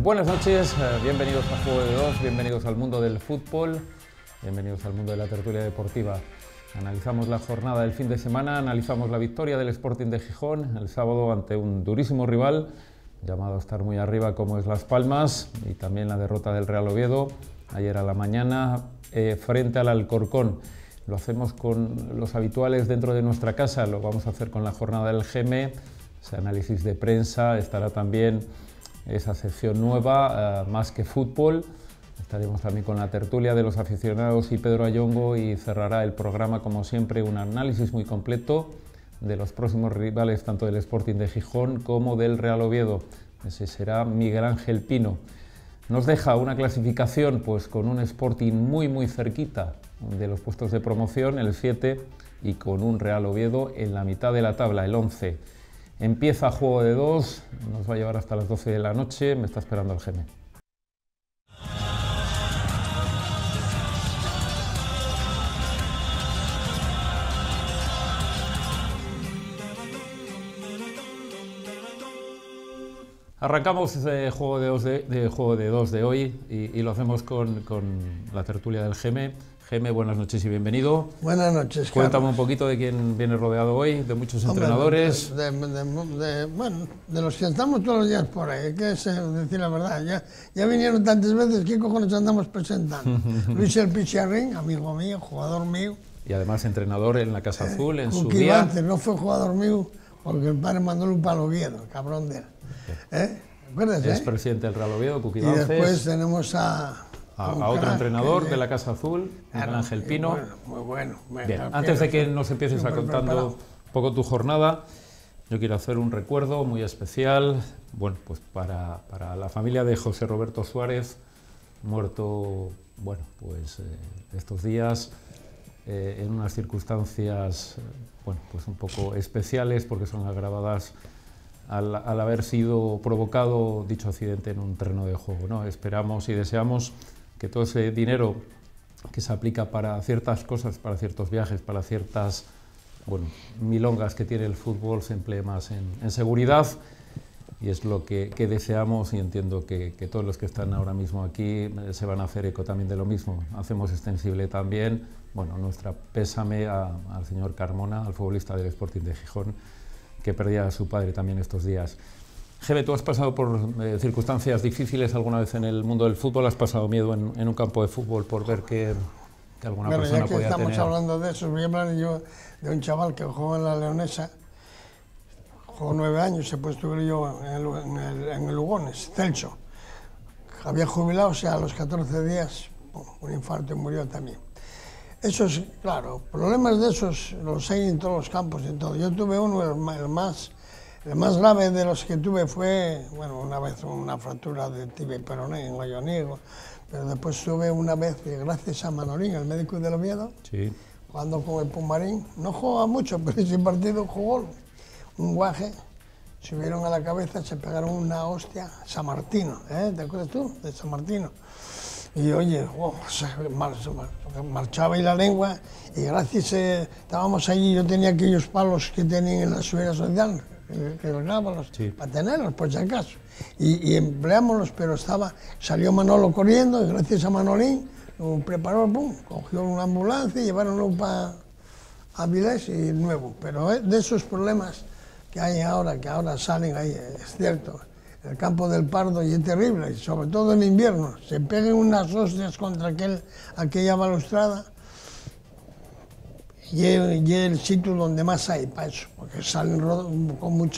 Buenas noches, bienvenidos a Juego de Dos, bienvenidos al mundo del fútbol, bienvenidos al mundo de la tertulia deportiva. Analizamos la jornada del fin de semana, analizamos la victoria del Sporting de Gijón el sábado ante un durísimo rival llamado a estar muy arriba como es Las Palmas, y también la derrota del Real Oviedo ayer a la mañana frente al Alcorcón. Lo hacemos con los habituales dentro de nuestra casa, lo vamos a hacer con la jornada del GM, ese análisis de prensa, estará también esa sección nueva, Más que Fútbol. Estaremos también con la tertulia de los aficionados y Pedro Ayongo, y cerrará el programa, como siempre, un análisis muy completo de los próximos rivales, tanto del Sporting de Gijón como del Real Oviedo. Ese será Miguel Ángel Pino. Nos deja una clasificación pues con un Sporting muy cerquita de los puestos de promoción, el 7, y con un Real Oviedo en la mitad de la tabla, el 11. Empieza Juego de Dos, nos va a llevar hasta las 12 de la noche, me está esperando el GM. Arrancamos Juego de Dos de hoy y lo hacemos con la tertulia del GM. GM, buenas noches y bienvenido. Buenas noches, Cuéntame un poquito de quién viene rodeado hoy, de muchos entrenadores. Bueno, de los que estamos todos los días por ahí, que es decir la verdad. Ya vinieron tantas veces, ¿qué cojones andamos presentando? Luis El Picharrín, amigo mío, jugador mío. Y además entrenador en la Casa Azul, en su día. Antes no fue jugador mío porque el padre mandó un palo Oviedo, cabrón de él. ¿Recuerdas? Es presidente del Real Oviedo, Cuqui Y Vances. después tenemos a otro entrenador de la Casa Azul, Miguel Ángel Pino. Muy bueno. Bien, antes de que nos empieces a contando un poco tu jornada, yo quiero hacer un recuerdo muy especial, bueno, pues para la familia de José Roberto Suárez, muerto, bueno, pues estos días en unas circunstancias, bueno, pues un poco especiales, porque son agravadas al haber sido provocado dicho accidente en un terreno de juego, ¿no? Esperamos y deseamos que todo ese dinero que se aplica para ciertas cosas, para ciertos viajes, para ciertas, bueno, milongas que tiene el fútbol, se emplee más en seguridad, y es lo que deseamos, y entiendo que todos los que están ahora mismo aquí se van a hacer eco también de lo mismo. Hacemos extensible también, bueno, nuestra pésame al señor Carmona, al futbolista del Sporting de Gijón, que perdía a su padre también estos días. Gebe, ¿tú has pasado por circunstancias difíciles alguna vez en el mundo del fútbol? ¿Has pasado miedo en un campo de fútbol por ver que alguna persona ya que podía estamos tener? Hablando de eso, voy a hablar yo de un chaval que jugó en la Leonesa, jugó 9 años, he puesto yo en el Lugones, Celso. Había jubilado, o sea, a los 14 días, un infarto, y murió también. Esos, claro, problemas de esos los hay en todos los campos y todo. Yo tuve uno, el más grave de los que tuve fue, bueno, una vez una fractura de tibia y peroné en Goyoniego, pero después tuve una vez, gracias a Manolín, el médico del Oviedo, sí, jugando con el Pumarín, no jugaba mucho, pero ese partido jugó un guaje, subieron a la cabeza, se pegaron una hostia, San Martino, ¿te acuerdas tú de San Martino? Y oye, marchaba ahí la lengua, y gracias, estábamos allí, yo tenía aquellos palos que tenían en la seguridad social, que regábamos, sí, para tenerlos, por si acaso, y empleámoslos, pero salió Manolo corriendo, y gracias a Manolín, lo preparó, cogió una ambulancia y llevaronlo para Avilés y nuevo. Pero de esos problemas que hay ahora, que ahora salen ahí, es cierto, el campo del Pardo, y es terrible, y sobre todo en invierno, se pegan unas hostias contra aquella balustrada, y el sitio donde más hay para eso, porque salen con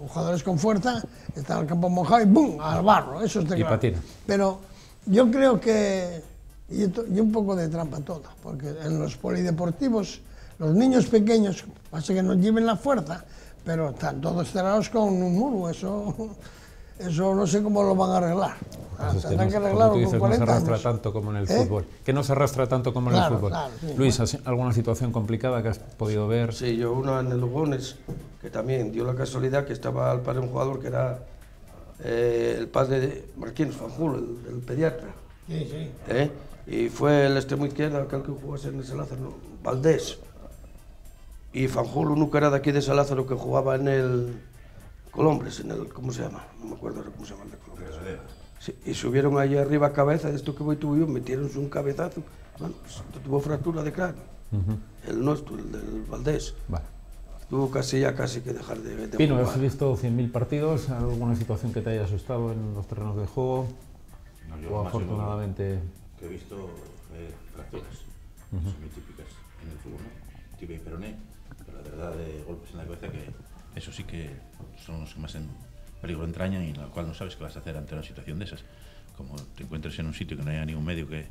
jugadores con fuerza, está el campo mojado y ¡bum!, al barro, eso está claro. Patina. Pero yo creo que, y un poco de trampa toda, porque en los polideportivos, los niños pequeños, pasa que no lleven la fuerza, pero están todos cerrados con un muro, eso no sé cómo lo van a arreglar. Tendrán que arreglarlo con 40 años. No se arrastra tanto como en el fútbol. Que no se arrastra tanto como en el fútbol. Claro, sí, Luis, bueno. ¿Alguna situación complicada que has podido ver? Sí, yo una en el Lugones, que también dio la casualidad que estaba al padre de un jugador que era el padre de Marquinhos Fanjul, el pediatra. Sí, sí. Y fue el extremo izquierdo, aquel que jugase en el San Lázaro, Valdés. Y Fanjul, uno que era de aquí de San Lázaro, que jugaba en el Colombres, ¿cómo se llama? No me acuerdo cómo se llama el de Colombres. Sí, y subieron allí arriba a cabeza, de esto que voy tuvo yo, metieronse un cabezazo, bueno, tuvo fractura de cráneo, el nuestro, el del Valdés. Vale. Tuvo casi que dejar de Pino, jugar. has visto 100.000 partidos, ¿alguna situación que te haya asustado en los terrenos de juego? No, yo O afortunadamente... que he visto fracturas, son muy típicas en el fútbol, ¿no? Tibia y peroné, pero la verdad de golpes en la cabeza que eso sí que son los que más en peligro entrañan y en la cual no sabes qué vas a hacer ante una situación de esas. Como te encuentres en un sitio que no haya ningún medio que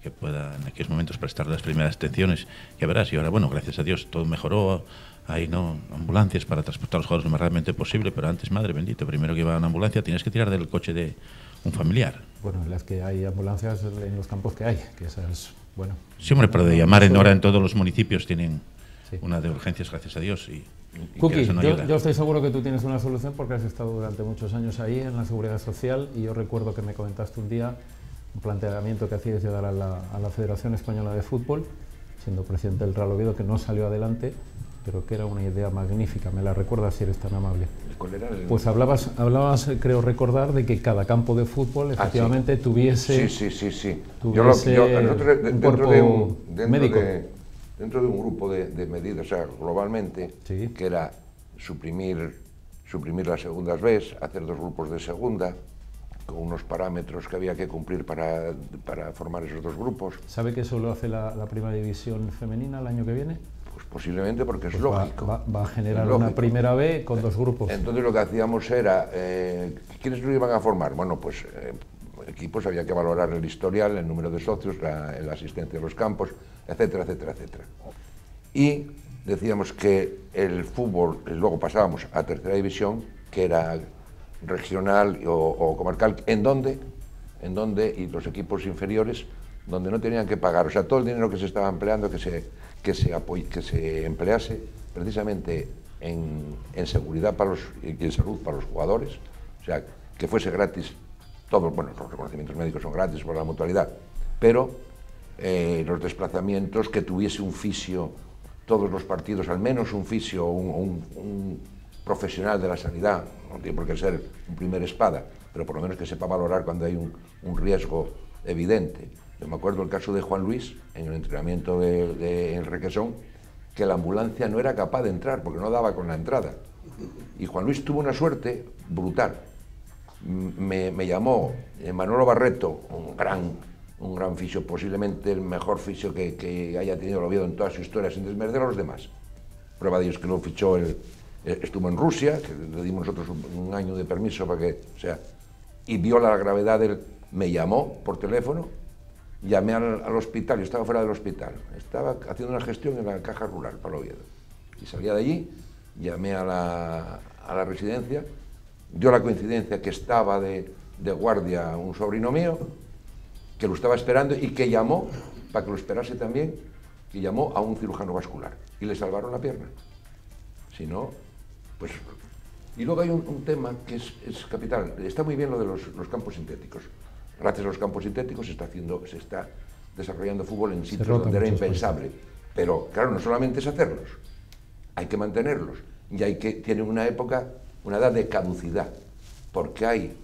pueda en aquellos momentos prestar las primeras atenciones, ya verás. Y ahora, bueno, gracias a Dios todo mejoró, hay no ambulancias para transportar a los jugadores lo más rápidamente posible, pero antes, madre bendita, primero que iba a una ambulancia tienes que tirar del coche de un familiar. Bueno, las que hay ambulancias en los campos que hay, que esas, bueno... Sí, hombre, pero de llamar ahora en todos los municipios tienen sí. una de urgencias, gracias a Dios, y Cookie, eso no yo estoy seguro que tú tienes una solución porque has estado durante muchos años ahí en la Seguridad Social y yo recuerdo que me comentaste un día un planteamiento que hacías llegar a la Federación Española de Fútbol, siendo presidente del Real Oviedo, que no salió adelante, pero que era una idea magnífica. ¿Me la recuerdas si eres tan amable? ¿Cuál era el... Pues hablabas, creo recordar, de que cada campo de fútbol efectivamente sí. tuviese... Sí. Nosotros dentro de un grupo de medidas, o sea, globalmente, sí. que era suprimir las segundas Bs, hacer 2 grupos de segunda, con unos parámetros que había que cumplir para formar esos 2 grupos. ¿Sabe que eso lo hace la primera división femenina el año que viene? Pues posiblemente porque es pues lógico. Va a generar una primera B con 2 grupos. Entonces lo que hacíamos era, ¿quiénes lo iban a formar? Bueno, pues equipos, había que valorar el historial, el número de socios, la asistencia a los campos, etcétera. Y decíamos que el fútbol, luego pasábamos a tercera división, que era regional o comarcal, en donde y los equipos inferiores, donde no tenían que pagar, o sea, todo el dinero que se estaba empleando, que se emplease precisamente en seguridad y en salud para los jugadores, o sea, que fuese gratis. Todos, bueno, los reconocimientos médicos son gratis por la mutualidad, pero los desplazamientos, que tuviese un fisio todos los partidos, al menos un fisio, un profesional de la sanidad, no tiene por qué ser un primer espada, pero por lo menos que sepa valorar cuando hay un riesgo evidente. Yo me acuerdo el caso de Juan Luis, en el entrenamiento en Requesón, que la ambulancia no era capaz de entrar porque no daba con la entrada. Y Juan Luis tuvo una suerte brutal. Me llamó Manolo Barreto, un gran fisio, posiblemente el mejor fisio que haya tenido el Oviedo en toda su historia, sin desmerecer a los demás. Prueba de ello es que lo fichó, estuvo en Rusia, que le dimos nosotros un año de permiso para que, o sea, y vio la gravedad me llamó por teléfono, llamé al hospital, yo estaba fuera del hospital, estaba haciendo una gestión en la caja rural para el Oviedo, y salía de allí, llamé a la residencia, dio la coincidencia que estaba de guardia un sobrino mío, que lo estaba esperando y que llamó, para que lo esperase también, que llamó a un cirujano vascular y le salvaron la pierna. Si no, pues... Y luego hay un tema que es capital. Está muy bien lo de los campos sintéticos. Gracias a los campos sintéticos se está desarrollando fútbol en sitios donde era impensable. Pero claro, no solamente es hacerlos, hay que mantenerlos. Y tienen una edad de caducidad, porque hay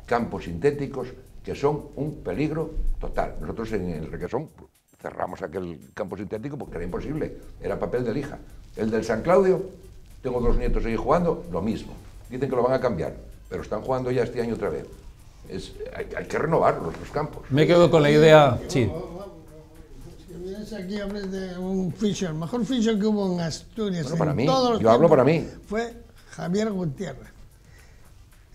campos sintéticos que son un peligro total. Nosotros en el Requesón cerramos aquel campo sintético porque era imposible, era papel de lija. El del San Claudio, tengo 2 nietos ahí jugando, lo mismo. Dicen que lo van a cambiar, pero están jugando ya este año otra vez. Hay que renovar los campos. Me quedo con la idea, sí. Si vienes aquí hables de un fisio, el mejor fisio que hubo en Asturias, bueno, para mí, todos los yo hablo para mí, fue Javier Gutiérrez.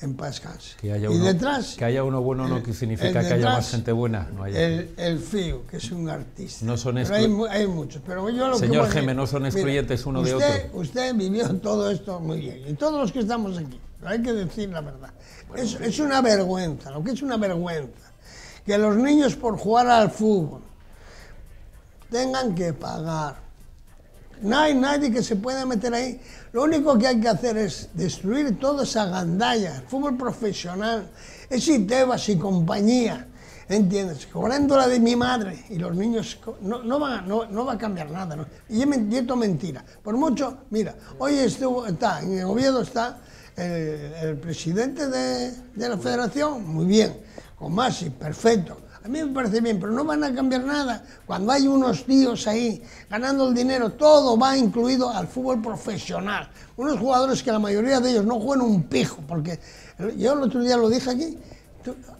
En paz descanse. Que haya y detrás, que haya uno bueno no significa que haya más gente buena. No el FIU, que es un artista. No son hay muchos. Pero yo lo Señor Geme, no son excluyentes uno de otro. Usted vivió todo esto muy bien. Y todos los que estamos aquí. Pero hay que decir la verdad. Bueno, es una vergüenza. Lo que es una vergüenza. Que los niños por jugar al fútbol tengan que pagar. No hay nadie que se pueda meter ahí. Lo único que hay que hacer es destruir toda esa gandalla. El fútbol profesional es Tebas y compañía. ¿entiendes? Cobrando la de mi madre y los niños no va a cambiar nada, ¿no? Y esto es mentira. Por mucho, mira, hoy está en Oviedo está el presidente de la federación, muy bien, con Masi, perfecto. A mí me parece bien, pero no van a cambiar nada. Cuando hay unos tíos ahí ganando el dinero, todo va incluido al fútbol profesional. Unos jugadores que la mayoría de ellos no juegan un pijo, porque yo el otro día lo dije aquí,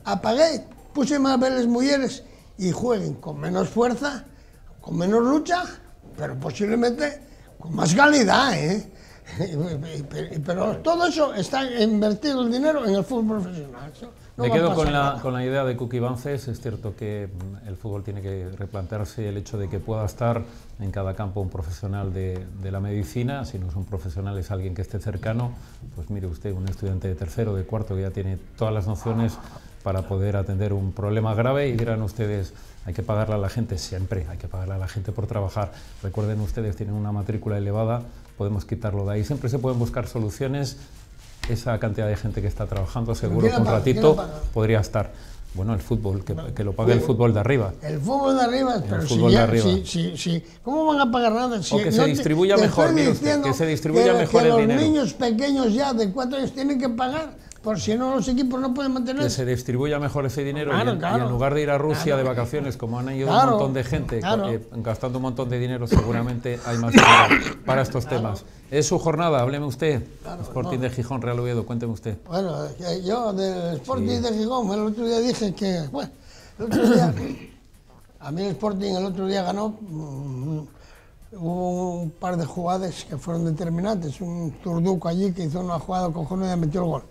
apagué, puse más veles mujeres y jueguen con menos fuerza, con menos lucha, pero posiblemente con más calidad, ¿eh? Pero todo eso está invertido el dinero en el fútbol profesional. Me quedo con la idea de Cuqui Bances. Es cierto que el fútbol tiene que replantearse el hecho de que pueda estar en cada campo un profesional de la medicina. Si no es un profesional, es alguien que esté cercano. Pues mire usted, un estudiante de tercero, de cuarto, que ya tiene todas las nociones para poder atender un problema grave. Y dirán ustedes, hay que pagarle a la gente, siempre hay que pagarle a la gente por trabajar. Recuerden ustedes, tienen una matrícula elevada, podemos quitarlo de ahí. Siempre se pueden buscar soluciones. Esa cantidad de gente que está trabajando, seguro que un ratito podría estar. Bueno, el fútbol, que lo pague el fútbol de arriba. El fútbol de arriba, pero el fútbol de arriba. Sí. ¿Cómo van a pagar nada? O que se distribuya mejor, mire usted, que se distribuya mejor el dinero. Los niños pequeños ya de 4 años tienen que pagar, por si no los equipos no pueden mantenerse. Que se distribuya mejor ese dinero, claro, y en lugar de ir a Rusia de vacaciones, como han ido un montón de gente, gastando un montón de dinero, seguramente hay más dinero para estos temas. Es su jornada, hábleme usted. Sporting de Gijón, Real Oviedo, cuénteme usted. Bueno, yo del Sporting de Gijón, el otro día dije que, bueno, el otro día, a mí el Sporting el otro día ganó, hubo un par de jugadas que fueron determinantes, un Turduco allí que hizo una jugada cojonuda y metió el gol.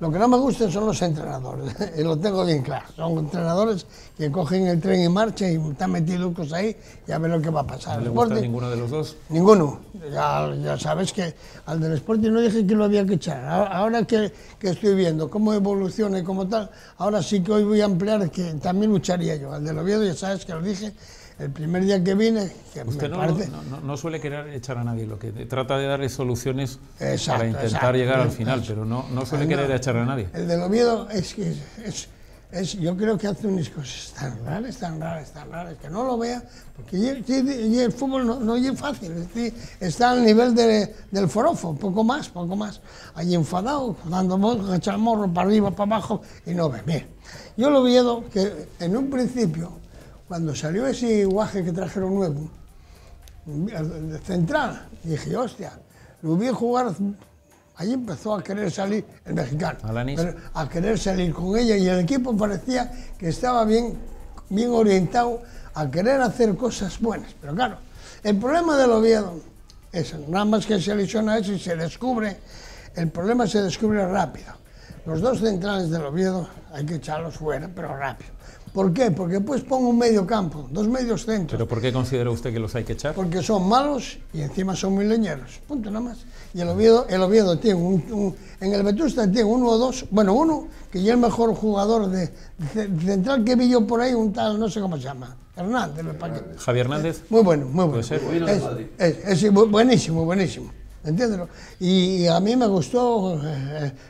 Lo que no me gusta son los entrenadores, y lo tengo bien claro. Son entrenadores que cogen el tren en marcha y están metidos ahí y a ver lo que va a pasar. ¿No le gusta ninguno de los dos? Ninguno. Ya sabes que al del Sporting no dije que lo había que echar. Ahora que estoy viendo cómo evoluciona y cómo tal, ahora sí que hoy voy a emplear que también lucharía yo. Al del Oviedo ya sabes que lo dije el primer día que vine. Que usted me parece... no suele querer echar a nadie, lo que trata de darle soluciones para intentar llegar al final, pero no suele querer echar a nadie. El del Oviedo es que yo creo que hace unas cosas tan raras, que no lo vea, porque y el fútbol no es fácil, está al nivel del forofo, poco más, ahí enfadado, dando echar morro para arriba, para abajo, y no ve. Bien, yo lo Oviedo, que en un principio, cuando salió ese guaje que trajeron nuevo, el central, dije, hostia, lo vi jugar. Allí empezó a querer salir el mexicano, a querer salir con ella, y el equipo parecía que estaba bien orientado a querer hacer cosas buenas. Pero claro, el problema del Oviedo es, nada más que se lesiona eso y se descubre, el problema se descubre rápido. Los dos centrales del Oviedo hay que echarlos fuera, pero rápido. ¿Por qué? Porque pues pongo un medio campo, dos medios centros. ¿Pero por qué considera usted que los hay que echar? Porque son malos y encima son muy leñeros, punto, nada más. Y el Oviedo tiene en el Vetusta tiene uno que ya es el mejor jugador de central que vi yo por ahí, un tal, no sé cómo se llama, Hernández. Javier Hernández. Muy bueno. ¿Puede ser? Es buenísimo. ¿Entiendes? Y a mí me gustó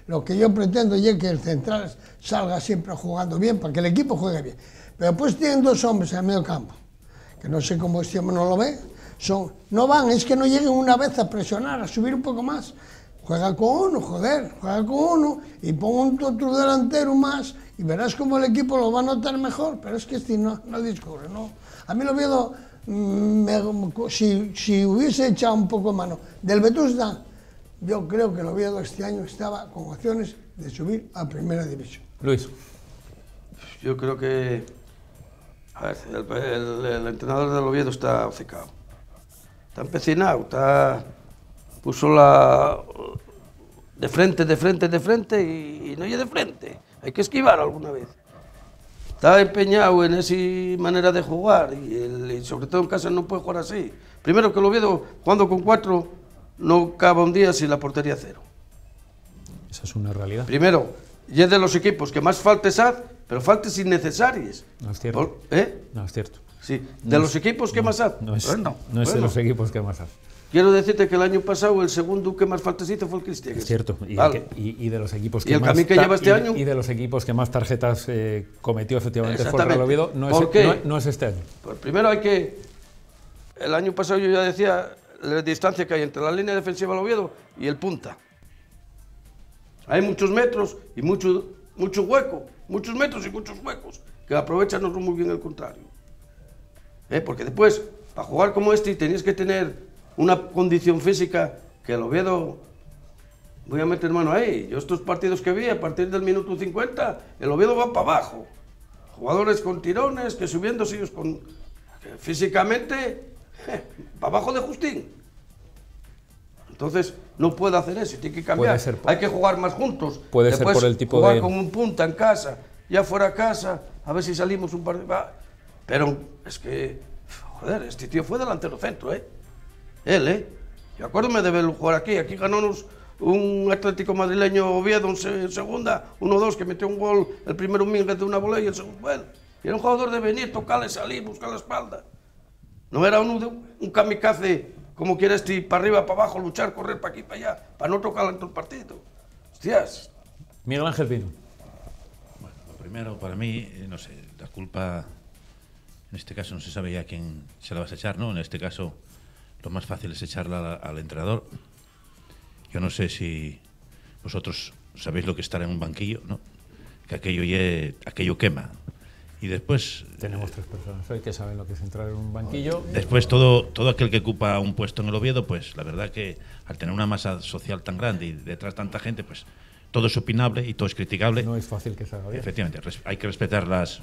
lo que yo pretendo, y es que el central salga siempre jugando bien, para que el equipo juegue bien. Pero después tienen dos hombres en el medio campo, que no sé cómo este hombre no lo ve, no van, es que no lleguen una vez a presionar, a subir un poco más. Juega con uno, y pon otro delantero más, y verás cómo el equipo lo va a notar mejor, pero es que este no discurre, ¿no? A mí lo veo... si hubiese echado un poco de mano del Vetusta, yo creo que el Oviedo este año estaba con opciones de subir a primera división. Luis. Yo creo que el entrenador del Oviedo está obcecado, está empecinado, puso de frente y no es de frente, hay que esquivar alguna vez. Está empeñado en esa manera de jugar y sobre todo en casa no puede jugar así. Primero que el Oviedo, jugando con 4, no acaba un día sin la portería 0. Esa es una realidad. Primero, y es de los equipos que más faltes hace, pero faltes innecesarias. No es cierto. No es cierto. Sí, de los equipos que más hace. No es de los equipos que más hace. quiero decirte que el año pasado el segundo que más faltas hizo fue el Cristian. Es cierto, Vale. y de los equipos ¿Y que el más Camí que lleva este año? y de los equipos que más tarjetas cometió efectivamente fue el Exactamente. Real Oviedo, no ¿Por es, qué? no es este año. Pues primero hay que... El año pasado yo ya decía la distancia que hay entre la línea defensiva del Oviedo y el punta. Hay muchos metros y mucho hueco, muchos metros y muchos huecos, que aprovechan muy bien el contrario. Porque después, para jugar como este, tenías que tener una condición física que el Oviedo... Voy a meter mano ahí. Yo estos partidos que vi, a partir del minuto 50, el Oviedo va para abajo. Jugadores con tirones, que subiendo ellos con... que físicamente, para abajo de Justín. Entonces, no puede hacer eso, tiene que cambiar. Hay que jugar más juntos. Puede después, ser por el tipo jugar de... con un punta en casa, ya fuera a casa, a ver si salimos un par de... Pero es que, joder, este tío fue delantero centro, Él, Yo acuérdome de verlo jugar aquí. Aquí ganónos un Atlético madrileño Oviedo en segunda, 1-2, que metió un gol, el primero Mínguez de una bola y el segundo, bueno. Y era un jugador de venir, tocarle, salir, buscar la espalda. No era un kamikaze, como quiere este, para arriba, para abajo, luchar, correr para aquí, para allá, para no tocarla en todo el partido. Hostias. Miguel Ángel Pino. Bueno, lo primero, para mí, no sé, la culpa, en este caso no se sabe ya a quién se la vas a echar, ¿no? En este caso, lo más fácil es echarla al entrenador. Yo no sé si vosotros sabéis lo que es estar en un banquillo, ¿no? Que aquello quema. Y después... Tenemos 3 personas hoy que saben lo que es entrar en un banquillo. Después todo aquel que ocupa un puesto en el Oviedo, pues la verdad que al tener una masa social tan grande y detrás tanta gente, pues todo es opinable y todo es criticable. No es fácil que se haga bien. Efectivamente, hay que respetar las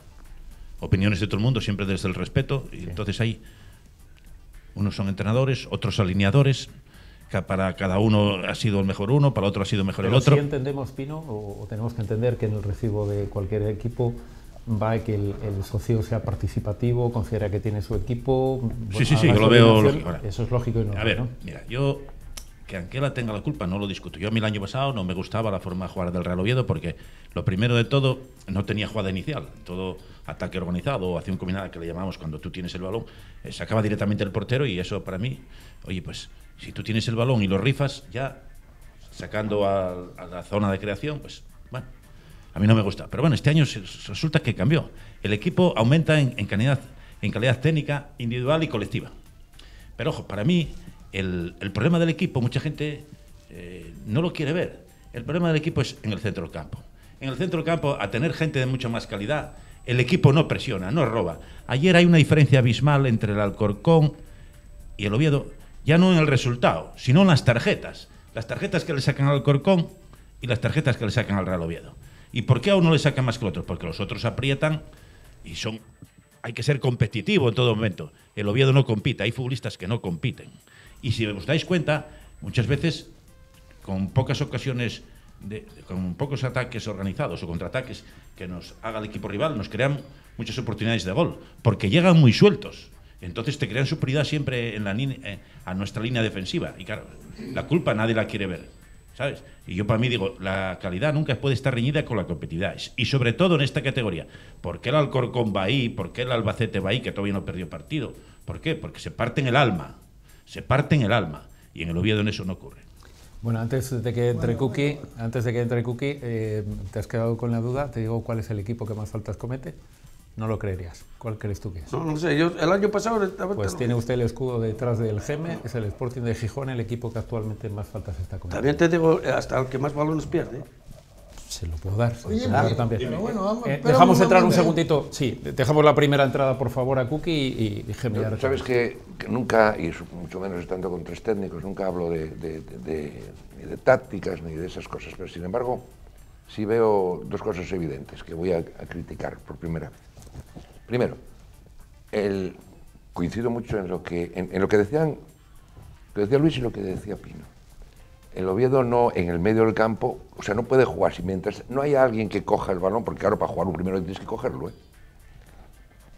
opiniones de todo el mundo, siempre desde el respeto. Y entonces hay... Unos son entrenadores, otros alineadores, que para cada uno ha sido el mejor uno, para otro ha sido mejor el otro. ¿Sí entendemos, Pino, o tenemos que entender que en el recibo de cualquier equipo va que el socio sea participativo, considera que tiene su equipo? Bueno, sí, yo lo veo lógico. Eso es lógico y normal, a ver, ¿no? Mira, yo, que Anquela tenga la culpa, no lo discuto. Yo a mí el año pasado no me gustaba la forma de jugar del Real Oviedo porque, lo primero de todo, no tenía jugada inicial. Todo ataque organizado o acción combinada, que le llamamos cuando tú tienes el balón, sacaba directamente el portero y eso para mí, oye, pues si tú tienes el balón y lo rifas, ya sacando a la zona de creación, pues bueno, a mí no me gusta. Pero bueno, este año resulta que cambió. El equipo aumenta en calidad técnica, individual y colectiva. Pero ojo, para mí, el problema del equipo, mucha gente no lo quiere ver. El problema del equipo es en el centro del campo. En el centro del campo, a tener gente de mucha más calidad, el equipo no presiona, no roba. Ayer hay una diferencia abismal entre el Alcorcón y el Oviedo, ya no en el resultado, sino en las tarjetas. Las tarjetas que le sacan al Alcorcón y las tarjetas que le sacan al Real Oviedo. ¿Y por qué a uno le sacan más que al otro? Porque los otros aprietan y hay que ser competitivo en todo momento. El Oviedo no compite, hay futbolistas que no compiten. Y si os dais cuenta, muchas veces, con pocas ocasiones, con pocos ataques organizados o contraataques que nos haga el equipo rival, nos crean muchas oportunidades de gol, porque llegan muy sueltos. Entonces te crean superioridad siempre a nuestra línea defensiva. Y claro, la culpa nadie la quiere ver, ¿sabes? Y yo para mí digo, la calidad nunca puede estar reñida con la competitividad. Y sobre todo en esta categoría. ¿Por qué el Alcorcón va ahí? ¿Por qué el Albacete va ahí, que todavía no perdió partido? ¿Por qué? Porque se parten el alma. Se parten el alma. Y en el Oviedo en eso no ocurre. Bueno, antes de que entre Kuki, te has quedado con la duda. Te digo cuál es el equipo que más faltas comete. No lo creerías. ¿Cuál crees tú que es? No sé, yo el año pasado... Pues tiene usted el escudo detrás del Geme, es el Sporting de Gijón, el equipo que actualmente más faltas está cometiendo. También te digo, hasta el que más balones pierde. Se lo puedo dar, Oye, también. pero bueno, dejamos entrar un segundito, sí, dejamos la primera entrada por favor a Kuki y Geme. Sabes que nunca, y mucho menos estando con 3 técnicos, nunca hablo ni de tácticas ni de esas cosas, pero sin embargo sí veo 2 cosas evidentes que voy a criticar por primera vez. Primero, coincido mucho en lo que decía Luis y lo que decía Pino. El Oviedo no, en el medio del campo, o sea, no puede jugar si mientras no haya alguien que coja el balón, porque claro, para jugar primero tienes que cogerlo,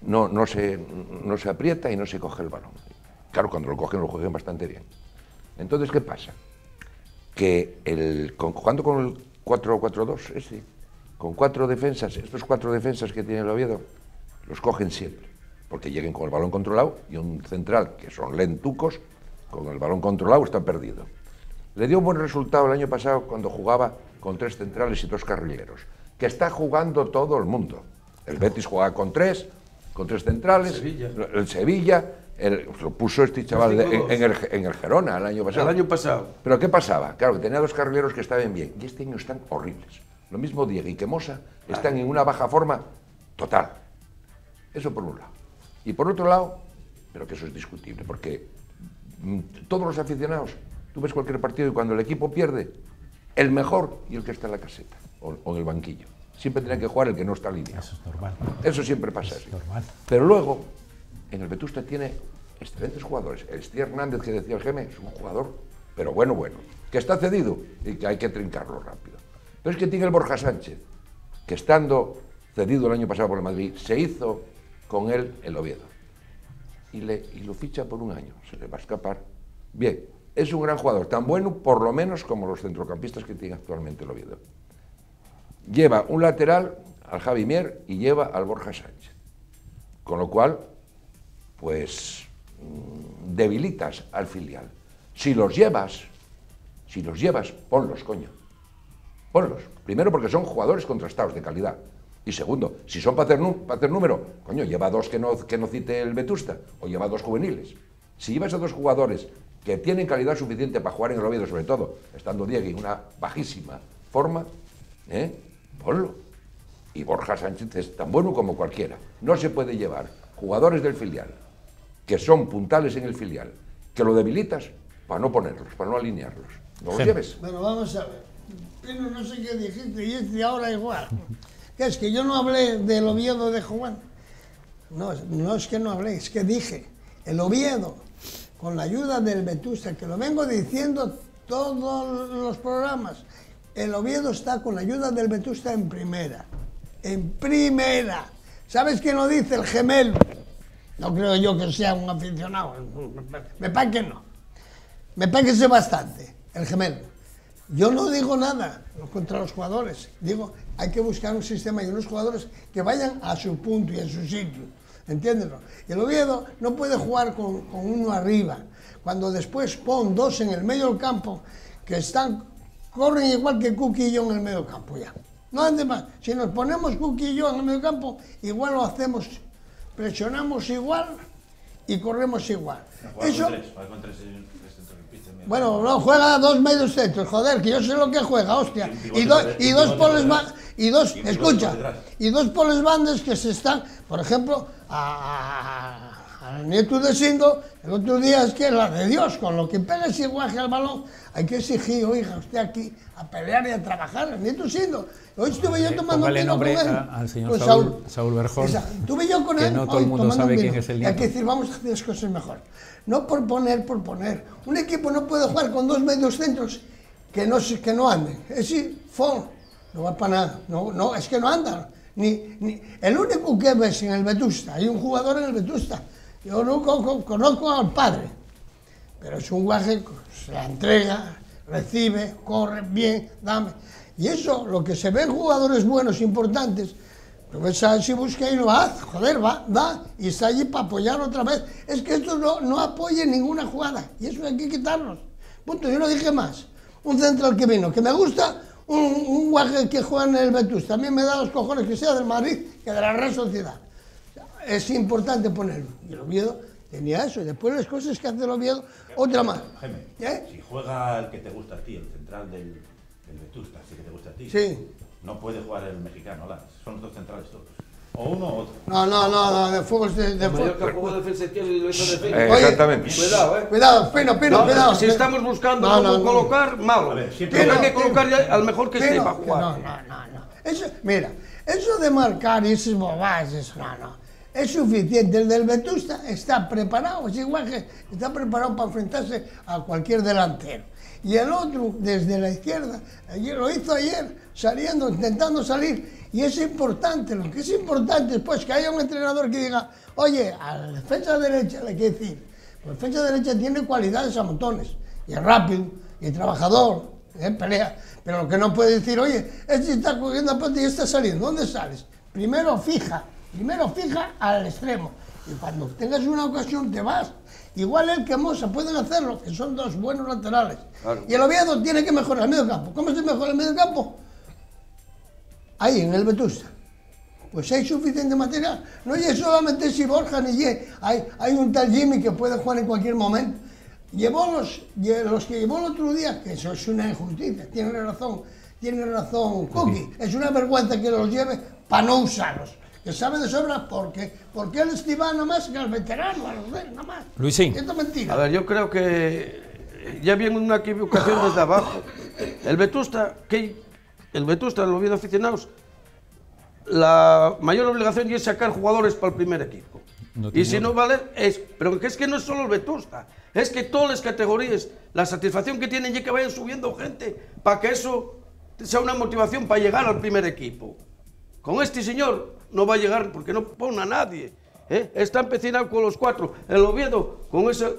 no se aprieta y no se coge el balón. Claro, cuando lo cogen bastante bien. Entonces, ¿qué pasa? Que jugando con el 4-4-2, con 4 defensas, estos 4 defensas que tiene el Oviedo, los cogen siempre, porque lleguen con el balón controlado y un central, que son lentucos, con el balón controlado, está perdido. Le dio un buen resultado el año pasado cuando jugaba con 3 centrales y 2 carrileros, que está jugando todo el mundo. El Betis jugaba con 3 centrales, el Sevilla, lo puso este chaval en el Gerona el año pasado. El año pasado. Pero ¿qué pasaba? Claro, que tenía 2 carrileros que estaban bien, y este año están horribles. Lo mismo Diego y que Mosa están en una baja forma total. Eso por un lado. Y por otro lado, pero que eso es discutible, porque todos los aficionados, tú ves cualquier partido y cuando el equipo pierde, el mejor y el que está en la caseta o en el banquillo. Siempre tiene que jugar el que no está alineado. Eso es normal. Eso siempre pasa así. Normal. Pero luego, en el Vetusta tiene excelentes jugadores. El Steve Hernández, que decía el Geme, es un jugador, pero bueno, que está cedido y que hay que trincarlo rápido. Pero es que tiene el Borja Sánchez, que estando cedido el año pasado por el Madrid, se hizo con él el Oviedo. Y lo ficha por un año, se le va a escapar. Bien, es un gran jugador, tan bueno por lo menos como los centrocampistas que tiene actualmente el Oviedo. Lleva un lateral al Javi Mier y lleva al Borja Sánchez. Con lo cual, pues, debilitas al filial. Si los llevas, ponlos, coño. Ponlos. Primero porque son jugadores contrastados de calidad. Y segundo, si son para hacer número, coño, lleva 2 que no cite el Vetusta, o lleva 2 juveniles. Si llevas a 2 jugadores que tienen calidad suficiente para jugar en el Oviedo, sobre todo, estando Diego en una bajísima forma, ponlo. Y Borja Sánchez es tan bueno como cualquiera. No se puede llevar jugadores del filial, que son puntales en el filial, que lo debilitas para no ponerlos, para no alinearlos. No los lleves. Bueno, vamos a ver. Pero no sé qué dijiste, y este ahora igual. ¿Qué es que yo no hablé del Oviedo de Juan? No es que no hablé, es que dije, el Oviedo, con la ayuda del Vetusta, que lo vengo diciendo todos los programas, el Oviedo está con la ayuda del Vetusta en primera. En primera. ¿Sabes quién lo dice? El Gemelo. No creo yo que sea un aficionado. Me parece que no. Me parece que sé bastante, el Gemelo. Yo no digo nada contra los jugadores. Digo, hay que buscar un sistema y unos jugadores que vayan a su punto y a su sitio. ¿Entiéndelo? Y el Oviedo no puede jugar con uno arriba. Cuando después pon 2 en el medio del campo que corren igual que Kuki y yo en el medio del campo ya. No ande más. Si nos ponemos Kuki y yo en el medio del campo, igual lo hacemos, presionamos igual y corremos igual. Eso. Bueno, no juega 2 medios centros, joder, que yo sé lo que juega, hostia. Y dos poles bandes, y 2 poles bandes que se están, por ejemplo, al nieto de Sindo, el otro día es que la de Dios, con lo que pega ese guaje al balón, hay que exigir, oiga, usted aquí a pelear y a trabajar, el nieto Sindo. Hoy estuve yo tomando un vino con él. Al señor Saúl Berjón. Estuve yo con él, que no todo el mundo sabe quién es el nieto. Hay que decir, vamos a hacer las cosas mejor. No por poner. Un equipo no puede jugar con 2 medios centros que no anden. Es decir, no va para nada. No, es que no andan. El único que ves en el Vetusta, hay un jugador en el Vetusta. Yo no conozco al padre, pero es un guaje, se la entrega, recibe, corre bien, dame. Y eso, lo que se ven jugadores buenos, importantes, lo ves a ver si busca y lo hace, joder, da, y está allí para apoyar otra vez. Es que esto no apoya ninguna jugada, y eso hay que quitarlos. Punto, yo no dije más. Un central que vino, que me gusta, un guaje que juega en el Vetusta, también me da los cojones que sea del Madrid que de la Real Sociedad. Es importante ponerlo. Y el Oviedo tenía eso, y después las cosas que hace el Oviedo, otra más. Jaime, si juega el que te gusta a ti, el central del Vetusta, así que te gusta a ti, sí. No puede jugar el mexicano, son los 2 centrales todos. O uno o otro. No, de fútbol. Mallorca jugó defensa izquierda y lo hizo defensa. Exactamente. Cuidado, Pino, cuidado. Si estamos buscando cómo colocar, malo. Tiene que colocar ya al mejor que sepa jugar. No. Eso de marcar y esas bobadas, no. Es suficiente. El del Vetusta está preparado, es igual que está preparado para enfrentarse a cualquier delantero. Y el otro, desde la izquierda, lo hizo ayer, intentando salir. Y es importante, lo que es importante es pues, que haya un entrenador que diga, oye, a la defensa derecha le hay que decir, la defensa derecha tiene cualidades a montones, y es rápido, y trabajador, pelea, pero lo que no puede decir, oye, este está cogiendo a pelota y está saliendo, ¿dónde sales? Primero fija al extremo, Y cuando tengas una ocasión te vas. Igual el que Mosa pueden hacerlo, que son dos buenos laterales. Claro. Y el Oviedo tiene que mejorar el medio campo. ¿Cómo se mejora el medio campo? Ahí, en el Vetusta. Pues hay suficiente material. No es solamente si Borja ni Ye. Hay un tal Jimmy que puede jugar en cualquier momento. Llevó los que llevó el otro día, que eso es una injusticia. Tiene razón Cookie. Es una vergüenza que los lleve para no usarlos. Que sabe de sobra porque él estima nada más que al veterano, a los nada más. Luisín. Esto es mentira. A ver, yo creo que ya viene una equivocación desde abajo. El Vetusta, el Oviedo aficionados, la mayor obligación es sacar jugadores para el primer equipo. Y si no vale, pero es que no es solo el Vetusta, es que todas las categorías, la satisfacción que tienen es que vayan subiendo gente para que eso sea una motivación para llegar al primer equipo. Con este señor no va a llegar porque no pone a nadie. Está empecinado con los 4. El Oviedo, con ese,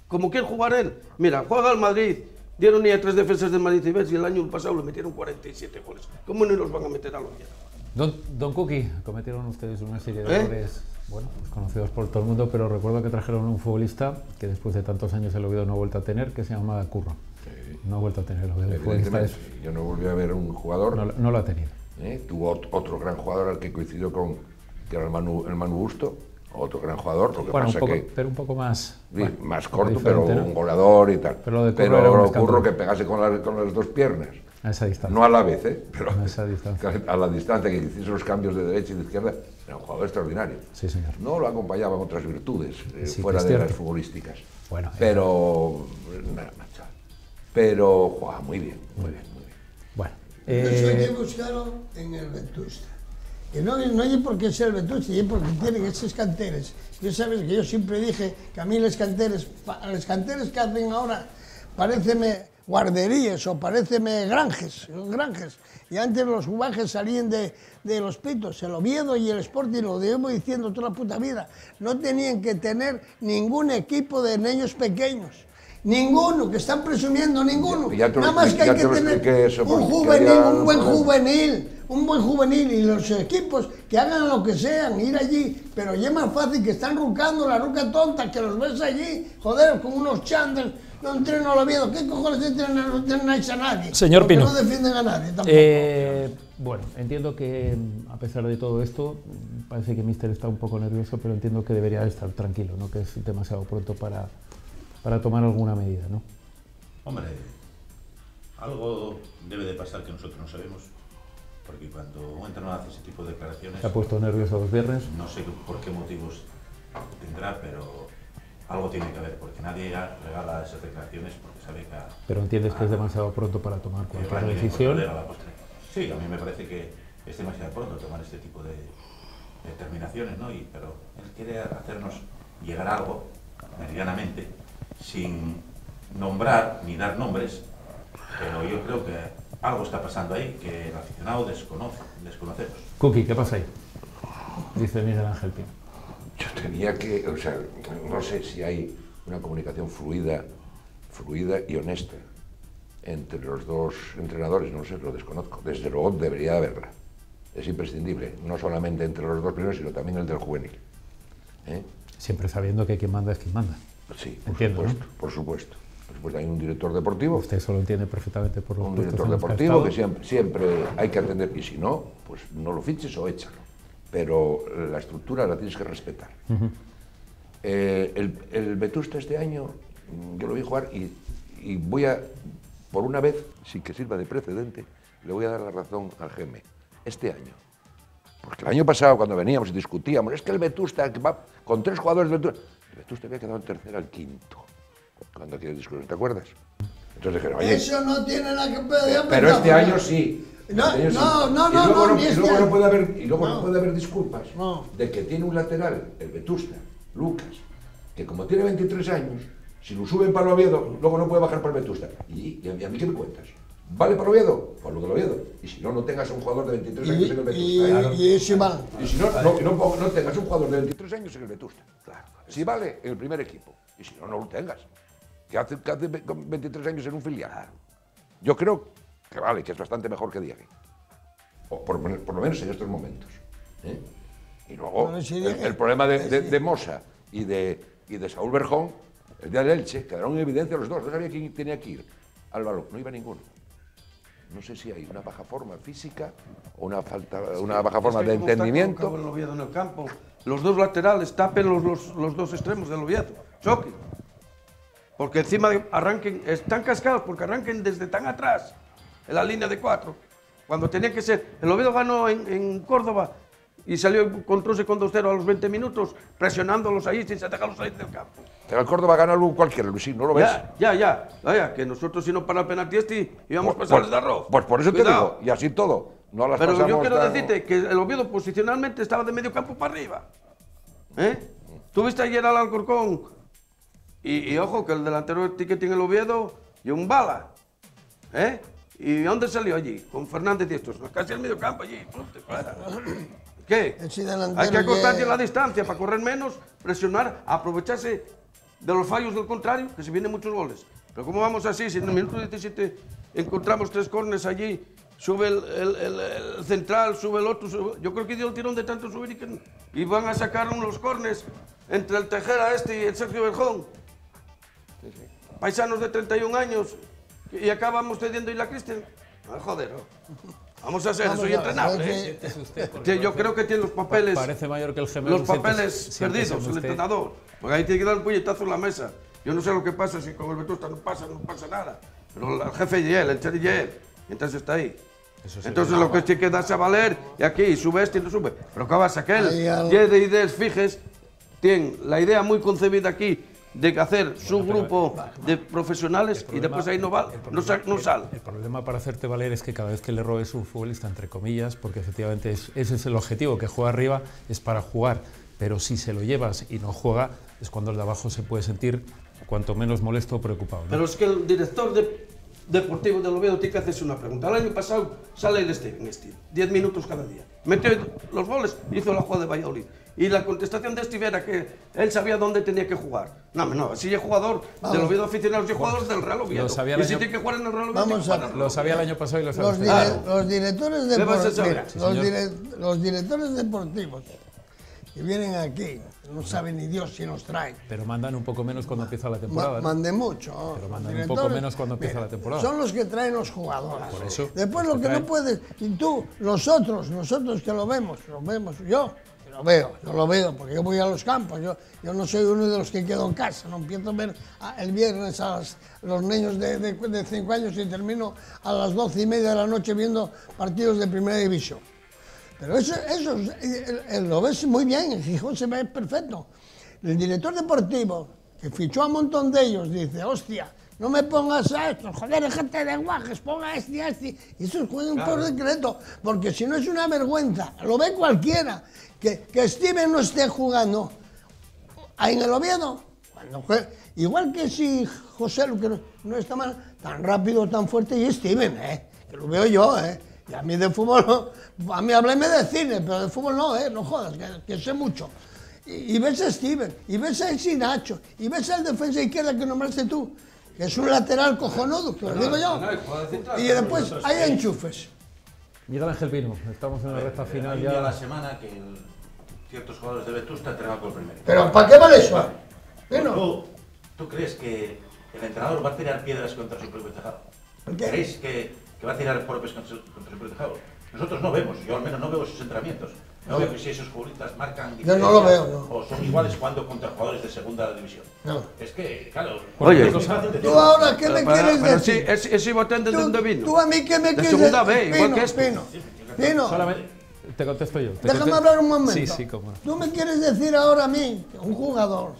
como quiere jugar él. Mira, juega al Madrid. Dieron ya 3 defensas del Madrid y el año pasado le metieron 47 goles. ¿Cómo no los van a meter al Oviedo? Don Cookie, cometieron ustedes una serie de errores, bueno, pues conocidos por todo el mundo, pero recuerdo que trajeron un futbolista que después de tantos años el Oviedo no ha vuelto a tener, que se llama Curro. No ha vuelto a tener el Oviedo. Evidentemente, yo no volví a ver un jugador. No lo ha tenido. Tuvo otro gran jugador al que coincidió con, que era el Manu Busto, otro gran jugador, lo que pasa pero un poco más, sí, más corto, pero ¿no? Un goleador y tal. Pero lo de Curro que pegase con las dos piernas. A esa distancia. No a la vez, pero a esa distancia. A la distancia, que hiciese los cambios de derecha y de izquierda, era un jugador extraordinario. Sí, señor. No lo acompañaban otras virtudes, sí, fuera de las futbolísticas. Bueno, pero nada más, chaval. Pero jugaba muy bien, muy bien, muy bien. Bueno. Eso hay que buscarlo en el Vetusta. Que no hay por qué ser el Vetusta, y es porque tienen esos canteres. Yo sabes que yo siempre dije que a mí los canteres que hacen ahora pareceme guarderías o pareceme granjes. Y antes los jugajes salían de los pitos. El Oviedo y el Sporting, lo llevo diciendo toda la puta vida, no tenían que tener ningún equipo de niños pequeños. Ninguno, que están presumiendo, ninguno. Nada más que hay que tener un buen juvenil y los equipos que hagan lo que sean, ir allí. Pero ya es más fácil que están rucando la ruca tonta, que los ves allí, joder, con unos chandels. No entreno al Oviedo. ¿Qué cojones no entrenáis a nadie? Señor Pino. No defienden a nadie tampoco. Bueno, entiendo que a pesar de todo esto, parece que Mister está un poco nervioso, pero entiendo que debería estar tranquilo, ¿no? Que es demasiado pronto para tomar alguna medida, ¿no? Hombre, algo debe de pasar que nosotros no sabemos, porque cuando un entrenador hace ese tipo de declaraciones... ¿Se ha puesto nervioso los viernes? No sé por qué motivos tendrá, pero algo tiene que haber, porque nadie regala esas declaraciones porque sabe que... Pero entiendes que es demasiado pronto para tomar cualquier decisión. Sí, a mí me parece que es demasiado pronto tomar este tipo de determinaciones, ¿no? Pero él quiere hacernos llegar a algo, meridianamente, sin nombrar ni dar nombres, pero yo creo que algo está pasando ahí que el aficionado desconocemos. Cookie, ¿qué pasa ahí? Dice Miguel Ángel Pino. Yo tenía que, o sea, no sé si hay una comunicación fluida y honesta entre los dos entrenadores, no sé, lo desconozco. Desde luego debería haberla. Es imprescindible, no solamente entre los dos primeros, sino también el del juvenil. Siempre sabiendo que quien manda es quien manda. Sí, por supuesto. Después hay un director deportivo. Usted eso lo entiende perfectamente por los un director deportivo que siempre hay que atender, y si no, pues no lo fiches o échalo. Pero la estructura la tienes que respetar. El Vetusta este año, yo lo vi jugar y voy a, por una vez, sin que sirva de precedente, le voy a dar la razón al GM. Este año. Porque el año pasado, cuando veníamos y discutíamos, es que el Vetusta, que va con 3 jugadores del Vetusta, el Vetusta había quedado en tercera al quinto. Cuando aquellos discusiones, ¿te acuerdas? Entonces dijeron, oye, eso no tiene nada que ver. Pero este año sí. No, y luego no puede haber disculpas de que tiene un lateral, el Vetusta, Lucas, que como tiene 23 años, si lo suben para el Oviedo, luego no puede bajar para el Vetusta. ¿Y a mí qué me cuentas? ¿Vale para el Oviedo? Pues lo del Oviedo. Y si no tengas un jugador de 23 años en el Vetusta. Y si vale. Y si no tengas un jugador de 23 años en el Vetusta. Claro. Si vale, en el primer equipo. Y si no, no lo tengas. ¿Qué hace con 23 años en un filial? Yo creo que vale, que es bastante mejor que Diego. O por lo menos en estos momentos. Y luego Bueno, sí, dije- el problema de Mosa y de Saúl Berjón, el día del Elche, quedaron en evidencia los dos. No sabía quién tenía que ir al balón, no iba ninguno. No sé si hay una baja forma física o una baja forma de entendimiento. El Oviedo en el campo. Los dos laterales tapen los dos extremos del Oviedo. Choque. Porque encima arranquen, están cascados porque arranquen desde tan atrás, en la línea de 4. Cuando tenía que ser. El Oviedo ganó en Córdoba y encontróse con 2-0 a los 20 minutos, presionándolos ahí sin dejarlos salir del campo. Pero el Córdoba gana algo cualquiera, Luisín, ¿no lo ves? Ya. Vaya, que nosotros si no para el penalti íbamos a pasarles de arroz. Pues por eso Cuidado. te digo, y así todo. No las Pero yo pasamos quiero tan- decirte que el Oviedo posicionalmente estaba de medio campo para arriba. Tú viste ayer al Alcorcón y ojo que el delantero que tiene el Oviedo y un bala. ¿Y dónde salió allí? Con Fernández y estos. Casi al medio campo allí. ¿Qué? Ese delantero Hay que acortar ya- la distancia para correr menos, presionar, aprovecharse de los fallos del contrario, que se vienen muchos goles. Pero ¿cómo vamos así? Si en el minuto 17 encontramos 3 córneres allí, sube el central, sube el otro, yo creo que dio el tirón de tanto subir y van a sacar los córneres entre el Tejera y el Sergio Berjón. Paisanos de 31 años y acabamos cediendo y la Cristian. Joder, vamos a hacer, Vamos soy a- entrenable. Siéntese usted, porque Yo creo que tiene los papeles. parece mayor que el gemelo. Los papeles Siéntese perdidos, el usted. entrenador. Porque ahí tiene que dar un puñetazo en la mesa. Yo no sé lo que pasa, si con el Vetusta no pasa nada. Pero el jefe y él, el Cheri y él, entonces está ahí. Eso sí. Entonces lo que tiene que darse a valer, y aquí sube este y no sube. Pero ¿qué pasa? Que Ahí al- él tiene de ideas fijas, tiene la idea muy concebida aquí de hacer su grupo de profesionales y después ahí no sale. El problema para hacerte valer es que cada vez que le robes un futbolista, entre comillas, porque efectivamente ese es el objetivo, que juega arriba es para jugar, pero si se lo llevas y no juega, es cuando el de abajo se puede sentir cuanto menos molesto o preocupado, ¿no? Pero es que el director deportivo del Oviedo tiene que hacerse una pregunta. El año pasado sale el Steven, 10 minutos cada día. Metió los goles, hizo la jugada de Valladolid. Y la contestación de Steve era que él sabía dónde tenía que jugar. No, si es jugador del Oviedo aficionado, si es jugador del Real Oviedo. Lo sabía el Y si año- tiene que jugar en el Real Oviedo, Vamos tiene que jugar a- en el Lo Real sabía el Oviedo. año pasado y lo sabe Los, usted. los directores ¿Qué vas a deportivos, saber? Sí, los directores deportivos que vienen aquí, no saben ni Dios si los traen. Pero mandan un poco menos cuando empieza la temporada, ¿no? Manden mucho. Pero Los mandan un directores, poco menos cuando empieza mira, la temporada. Son los que traen los jugadores. Por eso, Después los lo que que no traen. puedes, y tú, nosotros que lo vemos, yo lo veo, porque yo voy a los campos, yo no soy uno de los que quedo en casa, no empiezo a ver el viernes a los niños de 5 años y termino a las 12:30 de la noche viendo partidos de primera división. Pero eso lo ves muy bien, en Gijón se ve perfecto. El director deportivo, que fichó a un montón de ellos, dice, hostia, no me pongas a estos, joder, gente de guajes, ponga a este. Y eso juegan por decreto, porque si no es una vergüenza, lo ve cualquiera, que Steven no esté jugando ahí en el Oviedo. Igual que si José, que no está mal, tan rápido, tan fuerte, y Steven, que lo veo yo, Y a mí de fútbol, a mí hábleme de cine, pero de fútbol no jodas, que sé mucho. Y ves a Steven, y ves a ese Nacho, y ves al defensa izquierda que nombraste tú, que es un lateral cojonudo, que lo digo yo. Y después hay enchufes. Miguel Ángel Pino, estamos en la recta final Hay un día a la ya. semana que ciertos jugadores de Vetusta entrenan con el primero. ¿Pero para qué vale eso? Bueno, ¿Tú crees que el entrenador va a tirar piedras contra su propio tejado? ¿Por qué? ¿Creéis que va a tirar polpes contra su propio tejado? Nosotros no vemos, yo al menos no veo sus entrenamientos. No veo que si esos futbolistas marcan Yo no lo diferencia veo, no. o son iguales cuando contra jugadores de segunda división. No. Es que, claro, Oye, es muy fácil ¿tú decirlo. ahora qué me quieres Pero decir? sí, ese botón de dónde vino. ¿Tú a mí qué me De quieres segunda decir? B, igual que este. Pino, Solamente te contesto yo. déjame hablar un momento. Sí, sí, cómo no. ¿Tú me quieres decir ahora a mí que un jugador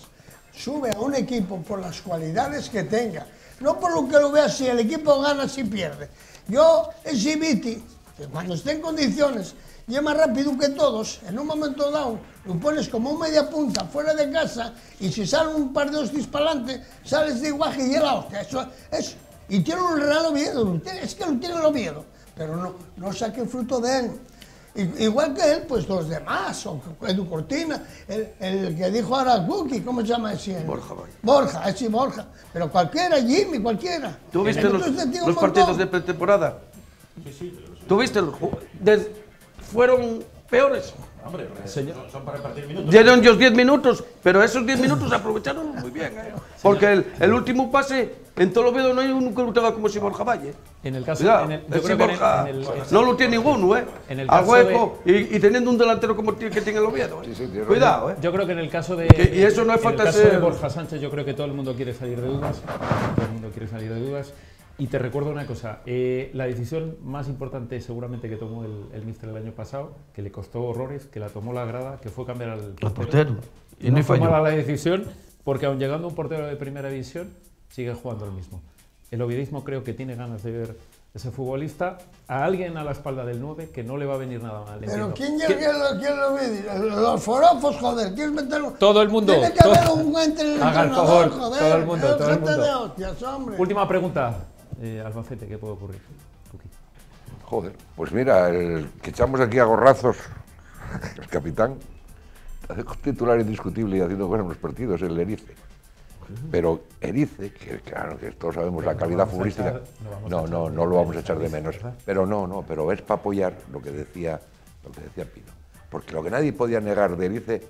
sube a un equipo por las cualidades que tenga, no por lo que lo vea si el equipo gana, si pierde? Yo, ese Viti, que cuando esté en condiciones, y es más rápido que todos, en un momento dado lo pones como un media punta fuera de casa y si sale un par de hostias para adelante, sales de Iguaje y la hostia. Eso. Y tiene un Real Oviedo, es que lo tiene el Oviedo, pero no saque el fruto de él. Igual que él, pues los demás, o Edu Cortina, el que dijo ahora Cookie, ¿cómo se llama ese? Borja, vaya. Borja, sí, Borja, pero cualquiera, Jimmy, cualquiera. ¿Tú viste Entonces, te digo los un partidos montón. de pretemporada? ¿Tú viste? Fueron peores. Hombre, Señor. son para repartir minutos. Dieron ellos 10 minutos, pero esos 10 minutos se aprovecharon muy bien. Porque el último pase, en todo el Oviedo no hay uno que lo tenga como si Borja Valle. En el caso, Cuidado, yo creo que Borja en el- no lo tiene ninguno, en el Al caso hueco y teniendo un delantero como que tiene el Oviedo. Sí, sí, tienes Cuidado, yo creo que en el caso de Y eso no es en falta el caso de ser- Borja Sánchez, yo creo que todo el mundo quiere salir de dudas. Todo el mundo quiere salir de dudas. Y te recuerdo una cosa, la decisión más importante seguramente que tomó el míster el año pasado, que le costó horrores, que la tomó la grada, que fue cambiar al portero. Y no fue falló. mala la decisión, porque aun llegando un portero de primera división, sigue jugando el mismo. El ovidismo creo que tiene ganas de ver ese futbolista, a alguien a la espalda del 9 que no le va a venir nada mal. Pero entiendo. ¿quién lo ve? Los forofos, joder, ¿quieres meterlo? Todo el mundo. Tiene que haber un entre el Haga el entrenador, favor, joder. todo el mundo, todo el Gente mundo. de hostias, hombre. Última pregunta, Albacete, ¿qué puede ocurrir? Tuki. Joder, pues mira, el que echamos aquí a gorrazos, el capitán, hace titular indiscutible y haciendo buenos partidos, el Erice. Pero Erice, que claro, que todos sabemos la calidad futbolística, no lo vamos a echar de menos. Pero es para apoyar lo que decía Pino. Porque lo que nadie podía negar de Erice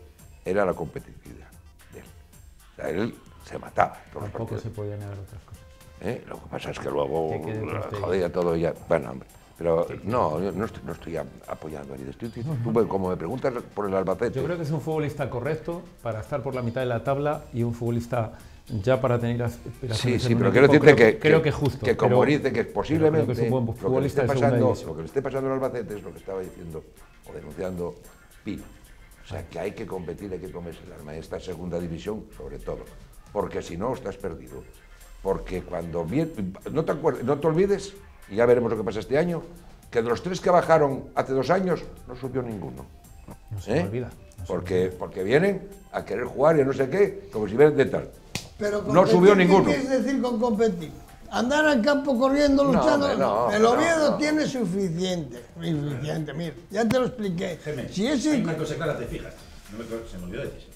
era la competitividad de él. O sea, él se mataba. Todos los Tampoco partidos. se podía negar otras cosas. Lo que pasa es que luego Que quede conste. jodía todo ya. Bueno, hombre. Pero no, yo no estoy apoyando a Erice. Tú, como me preguntas por el Albacete. Yo creo que es un futbolista correcto para estar por la mitad de la tabla y un futbolista ya para tener aspiraciones. Sí, en un pero quiero equipo, decirte creo que justo. que como pero- dice que pero posiblemente creo que es un buen lo que le futbolista esté de segunda pasando, división. lo que le esté pasando al Albacete es lo que estaba diciendo o denunciando Pino. O sea, que hay que competir, hay que comerse el alma en esta segunda división, sobre todo. Porque si no, estás perdido. Porque cuando no te olvides, y ya veremos lo que pasa este año, que de los 3 que bajaron hace 2 años, no subió ninguno. No se me olvida. No se me Porque vienen a querer jugar y a no sé qué, como si vienen de tal. Pero no competir, subió ninguno. ¿Qué quieres decir con competir? Andar al campo corriendo, luchando. hombre, no, el Oviedo no. tiene suficiente. Mira, ya te lo expliqué. Si Hay ese... una cosa clara, te fijas. Se me olvidó decir.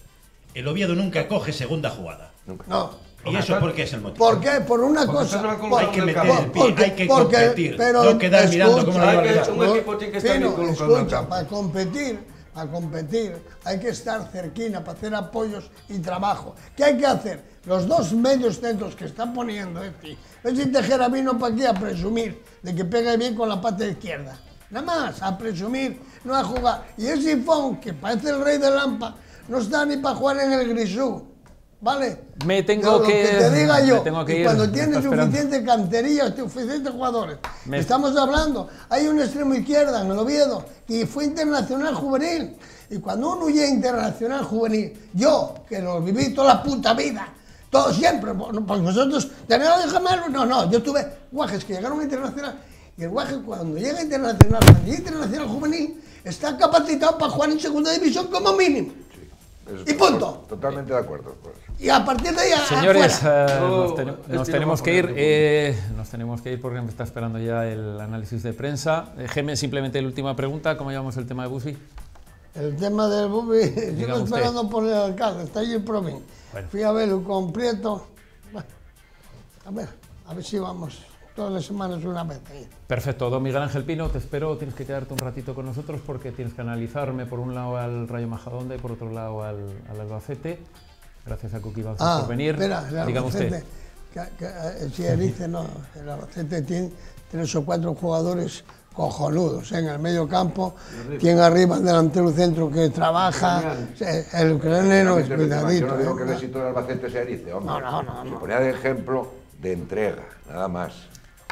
El Oviedo nunca coge segunda jugada. No. ¿Y eso por qué es el motivo? ¿Por qué? Por una cosa. Hay que meter el pie, hay que competir, pero no quedar mirando cómo escucha, lo lleva el un equipo tiene que estar Pino, bien colocado en el escucha, campo. para competir hay que estar cerquina, para hacer apoyos y trabajo. ¿Qué hay que hacer? Los dos medios centros que están poniendo ese Tejera vino para aquí a presumir de que pega bien con la pata izquierda. Nada más, a presumir, no a jugar. Y ese Sifón, que parece el rey de Lampa, no está ni para jugar en el Grisú. ¿Vale? Me tengo Yo, lo que- te diga me yo, tengo que y ir, cuando me tienes está esperando. suficiente cantería, suficientes jugadores. Me- Estamos hablando, hay un extremo izquierda en el Oviedo que fue internacional juvenil. Y cuando uno llega internacional juvenil, yo, que lo viví toda la puta vida, todo siempre, porque vosotros tenéis de gemelos, no, yo tuve guajes que llegaron a internacional. Y el guaje cuando llega internacional juvenil, está capacitado para jugar en segunda división como mínimo. Y punto. Totalmente de acuerdo. Pues. Y a partir de ahí, Señores, afuera. nos tenemos que ir porque me está esperando ya el análisis de prensa. Geme, simplemente la última pregunta, ¿cómo llevamos el tema de Busi? El tema del Bubi, sigo Diga usted. esperando por el alcalde, está allí el Provin. Bueno. Fui a verlo con Prieto. Bueno, a ver si vamos todas las semanas una vez ahí. Perfecto, don Miguel Ángel Pino, te espero, tienes que quedarte un ratito con nosotros porque tienes que analizarme por un lado al Rayo Majadahonda y por otro lado al Albacete. Gracias a Kuki Vázquez por venir. Espera, el Dígame usted. Albacete, si él dice, no, el Albacete tiene 3 o 4 jugadores cojonudos en el medio campo, tiene arriba el delantero centro que trabaja, el ucraniano es Yo cuidadito. no digo que el éxito del Albacete sea Erice, hombre. No. Se ponía de ejemplo de entrega, nada más.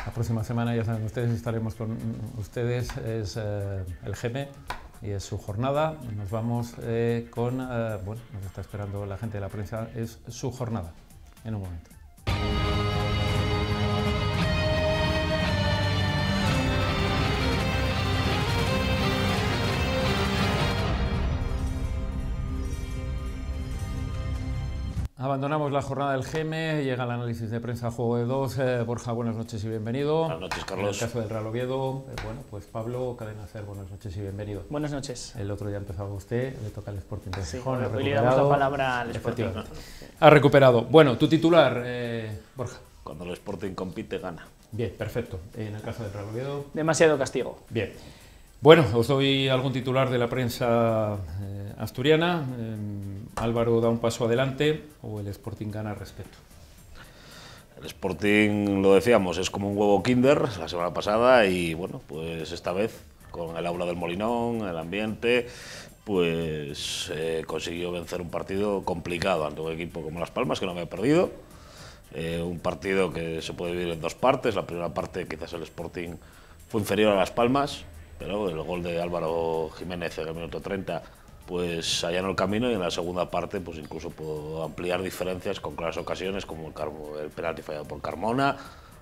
La próxima semana, ya saben ustedes, estaremos con ustedes, es el GM y es su jornada. Nos vamos con, bueno, nos está esperando la gente de la prensa, es su jornada, en un momento. Abandonamos la jornada del GM, llega el análisis de prensa Juego de Dos. Borja, buenas noches y bienvenido. Buenas noches, Carlos. En el caso del Real Oviedo, bueno, pues Pablo Cadena Ser, buenas noches y bienvenido. Buenas noches. El otro día empezaba usted, le toca al Sporting de Sí, Gijón, ha hoy le damos la recuperado. palabra al Sporting. Efectivamente. Ha recuperado. Bueno, tu titular, Borja. Cuando el Sporting compite, gana. Bien, perfecto. En el caso del Real Oviedo, Demasiado castigo. bien. Bueno, os doy algún titular de la prensa asturiana. Álvaro da un paso adelante o el Sporting gana respeto. El Sporting, lo decíamos, es como un huevo Kinder la semana pasada y bueno, pues esta vez con el aura del Molinón, el ambiente, pues consiguió vencer un partido complicado ante un equipo como Las Palmas, que no había perdido. Un partido que se puede dividir en dos partes. La primera parte quizás el Sporting fue inferior a Las Palmas, pero el gol de Álvaro Jiménez en el minuto 30 pues allanó el camino, y en la segunda parte pues incluso pudo ampliar diferencias con claras ocasiones como el penalti fallado por Carmona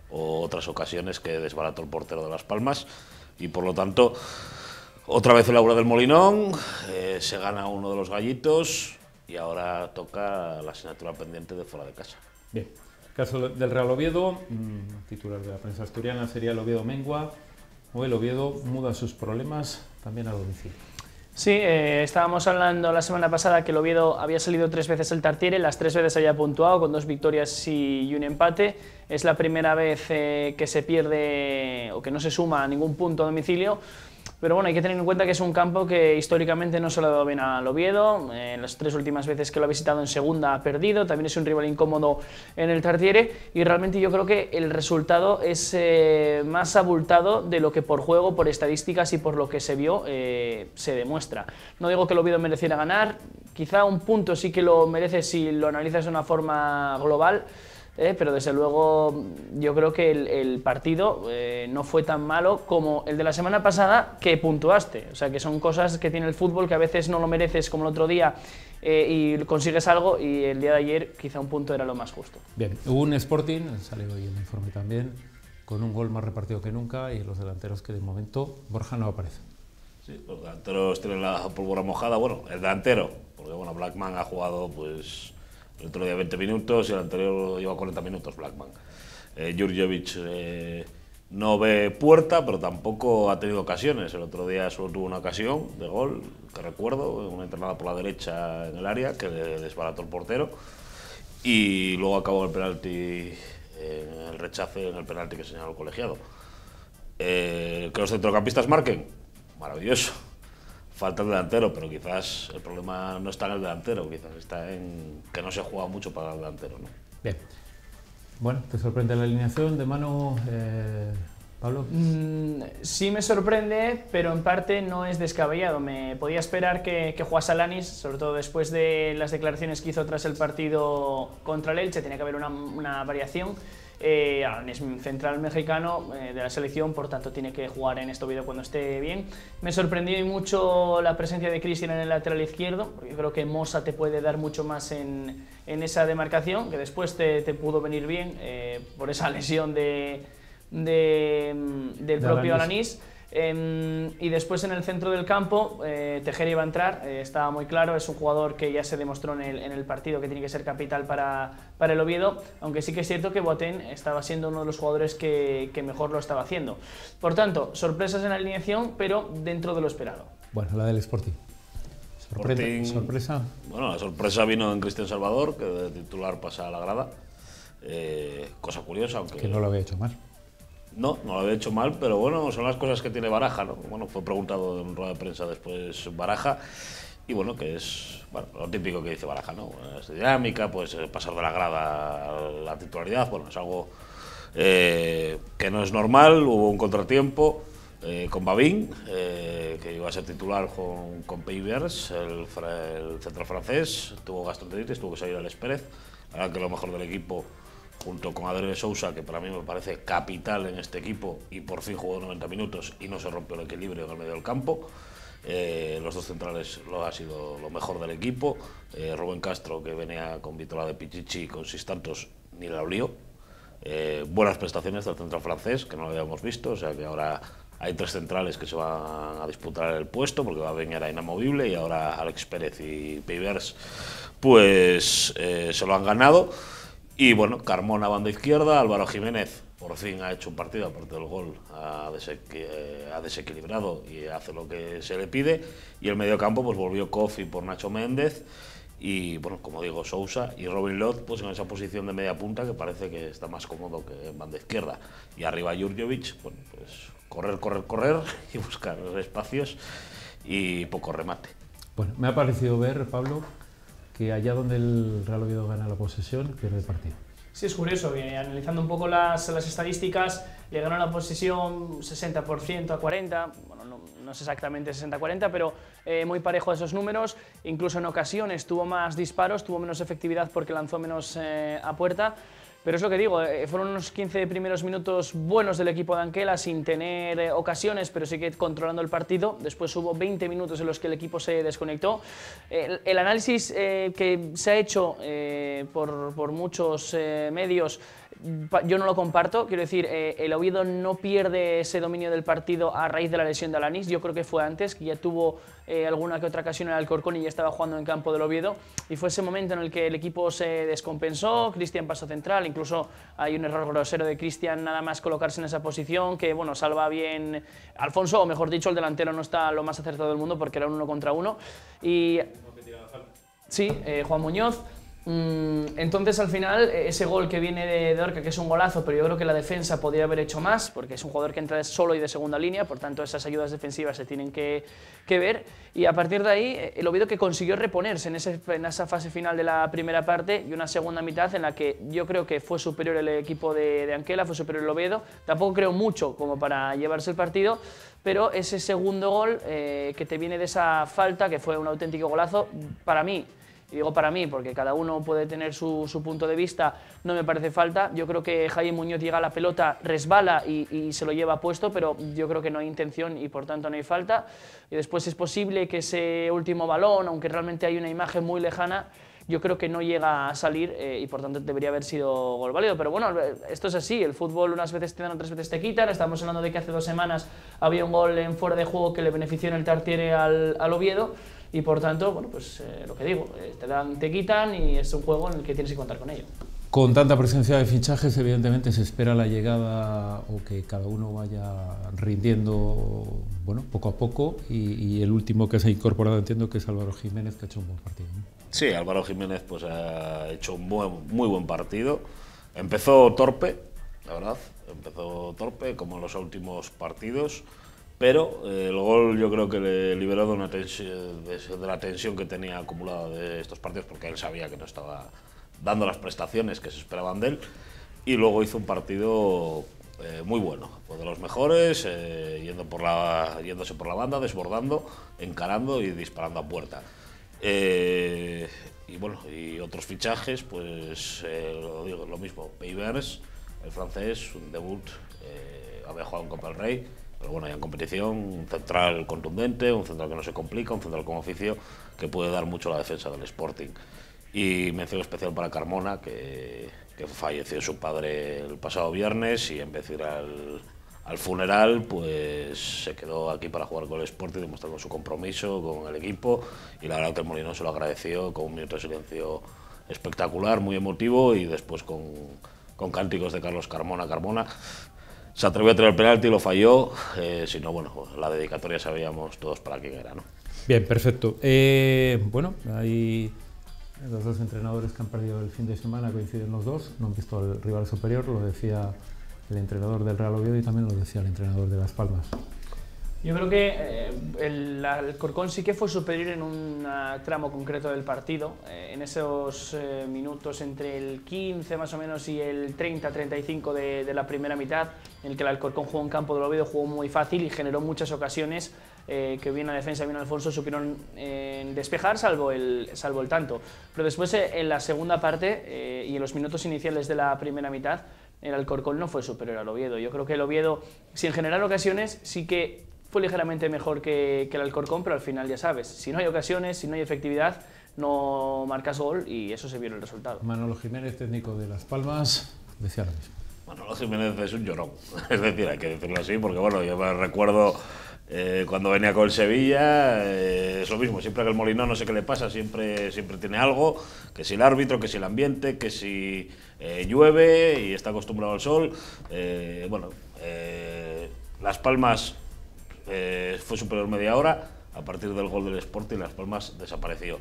o otras ocasiones que desbarató el portero de Las Palmas, y por lo tanto otra vez el aura del Molinón, se gana uno de los gallitos y ahora toca la asignatura pendiente de fuera de casa. Bien, el caso del Real Oviedo, titular de la prensa asturiana sería el Oviedo mengua o el Oviedo muda sus problemas también a domicilio. Sí, estábamos hablando la semana pasada que el Oviedo había salido 3 veces el Tartiere, las 3 veces había puntuado con 2 victorias y un empate. Es la primera vez que se pierde o que no se suma a ningún punto a domicilio. Pero bueno, hay que tener en cuenta que es un campo que históricamente no se le ha dado bien al Oviedo. Las 3 últimas veces que lo ha visitado en segunda ha perdido. También es un rival incómodo en el Tartiere. Y realmente yo creo que el resultado es más abultado de lo que por juego, por estadísticas y por lo que se vio se demuestra. No digo que el Oviedo mereciera ganar. Quizá un punto sí que lo merece si lo analizas de una forma global. Pero desde luego yo creo que el partido no fue tan malo como el de la semana pasada que puntuaste. O sea, que son cosas que tiene el fútbol que a veces no lo mereces como el otro día y consigues algo, y el día de ayer quizá un punto era lo más justo. Bien, hubo un Sporting, sale hoy el informe también, con un gol más repartido que nunca y los delanteros que de momento Borja no aparece. Sí, los delanteros tienen la pólvora mojada. Bueno, el delantero, porque bueno, Blackman ha jugado pues el otro día 20 minutos y el anterior lleva 40 minutos Blackman. Jurjevic no ve puerta, pero tampoco ha tenido ocasiones. El otro día solo tuvo una ocasión de gol, que recuerdo, una internada por la derecha en el área, que le desbarató el portero. Y luego acabó el penalti, el rechace en el penalti que señaló el colegiado. Que los centrocampistas marquen, maravilloso. Falta el delantero, pero quizás el problema no está en el delantero, quizás está en que no se juega mucho para el delantero, ¿no? Bien. Bueno, ¿te sorprende la alineación de mano, Pablo? Sí me sorprende, pero en parte no es descabellado. Me podía esperar que jugase Alanis, sobre todo después de las declaraciones que hizo tras el partido contra el Elche. Tenía que haber una variación. Es un central mexicano de la selección, por tanto tiene que jugar en este Oviedo cuando esté bien. Me sorprendió mucho la presencia de Cristian en el lateral izquierdo, porque yo creo que Mosa te puede dar mucho más en esa demarcación, que después te pudo venir bien por esa lesión del propio Alanis. Y después en el centro del campo Tejera iba a entrar, estaba muy claro, es un jugador que ya se demostró en el partido que tiene que ser capital para el Oviedo, aunque sí que es cierto que Boateng estaba siendo uno de los jugadores que mejor lo estaba haciendo. Por tanto, sorpresas en la alineación, pero dentro de lo esperado. Bueno, la del Sporting. ¿Sorpresa? Bueno, la sorpresa vino en Cristian Salvador, que de titular pasa a la grada. Cosa curiosa, aunque... Que no lo había hecho mal. No lo había hecho mal, pero bueno, son las cosas que tiene Baraja, ¿no? Bueno, fue preguntado en rueda de prensa después Baraja, y bueno, que es lo típico que dice Baraja, ¿no? Es dinámica, pues pasar de la grada a la titularidad, bueno, es algo que no es normal. Hubo un contratiempo con Babin, que iba a ser titular con Peivers, el central francés, tuvo gastroenteritis, tuvo que salir al Pérez. La verdad que lo mejor del equipo, junto con Adrien Sousa, que para mí me parece capital en este equipo, y por fin jugó 90 minutos y no se rompió el equilibrio en el medio del campo. Los dos centrales ha sido lo mejor del equipo. Rubén Castro, que venía con Vitola de Pichichi, con 6 tantos, ni la olió. Buenas prestaciones del central francés, que no lo habíamos visto, o sea que ahora hay 3 centrales que se van a disputar el puesto, porque Babin era inamovible y ahora Alex Pérez y Peivers pues se lo han ganado. Y bueno, Carmona banda izquierda, Álvaro Jiménez por fin ha hecho un partido, aparte del gol, ha desequilibrado y hace lo que se le pide. Y el mediocampo pues volvió Kofi por Nacho Méndez y bueno, como digo, Sousa y Robin Lod pues en esa posición de media punta, que parece que está más cómodo que en banda izquierda. Y arriba Jurjevic, bueno, pues correr, correr, correr y buscar espacios y poco remate. Bueno, me ha parecido ver, Pablo, que allá donde el Real Oviedo gana la posesión, pierde el partido. Sí, es curioso, analizando un poco las estadísticas, le ganó la posesión 60% a 40%, bueno, no es exactamente 60-40, pero muy parejo a esos números. Incluso en ocasiones tuvo más disparos, tuvo menos efectividad porque lanzó menos a puerta. Pero es lo que digo, fueron unos 15 primeros minutos buenos del equipo de Anquela, sin tener ocasiones, pero sí que controlando el partido. Después hubo 20 minutos en los que el equipo se desconectó. El análisis que se ha hecho por muchos medios, yo no lo comparto. Quiero decir, el Oviedo no pierde ese dominio del partido a raíz de la lesión de Alanis. Yo creo que fue antes, que ya tuvo alguna que otra ocasión en el Alcorcón y ya estaba jugando en campo del Oviedo. Y fue ese momento en el que el equipo se descompensó, Cristian pasó central, incluso hay un error grosero de Cristian nada más colocarse en esa posición, que bueno, salva bien Alfonso, o mejor dicho, el delantero no está lo más acertado del mundo porque era un 1 contra 1. Y sí, Juan Muñoz. Entonces al final ese gol que viene de Dorca, que es un golazo, pero yo creo que la defensa podría haber hecho más porque es un jugador que entra solo y de segunda línea, por tanto esas ayudas defensivas se tienen que ver, y a partir de ahí el Oviedo que consiguió reponerse en esa fase final de la primera parte y una segunda mitad en la que yo creo que fue superior el equipo de Anquela, fue superior el Oviedo. Tampoco creo mucho como para llevarse el partido, pero ese segundo gol que te viene de esa falta, que fue un auténtico golazo, para mí, y digo para mí porque cada uno puede tener su punto de vista, no me parece falta. Yo creo que Jaime Muñoz llega a la pelota, resbala y se lo lleva puesto, pero yo creo que no hay intención y por tanto no hay falta. Y después es posible que ese último balón, aunque realmente hay una imagen muy lejana, yo creo que no llega a salir y por tanto debería haber sido gol válido. Pero bueno, esto es así, el fútbol unas veces te dan, otras veces te quitan. Estamos hablando de que hace 2 semanas había un gol en fuera de juego que le benefició en el Tartiere al Oviedo. Y por tanto, bueno, pues lo que digo, te dan, te quitan y es un juego en el que tienes que contar con ello. Con tanta presencia de fichajes, evidentemente se espera la llegada o que cada uno vaya rindiendo, bueno, poco a poco. Y el último que se ha incorporado, entiendo que es Álvaro Jiménez, que ha hecho un buen partido, ¿no? Sí, Álvaro Jiménez pues ha hecho un muy buen partido. Empezó torpe, la verdad, empezó torpe como en los últimos partidos. Pero el gol yo creo que le liberó de la tensión que tenía acumulada de estos partidos, porque él sabía que no estaba dando las prestaciones que se esperaban de él, y luego hizo un partido muy bueno, fue de los mejores, yéndose por la banda, desbordando, encarando y disparando a puerta. Y bueno, y otros fichajes, pues lo digo, lo mismo, Peivers, el francés, un debut, había jugado en Copa del Rey, pero bueno, ya en competición, un central contundente, un central que no se complica, un central con oficio que puede dar mucho a la defensa del Sporting. Y mención especial para Carmona, que falleció su padre el pasado viernes y en vez de ir al funeral, pues se quedó aquí para jugar con el Sporting, demostrando su compromiso con el equipo, y la verdad que el Molinón se lo agradeció con un minuto de silencio espectacular, muy emotivo, y después con cánticos de Carlos Carmona. Se atrevió a tirar el penalti y lo falló, si no, bueno, la dedicatoria sabíamos todos para quién era, ¿no? Bien, perfecto. Bueno, hay los 2 entrenadores que han perdido el fin de semana, coinciden los dos, no han visto al rival superior, lo decía el entrenador del Real Oviedo y también lo decía el entrenador de Las Palmas. Yo creo que el Alcorcón sí que fue superior en un tramo concreto del partido, en esos minutos entre el 15 más o menos y el 30-35 de la primera mitad, en el que el Alcorcón jugó en campo del Oviedo, jugó muy fácil y generó muchas ocasiones que bien la defensa, bien Alfonso supieron despejar, salvo el tanto. Pero después en la segunda parte y en los minutos iniciales de la primera mitad, el Alcorcón no fue superior al Oviedo. Yo creo que el Oviedo, sin generar ocasiones, sí que fue ligeramente mejor que el Alcorcón, pero al final ya sabes, si no hay ocasiones, si no hay efectividad, no marcas gol y eso se vio en el resultado. Manolo Jiménez, técnico de Las Palmas, decía lo mismo. Manolo Jiménez es un llorón, es decir, hay que decirlo así, porque bueno, yo me recuerdo cuando venía con el Sevilla, es lo mismo, siempre que el Molinón no sé qué le pasa, siempre tiene algo, que si el árbitro, que si el ambiente, que si llueve y está acostumbrado al sol. Las Palmas fue superior media hora, a partir del gol del Sporting Las Palmas desapareció.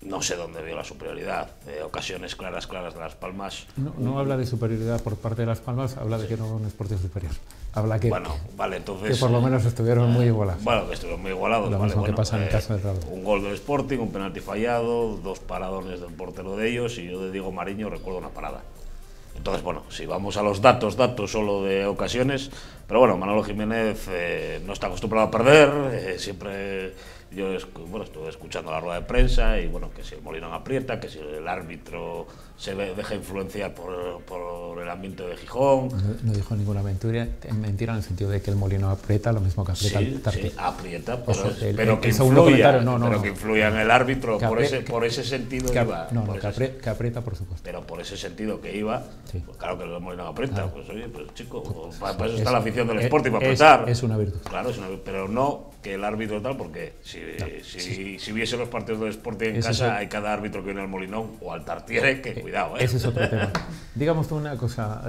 no sé dónde vio la superioridad. Ocasiones claras de Las Palmas. No habla de superioridad por parte de Las Palmas, habla de que no un Sporting superior. Habla que, bueno, vale, entonces, que por lo menos estuvieron muy igualados. Bueno, que estuvieron muy igualados. Lo mismo que pasa en el caso de Raúl. Un gol del Sporting, un penalti fallado, 2 paradones del portero de ellos, y yo de Diego Mariño recuerdo una parada. Entonces, bueno, si vamos a los datos solo de ocasiones, pero bueno, Manolo Jiménez no está acostumbrado a perder, siempre yo estuve escuchando la rueda de prensa y bueno, que si el Molinón aprieta, que si el árbitro se deja influenciar por el ambiente de Gijón. No dijo ninguna mentira en el sentido de que el Molinón aprieta lo mismo que aprieta el Tartiere. Sí, aprieta, pero que influya en el árbitro, por ese sentido iba. Que aprieta, por supuesto. Pero por ese sentido que iba, sí. Pues claro que el Molinón aprieta, pues oye, pues chico, para eso es, está la afición del Sporting, para apretar. Es una virtud. Claro, pero no que el árbitro tal, porque si viese los partidos del Sporting en casa, hay cada árbitro que viene al Molinón o al Tartiere, que cuidado, Ese es otro tema. Digamos tú una cosa,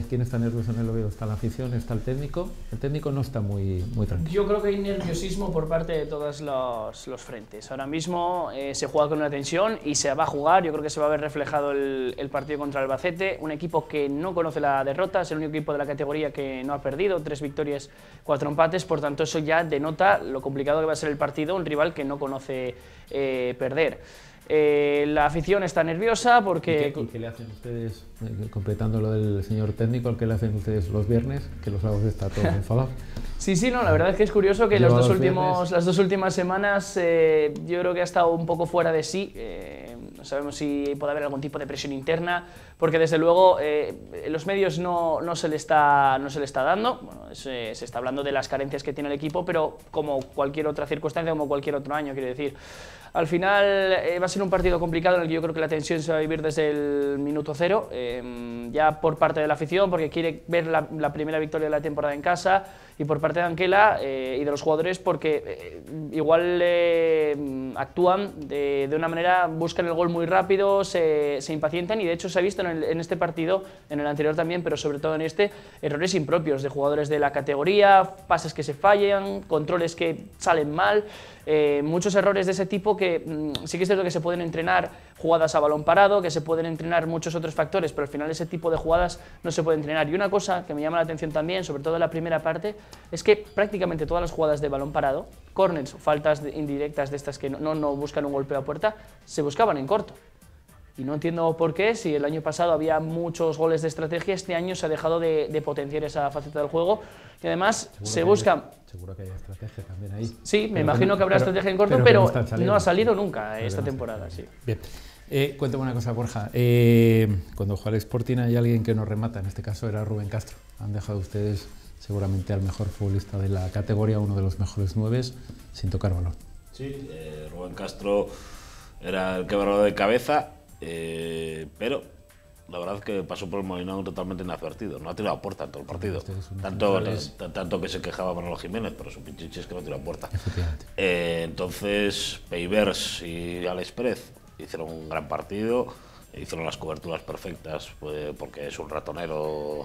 ¿quién está nervioso en el Oviedo? Está la afición, está el técnico. El técnico no está muy tranquilo. Yo creo que hay nerviosismo por parte de todos los frentes. Ahora mismo se juega con una tensión y se va a jugar. Yo creo que se va a ver reflejado el partido contra el Albacete, un equipo que no conoce la derrota, es el único equipo de la categoría que no ha perdido, 3 victorias, 4 empates, por tanto eso ya denota lo complicado que va a ser el partido, un rival que no conoce perder. La afición está nerviosa porque... ¿Y qué le hacen ustedes, completando lo del señor técnico, qué le hacen ustedes los viernes? Que los sábados está todo enfadado. Sí, no, la verdad es que es curioso que las dos últimas semanas yo creo que ha estado un poco fuera de sí. No sabemos si puede haber algún tipo de presión interna, porque desde luego los medios no se le está dando. Bueno, se está hablando de las carencias que tiene el equipo, pero como cualquier otra circunstancia, como cualquier otro año, quiero decir. Al final va a ser un partido complicado en el que yo creo que la tensión se va a vivir desde el minuto 0, ya por parte de la afición, porque quiere ver la primera victoria de la temporada en casa, y por parte de Anquela y de los jugadores, porque igual actúan de una manera, buscan el gol muy rápido, se impacientan, y de hecho se ha visto en este partido, en el anterior también, pero sobre todo en este, errores impropios de jugadores de la categoría, pases que se fallan, controles que salen mal, muchos errores de ese tipo que sí que es cierto que se pueden entrenar, jugadas a balón parado, que se pueden entrenar muchos otros factores, pero al final ese tipo de jugadas no se puede entrenar. Y una cosa que me llama la atención también, sobre todo en la primera parte, es que prácticamente todas las jugadas de balón parado, corners o faltas indirectas de estas que no buscan un golpeo a puerta, se buscaban en corto. Y no entiendo por qué, si el año pasado había muchos goles de estrategia, este año se ha dejado de potenciar esa faceta del juego. Y además se busca... Seguro que hay estrategia también ahí. Sí, me imagino que habrá estrategia en corto, pero no ha salido nunca esta temporada. Sí. Bien. Cuéntame una cosa, Borja. Cuando juega el Sporting hay alguien que nos remata, en este caso era Rubén Castro. Han dejado ustedes seguramente al mejor futbolista de la categoría, uno de los mejores 9, sin tocar balón. Sí, Rubén Castro era el quebrador de cabeza, pero la verdad es que pasó por el Molinón totalmente inadvertido. No ha tirado a puerta en todo el partido. Tanto que se quejaba Manolo Jiménez, pero su pinchichi es que no tiró a puerta. Entonces, Peivers y Alex Pérez hicieron un gran partido, hicieron las coberturas perfectas, pues, porque es un ratonero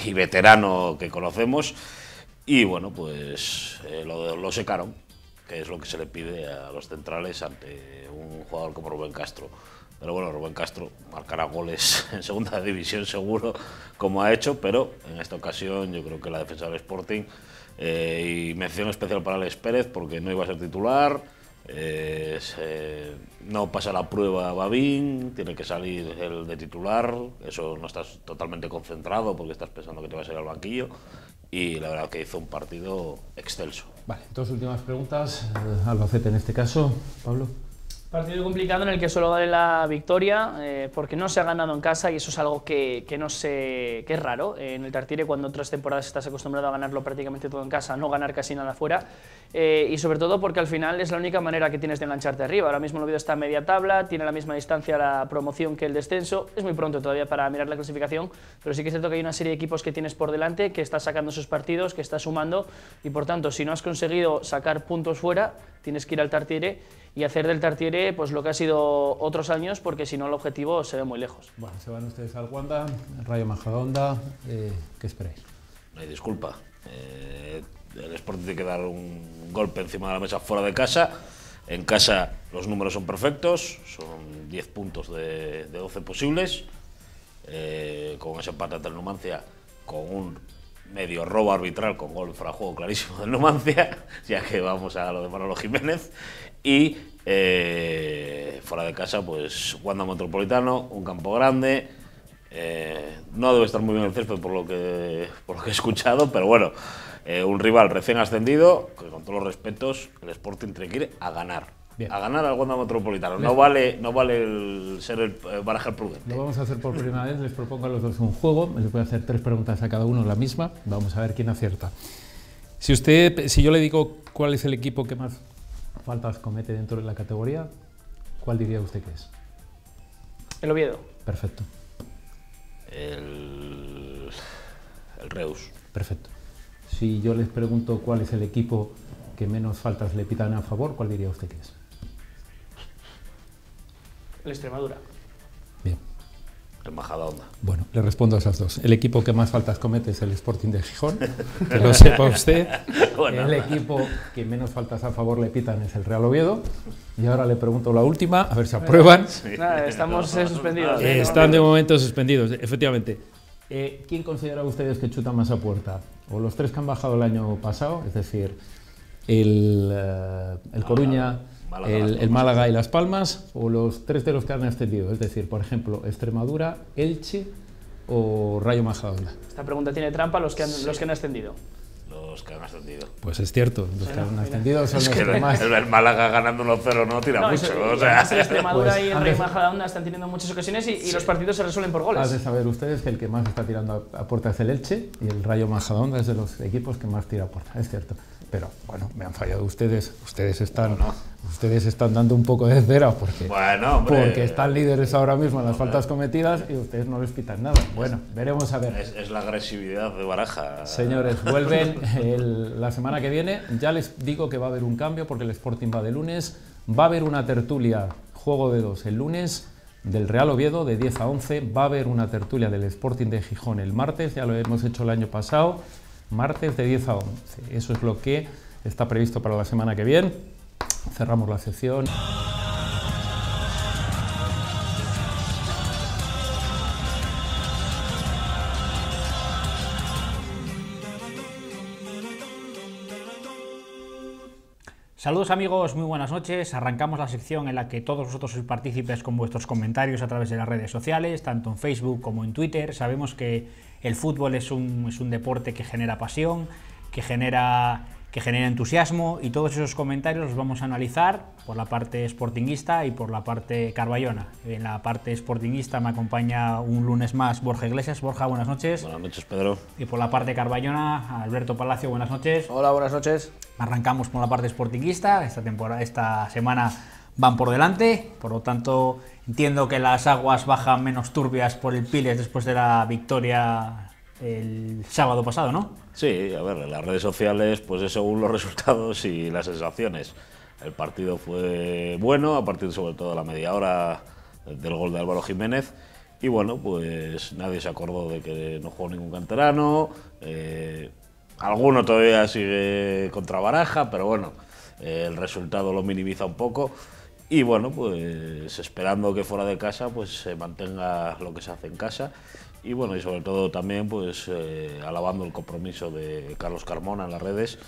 y veterano que conocemos. Y bueno, pues lo secaron, que es lo que se le pide a los centrales ante un jugador como Rubén Castro. Pero bueno, Rubén Castro marcará goles en segunda división seguro, como ha hecho, pero en esta ocasión yo creo que la defensa del Sporting, y mención especial para Alex Pérez, porque no iba a ser titular, no pasa la prueba Babín, tiene que salir el de titular, eso no estás totalmente concentrado porque estás pensando que te vas a ir al banquillo, y la verdad que hizo un partido excelso. Vale, dos últimas preguntas, Albacete en este caso, Pablo. Partido complicado en el que solo vale la victoria, porque no se ha ganado en casa, y eso es algo que es raro. En el Tartiere, cuando otras temporadas estás acostumbrado a ganarlo prácticamente todo en casa, no ganar casi nada fuera, y sobre todo porque al final es la única manera que tienes de engancharte arriba. Ahora mismo el Oviedo está a media tabla, tiene la misma distancia a la promoción que el descenso. Es muy pronto todavía para mirar la clasificación, pero sí que es cierto que hay una serie de equipos que tienes por delante, que estás sacando sus partidos, que estás sumando, y por tanto, si no has conseguido sacar puntos fuera, tienes que ir al Tartiere y hacer del Tartiere pues lo que ha sido otros años, porque si no el objetivo se ve muy lejos. Bueno, se van ustedes al Wanda, Rayo Majadahonda, ¿qué esperáis? No hay disculpa. El Sporting tiene que dar un golpe encima de la mesa fuera de casa, En casa los números son perfectos, son 10 puntos de 12 posibles, con ese empate ante el Numancia, con un medio robo arbitral con gol fuera de juego clarísimo del Numancia, ya que vamos a lo de Manolo Jiménez, y fuera de casa pues Wanda Metropolitano, un campo grande, no debe estar muy bien el césped por lo que he escuchado, pero bueno, un rival recién ascendido, que con todos los respetos el Sporting tiene que ir a ganar. Bien. A ganar al Wanda Metropolitano. No vale ser el Baraja prudente. Lo vamos a hacer por primera vez. Les propongo a los dos un juego. Les voy a hacer 3 preguntas a cada uno, la misma. Vamos a ver quién acierta. Si yo le digo cuál es el equipo que más faltas comete dentro de la categoría, ¿cuál diría usted que es? El Oviedo. Perfecto. El Reus. Perfecto. Si yo les pregunto cuál es el equipo que menos faltas le pitan a favor, ¿cuál diría usted que es? El Extremadura. Bien. El Majadahonda. Bueno, le respondo a esas dos. El equipo que más faltas comete es el Sporting de Gijón, que lo sepa usted. Bueno. El equipo que menos faltas a favor le pitan es el Real Oviedo. Y ahora le pregunto la última, a ver si aprueban. Sí. Nada, estamos suspendidos. Están de momento suspendidos, efectivamente. ¿Quién considera ustedes que chuta más a puerta? ¿O los 3 que han bajado el año pasado, es decir, el Coruña, el Málaga y Las Palmas, o los 3 de los que han ascendido? Es decir, por ejemplo, Extremadura, Elche o Rayo Majadahonda. Esta pregunta tiene trampa, los que han ascendido. Los que han ascendido. Pues es cierto, los que han ascendido son los que más. El Málaga ganando 1-0 no tira mucho. O sea. El Extremadura y el Rayo Majadahonda están teniendo muchas ocasiones y los partidos se resuelven por goles. Has de saber ustedes que el que más está tirando a puerta es el Elche y el Rayo Majadahonda es de los equipos que más tira a puerta, es cierto. Pero bueno, me han fallado ustedes. Ustedes están dando un poco de cera porque están líderes ahora mismo en las faltas cometidas y ustedes no les pitan nada. Bueno, veremos a ver. Es la agresividad de Baraja. Señores, vuelven la semana que viene. Ya les digo que va a haber un cambio porque el Sporting va de lunes. Va a haber una tertulia, juego de 2 el lunes, del Real Oviedo de 10 a 11. Va a haber una tertulia del Sporting de Gijón el martes, ya lo hemos hecho el año pasado. Martes de 10 a 11. Eso es lo que está previsto para la semana que viene. Cerramos la sección. Saludos amigos, muy buenas noches. Arrancamos la sección en la que todos vosotros sois partícipes con vuestros comentarios a través de las redes sociales, tanto en Facebook como en Twitter. Sabemos que el fútbol es un deporte que genera pasión, que genera entusiasmo, y todos esos comentarios los vamos a analizar por la parte sportinguista y por la parte carballona. En la parte sportinguista me acompaña un lunes más Borja Iglesias. Borja, buenas noches. Buenas noches, Pedro. Y por la parte carballona, Alberto Palacio, buenas noches. Hola, buenas noches. Arrancamos con la parte sportinguista. Esta semana van por delante, por lo tanto entiendo que las aguas bajan menos turbias por el Piles después de la victoria el sábado pasado, ¿no? Sí, a ver, en las redes sociales pues es según los resultados y las sensaciones. El partido fue bueno, a partir sobre todo de la media hora del gol de Álvaro Jiménez, y bueno, pues nadie se acordó de que no jugó ningún canterano, alguno todavía sigue contra Baraja, pero bueno, el resultado lo minimiza un poco, y bueno, pues esperando que fuera de casa pues se mantenga lo que se hace en casa. Y bueno, y sobre todo también pues alabando el compromiso de Carlos Carmona en las redes,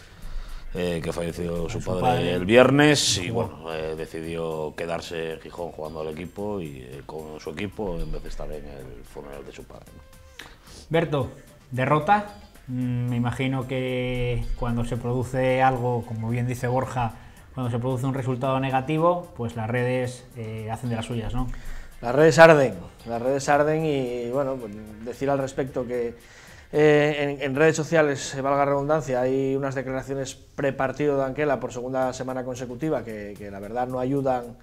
que falleció su padre el viernes, y bueno, decidió quedarse en Gijón jugando al equipo y con su equipo en vez de estar en el funeral de su padre, ¿no? Berto, derrota. Me imagino que cuando se produce algo, como bien dice Borja, cuando se produce un resultado negativo, pues las redes hacen de las suyas, ¿no? Las redes arden y bueno, pues decir al respecto que en redes sociales, valga la redundancia, hay unas declaraciones prepartido de Anquela por segunda semana consecutiva que la verdad no ayudan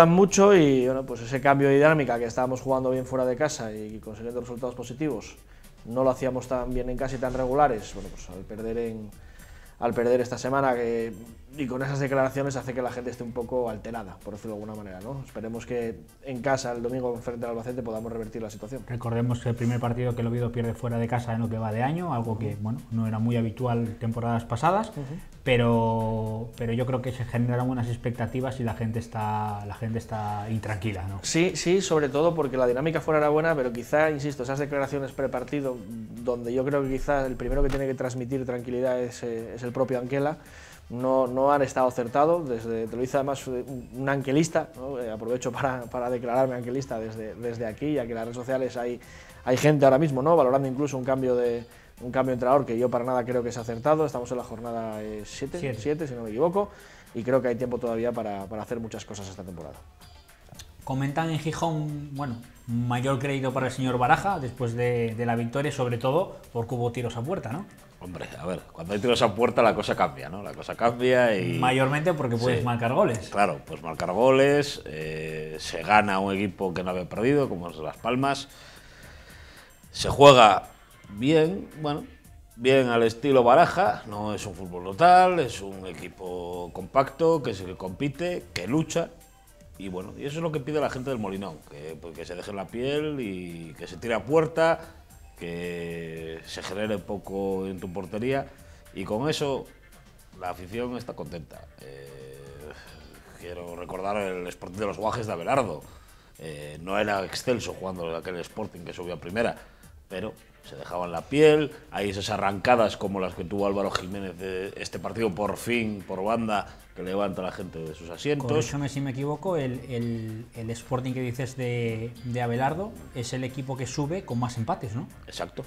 mucho, y bueno, pues ese cambio de dinámica, que estábamos jugando bien fuera de casa y consiguiendo resultados positivos, no lo hacíamos tan bien en casa y tan regulares. Bueno, pues al perder esta semana y con esas declaraciones hace que la gente esté un poco alterada, por decirlo de alguna manera, ¿no? Esperemos que en casa el domingo frente al Albacete podamos revertir la situación. Recordemos que el primer partido que el Oviedo pierde fuera de casa en lo que va de año, algo que bueno, no era muy habitual temporadas pasadas, pero yo creo que se generan buenas expectativas y la gente está intranquila, ¿no? Sí, sobre todo porque la dinámica fuera era buena, pero quizá, insisto, esas declaraciones prepartido, donde yo creo que quizá el primero que tiene que transmitir tranquilidad es el propio Anquela, no han estado acertados. Te lo dice además un anquelista, ¿no? Aprovecho para declararme anquelista desde aquí, ya que en las redes sociales hay gente ahora mismo, ¿no?, valorando incluso un cambio de entrenador, que yo para nada creo que es acertado. Estamos en la jornada 7, si no me equivoco, y creo que hay tiempo todavía para hacer muchas cosas esta temporada. Comentan en Gijón, bueno, mayor crédito para el señor Baraja después de la victoria, sobre todo porque hubo tiros a puerta, ¿no? Hombre, a ver, cuando hay tiros a puerta la cosa cambia, ¿no? La cosa cambia y... Mayormente porque puedes marcar goles. Claro, pues marcar goles, se gana un equipo que no había perdido, como es Las Palmas, se juega bien, bueno, bien al estilo Baraja, no es un fútbol total, es un equipo compacto, que compite, que lucha, y bueno, y eso es lo que pide la gente del Molinón, que se deje la piel y que se tire a puerta, que se genere poco en tu portería, y con eso la afición está contenta. Quiero recordar el Sporting de los Guajes de Abelardo, no era excelso jugando aquel Sporting que subió a primera, pero se dejaban la piel, hay esas arrancadas como las que tuvo Álvaro Jiménez de este partido, por fin, por banda, que levanta a la gente de sus asientos. Corrígeme si me equivoco, el Sporting que dices de Abelardo es el equipo que sube con más empates, ¿no? Exacto,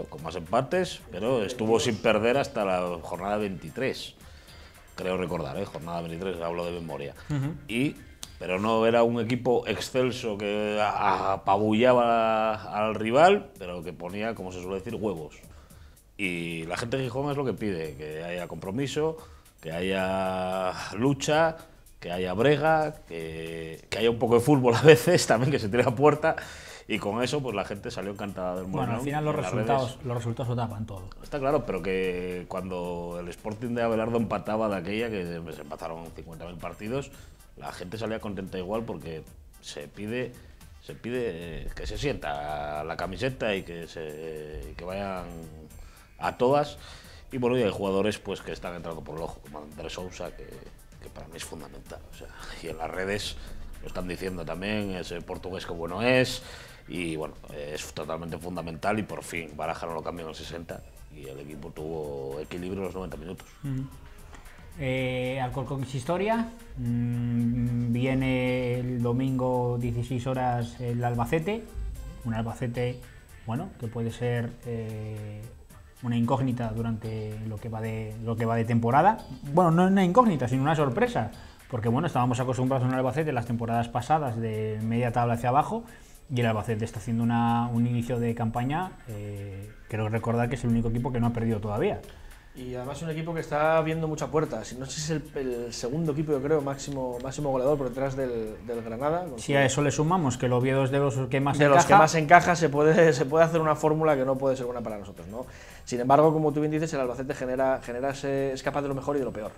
con más empates, pero estuvo sin perder hasta la jornada 23, creo recordar, jornada 23, hablo de memoria. Pero no era un equipo excelso que apabullaba al rival, pero que ponía, como se suele decir, huevos. Y la gente de Gijón es lo que pide, que haya compromiso, que haya lucha, que haya brega, que haya un poco de fútbol a veces, también que se tire a puerta. Y con eso, pues la gente salió encantada del Molinón. Bueno, al final los resultados lo tapan todo. Está claro, pero que cuando el Sporting de Abelardo empataba de aquella, que se empataron 50.000 partidos, la gente salía contenta igual, porque se pide que se sienta la camiseta y que vayan a todas. Y bueno, y hay jugadores pues que están entrando por el ojo, como Andrés Sousa, que para mí es fundamental. O sea, y en las redes lo están diciendo también, ese portugués que bueno es, y bueno, es totalmente fundamental, y por fin Baraja no lo cambió en los 60 y el equipo tuvo equilibrio en los 90 minutos. Alcorcón es historia, viene el domingo 16 horas el Albacete, un Albacete, bueno, que puede ser una incógnita durante lo que va de temporada. Bueno, no es una incógnita, sino una sorpresa, porque bueno, estábamos acostumbrados a un Albacete en las temporadas pasadas de media tabla hacia abajo, y el Albacete está haciendo un inicio de campaña, creo recordar que es el único equipo que no ha perdido todavía. Y además un equipo que está viendo mucha puerta. No sé si es el segundo equipo, yo creo, máximo goleador por detrás del Granada. Si a eso le sumamos que el Oviedo es de los que más encaja. De los que más encaja, se puede hacer una fórmula que no puede ser buena para nosotros, ¿no? Sin embargo, como tú bien dices, el Albacete es capaz de lo mejor y de lo peor,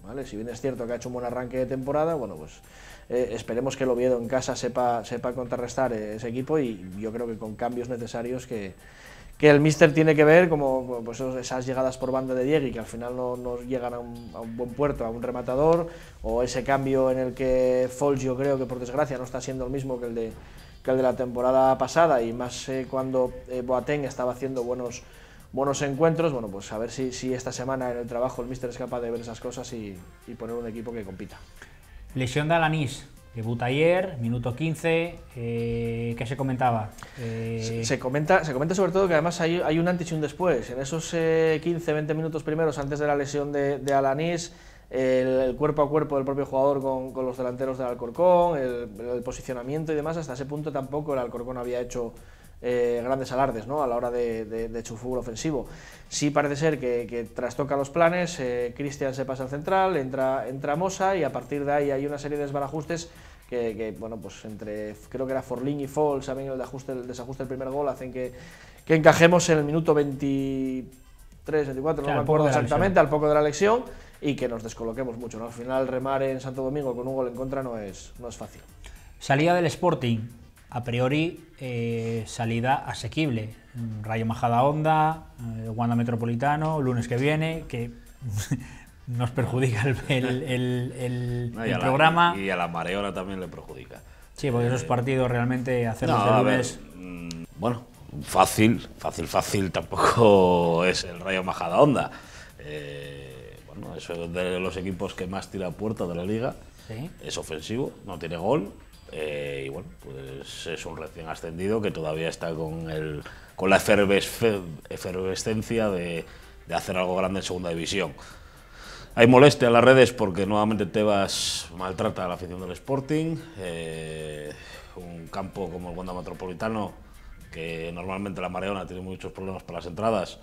¿vale? Si bien es cierto que ha hecho un buen arranque de temporada, bueno, pues esperemos que el Oviedo en casa sepa contrarrestar ese equipo, y yo creo que con cambios necesarios que el míster tiene que ver, como pues esas llegadas por banda de Diegui que al final no llegan a un buen puerto, a un rematador, o ese cambio en el que Fols, yo creo que por desgracia no está siendo el mismo que el de la temporada pasada, y más cuando Boateng estaba haciendo buenos encuentros. Bueno, pues a ver si esta semana en el trabajo el míster es capaz de ver esas cosas y poner un equipo que compita. Lesión de Alanís. Debuta ayer, minuto 15, ¿qué se comentaba? Se comenta sobre todo que además hay un antes y un después. En esos 15-20 minutos primeros antes de la lesión de Alanís, el cuerpo a cuerpo del propio jugador con los delanteros del Alcorcón, el posicionamiento y demás, hasta ese punto tampoco el Alcorcón había hecho grandes alardes, ¿no?, a la hora de su fútbol ofensivo. Sí parece ser que trastoca los planes, Cristian se pasa al central, entra Mosa, y a partir de ahí hay una serie de desbarajustes que bueno, pues entre, creo que era Forlín y Fols, también el desajuste del primer gol, hacen que encajemos en el minuto 23, 24, no me acuerdo exactamente, al poco de la lesión, y que nos descoloquemos mucho, ¿no? Al final remar en Santo Domingo con un gol en contra no es fácil. Salida del Sporting, a priori salida asequible. Rayo Majadahonda, Wanda Metropolitano, lunes que viene, que nos perjudica el No, programa. Y a la Mareona también le perjudica. Sí, porque esos partidos realmente hacerlos No, de a lunes... ver, bueno, fácil tampoco es el Rayo Majadahonda. Bueno, eso es de los equipos que más tira a puerta de la liga. Sí. Es ofensivo, no tiene gol. Y bueno, pues es un recién ascendido que todavía está con la efervescencia de hacer algo grande en segunda división. Hay molestia en las redes porque nuevamente Tebas maltrata a la afición del Sporting. Un campo como el Wanda Metropolitano, que normalmente la Mareona tiene muchos problemas para las entradas,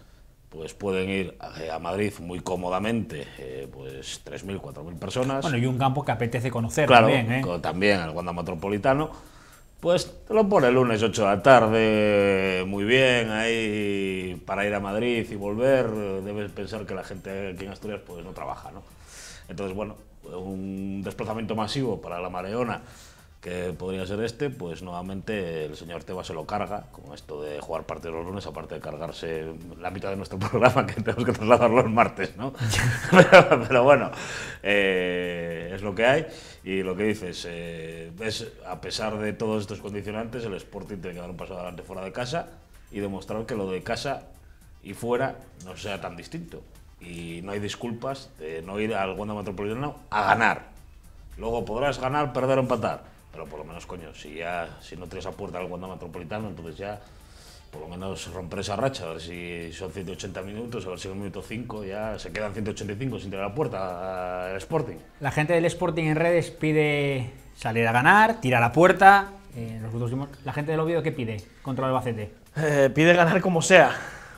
pues pueden ir a Madrid muy cómodamente, pues 3.000, 4.000 personas. Bueno, y un campo que apetece conocer, claro, también, también el Wanda Metropolitano. Pues te lo pone el lunes 8 de la tarde, muy bien, ahí para ir a Madrid y volver. Debes pensar que la gente aquí en Asturias pues no trabaja, ¿no? Entonces, bueno, un desplazamiento masivo para la Mareona, que podría ser pues nuevamente el señor Tebas se lo carga con esto de jugar partidos los lunes, aparte de cargarse la mitad de nuestro programa, que tenemos que trasladarlo los martes, ¿no? pero bueno, es lo que hay. Y lo que dices, a pesar de todos estos condicionantes, el Sporting tiene que dar un paso adelante fuera de casa y demostrar que lo de casa y fuera no sea tan distinto. Y no hay disculpas de no ir al Wanda Metropolitano a ganar. Luego podrás ganar, perder o empatar, pero por lo menos, coño, si no tiras a puerta al Wanda Metropolitano, entonces ya por lo menos romper esa racha, a ver si son 180 minutos, a ver si en el minuto 5 ya se quedan 185 sin tirar a puerta al Sporting. La gente del Sporting en redes pide salir a ganar, tirar a puerta. La gente del Oviedo, ¿qué pide contra el Albacete? Pide ganar como sea.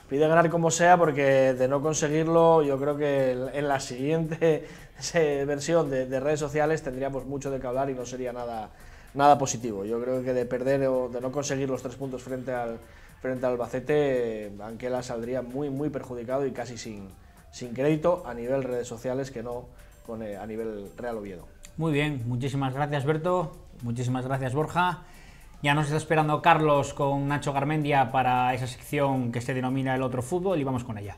Pide ganar como sea, porque de no conseguirlo, yo creo que en la siguiente versión de redes sociales tendríamos mucho de qué hablar y no sería nada positivo. Yo creo que de perder o de no conseguir los 3 puntos frente al Albacete, Anquela saldría muy perjudicado y casi sin crédito a nivel redes sociales, que no a nivel Real Oviedo. Muy bien, muchísimas gracias, Berto, muchísimas gracias, Borja. Ya nos está esperando Carlos con Nacho Garmendia para esa sección que se denomina El Otro Fútbol y vamos con ella.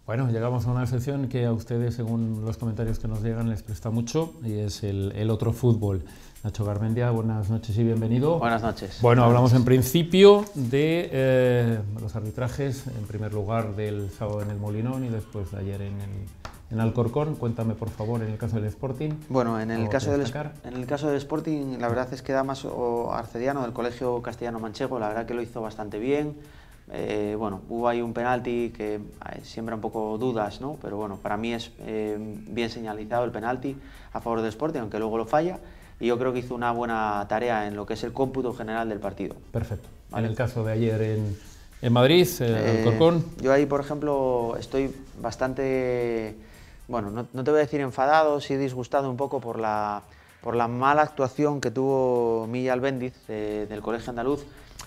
Bueno, llegamos a una sección que a ustedes, según los comentarios que nos llegan, les presta mucho, y es el Otro Fútbol. Nacho Garmendia, buenas noches y bienvenido. Buenas noches. Bueno, hablamos en principio de los arbitrajes, en primer lugar del sábado en el Molinón y después de ayer en Alcorcón. Cuéntame, por favor, en el caso del Sporting. Bueno, en el caso del Sporting, la verdad es que Damaso Arcediano del Colegio Castellano Manchego, la verdad que lo hizo bastante bien. Bueno, hubo ahí un penalti que siembra un poco dudas, ¿no? Pero bueno, para mí es bien señalizado el penalti a favor del Sporting, aunque luego lo falla, y yo creo que hizo una buena tarea en lo que es el cómputo general del partido. Perfecto. ¿Vale? En el caso de ayer en Madrid, Alcorcón. Yo ahí, por ejemplo, estoy bastante, bueno, no te voy a decir enfadado, sí disgustado un poco por la mala actuación que tuvo Milla Albéndiz del Colegio Andaluz.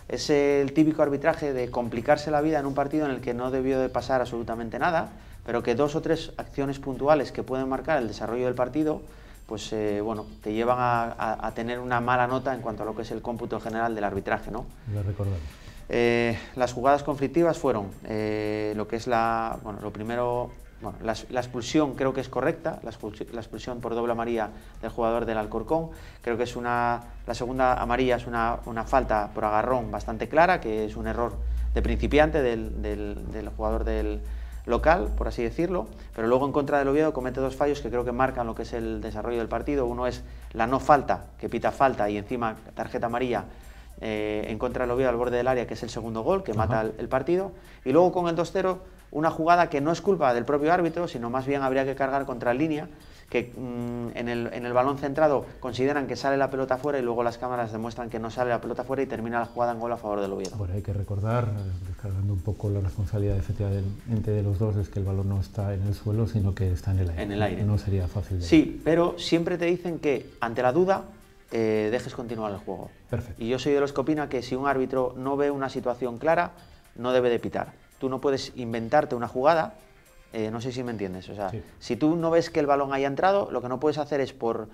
Es el típico arbitraje de complicarse la vida en un partido en el que no debió de pasar absolutamente nada, pero que 2 o 3 acciones puntuales que pueden marcar el desarrollo del partido, pues bueno, te llevan a tener una mala nota en cuanto a lo que es el cómputo general del arbitraje, ¿no? Lo recordamos. Las jugadas conflictivas fueron lo que es lo primero. Bueno, la expulsión creo que es correcta, la expulsión por doble amarilla del jugador del Alcorcón. Creo que es la segunda amarilla es una falta por agarrón bastante clara, que es un error de principiante del jugador del local, por así decirlo. Pero luego en contra del Oviedo comete 2 fallos que creo que marcan lo que es el desarrollo del partido. Uno es la no falta, que pita falta y encima tarjeta amarilla en contra del Oviedo al borde del área, que es el segundo gol, que mata el partido. Y luego con el 2-0, una jugada que no es culpa del propio árbitro, sino más bien habría que cargar contra línea, que en el balón centrado consideran que sale la pelota fuera y luego las cámaras demuestran que no sale la pelota fuera y termina la jugada en gol a favor del Oviedo. Bueno, hay que recordar, descargando un poco la responsabilidad efectivamente de los dos, es que el balón no está en el suelo, sino que está en el aire. En el aire. No sería fácil de Sí, pero siempre te dicen que ante la duda dejes continuar el juego. Perfecto. Y yo soy de los que opina que si un árbitro no ve una situación clara, no debe de pitar. Tú no puedes inventarte una jugada No sé si me entiendes. O sea, Sí. si tú no ves que el balón haya entrado, lo que no puedes hacer es por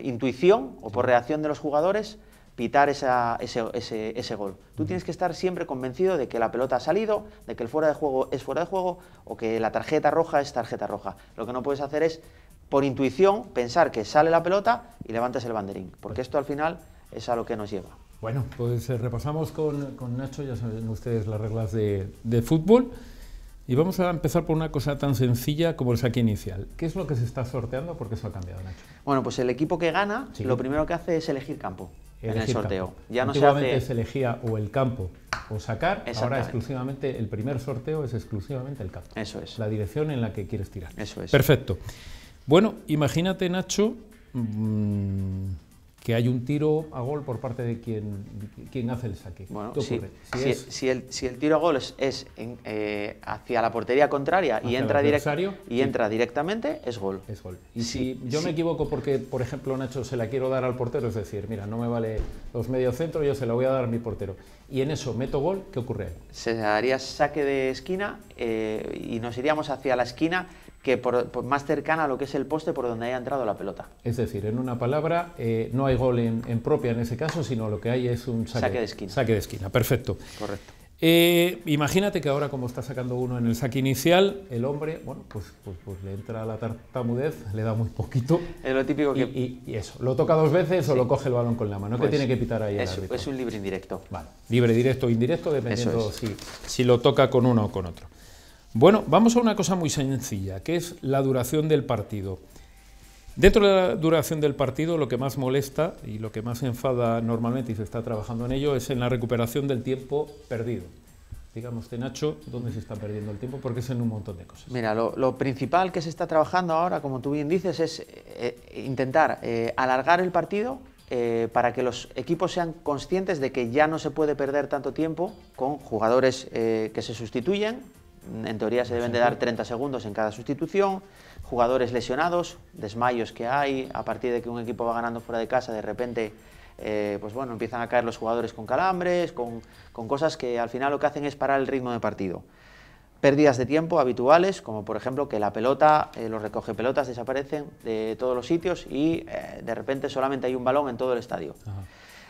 intuición o por reacción de los jugadores pitar ese gol. Tú tienes que estar siempre convencido de que la pelota ha salido, de que el fuera de juego es fuera de juego o que la tarjeta roja es tarjeta roja. Lo que no puedes hacer es, por intuición, pensar que sale la pelota y levantas el banderín, porque esto al final es a lo que nos lleva. Bueno, pues repasamos con Nacho, ya saben ustedes las reglas de fútbol. Y vamos a empezar por una cosa tan sencilla como el saque inicial. ¿Qué es lo que se está sorteando? Porque eso ha cambiado, Nacho. Bueno, pues el equipo que gana, Sí. lo primero que hace es elegir campo en el sorteo. Campo. Ya no se Antiguamente hace... se elegía o el campo o sacar, ahora Exactamente. exclusivamente, el primer sorteo es exclusivamente el campo. Eso es. La dirección en la que quieres tirar. Eso es. Perfecto. Bueno, imagínate, Nacho, que hay un tiro a gol por parte de quien hace el saque. Bueno, ¿Qué ocurre? si el tiro a gol es hacia la portería contraria y Hacia el entra, adversario, sí. entra directamente, es gol. Es gol. Y Sí, si yo me equivoco porque, por ejemplo, Nacho, se la quiero dar al portero, es decir, mira, no me vale los mediocentros, yo se la voy a dar a mi portero, y en eso meto gol, ¿qué ocurre ahí? Se daría saque de esquina y nos iríamos hacia la esquina que por más cercana a lo que es el poste por donde haya entrado la pelota. Es decir, en una palabra, no hay gol en propia en ese caso, sino lo que hay es un Saque de esquina. Saque de esquina, perfecto. Correcto. Imagínate que ahora, como está sacando uno en el saque inicial, el hombre, bueno, pues le entra la tartamudez, le da muy poquito. Es lo típico que... Y eso, lo toca dos veces o lo coge el balón con la mano. Pues ¿Qué tiene que pitar ahí el árbitro? es un libre indirecto. Vale, libre, directo o indirecto, dependiendo Eso si lo toca con uno o con otro. Bueno, vamos a una cosa muy sencilla, que es la duración del partido. Dentro de la duración del partido, lo que más molesta y lo que más enfada normalmente, y se está trabajando en ello, es en la recuperación del tiempo perdido. Digamos, Nacho, ¿dónde se está perdiendo el tiempo? Porque es en un montón de cosas. Mira, lo principal que se está trabajando ahora, como tú bien dices, es intentar alargar el partido para que los equipos sean conscientes de que ya no se puede perder tanto tiempo con jugadores que se sustituyen. En teoría se deben de dar 30 segundos en cada sustitución, jugadores lesionados, desmayos que hay, a partir de que un equipo va ganando fuera de casa, de repente pues bueno, empiezan a caer los jugadores con calambres, con cosas que al final lo que hacen es parar el ritmo de partido. Pérdidas de tiempo habituales, como por ejemplo que la pelota, los recogepelotas desaparecen de todos los sitios y de repente solamente hay un balón en todo el estadio. Ajá.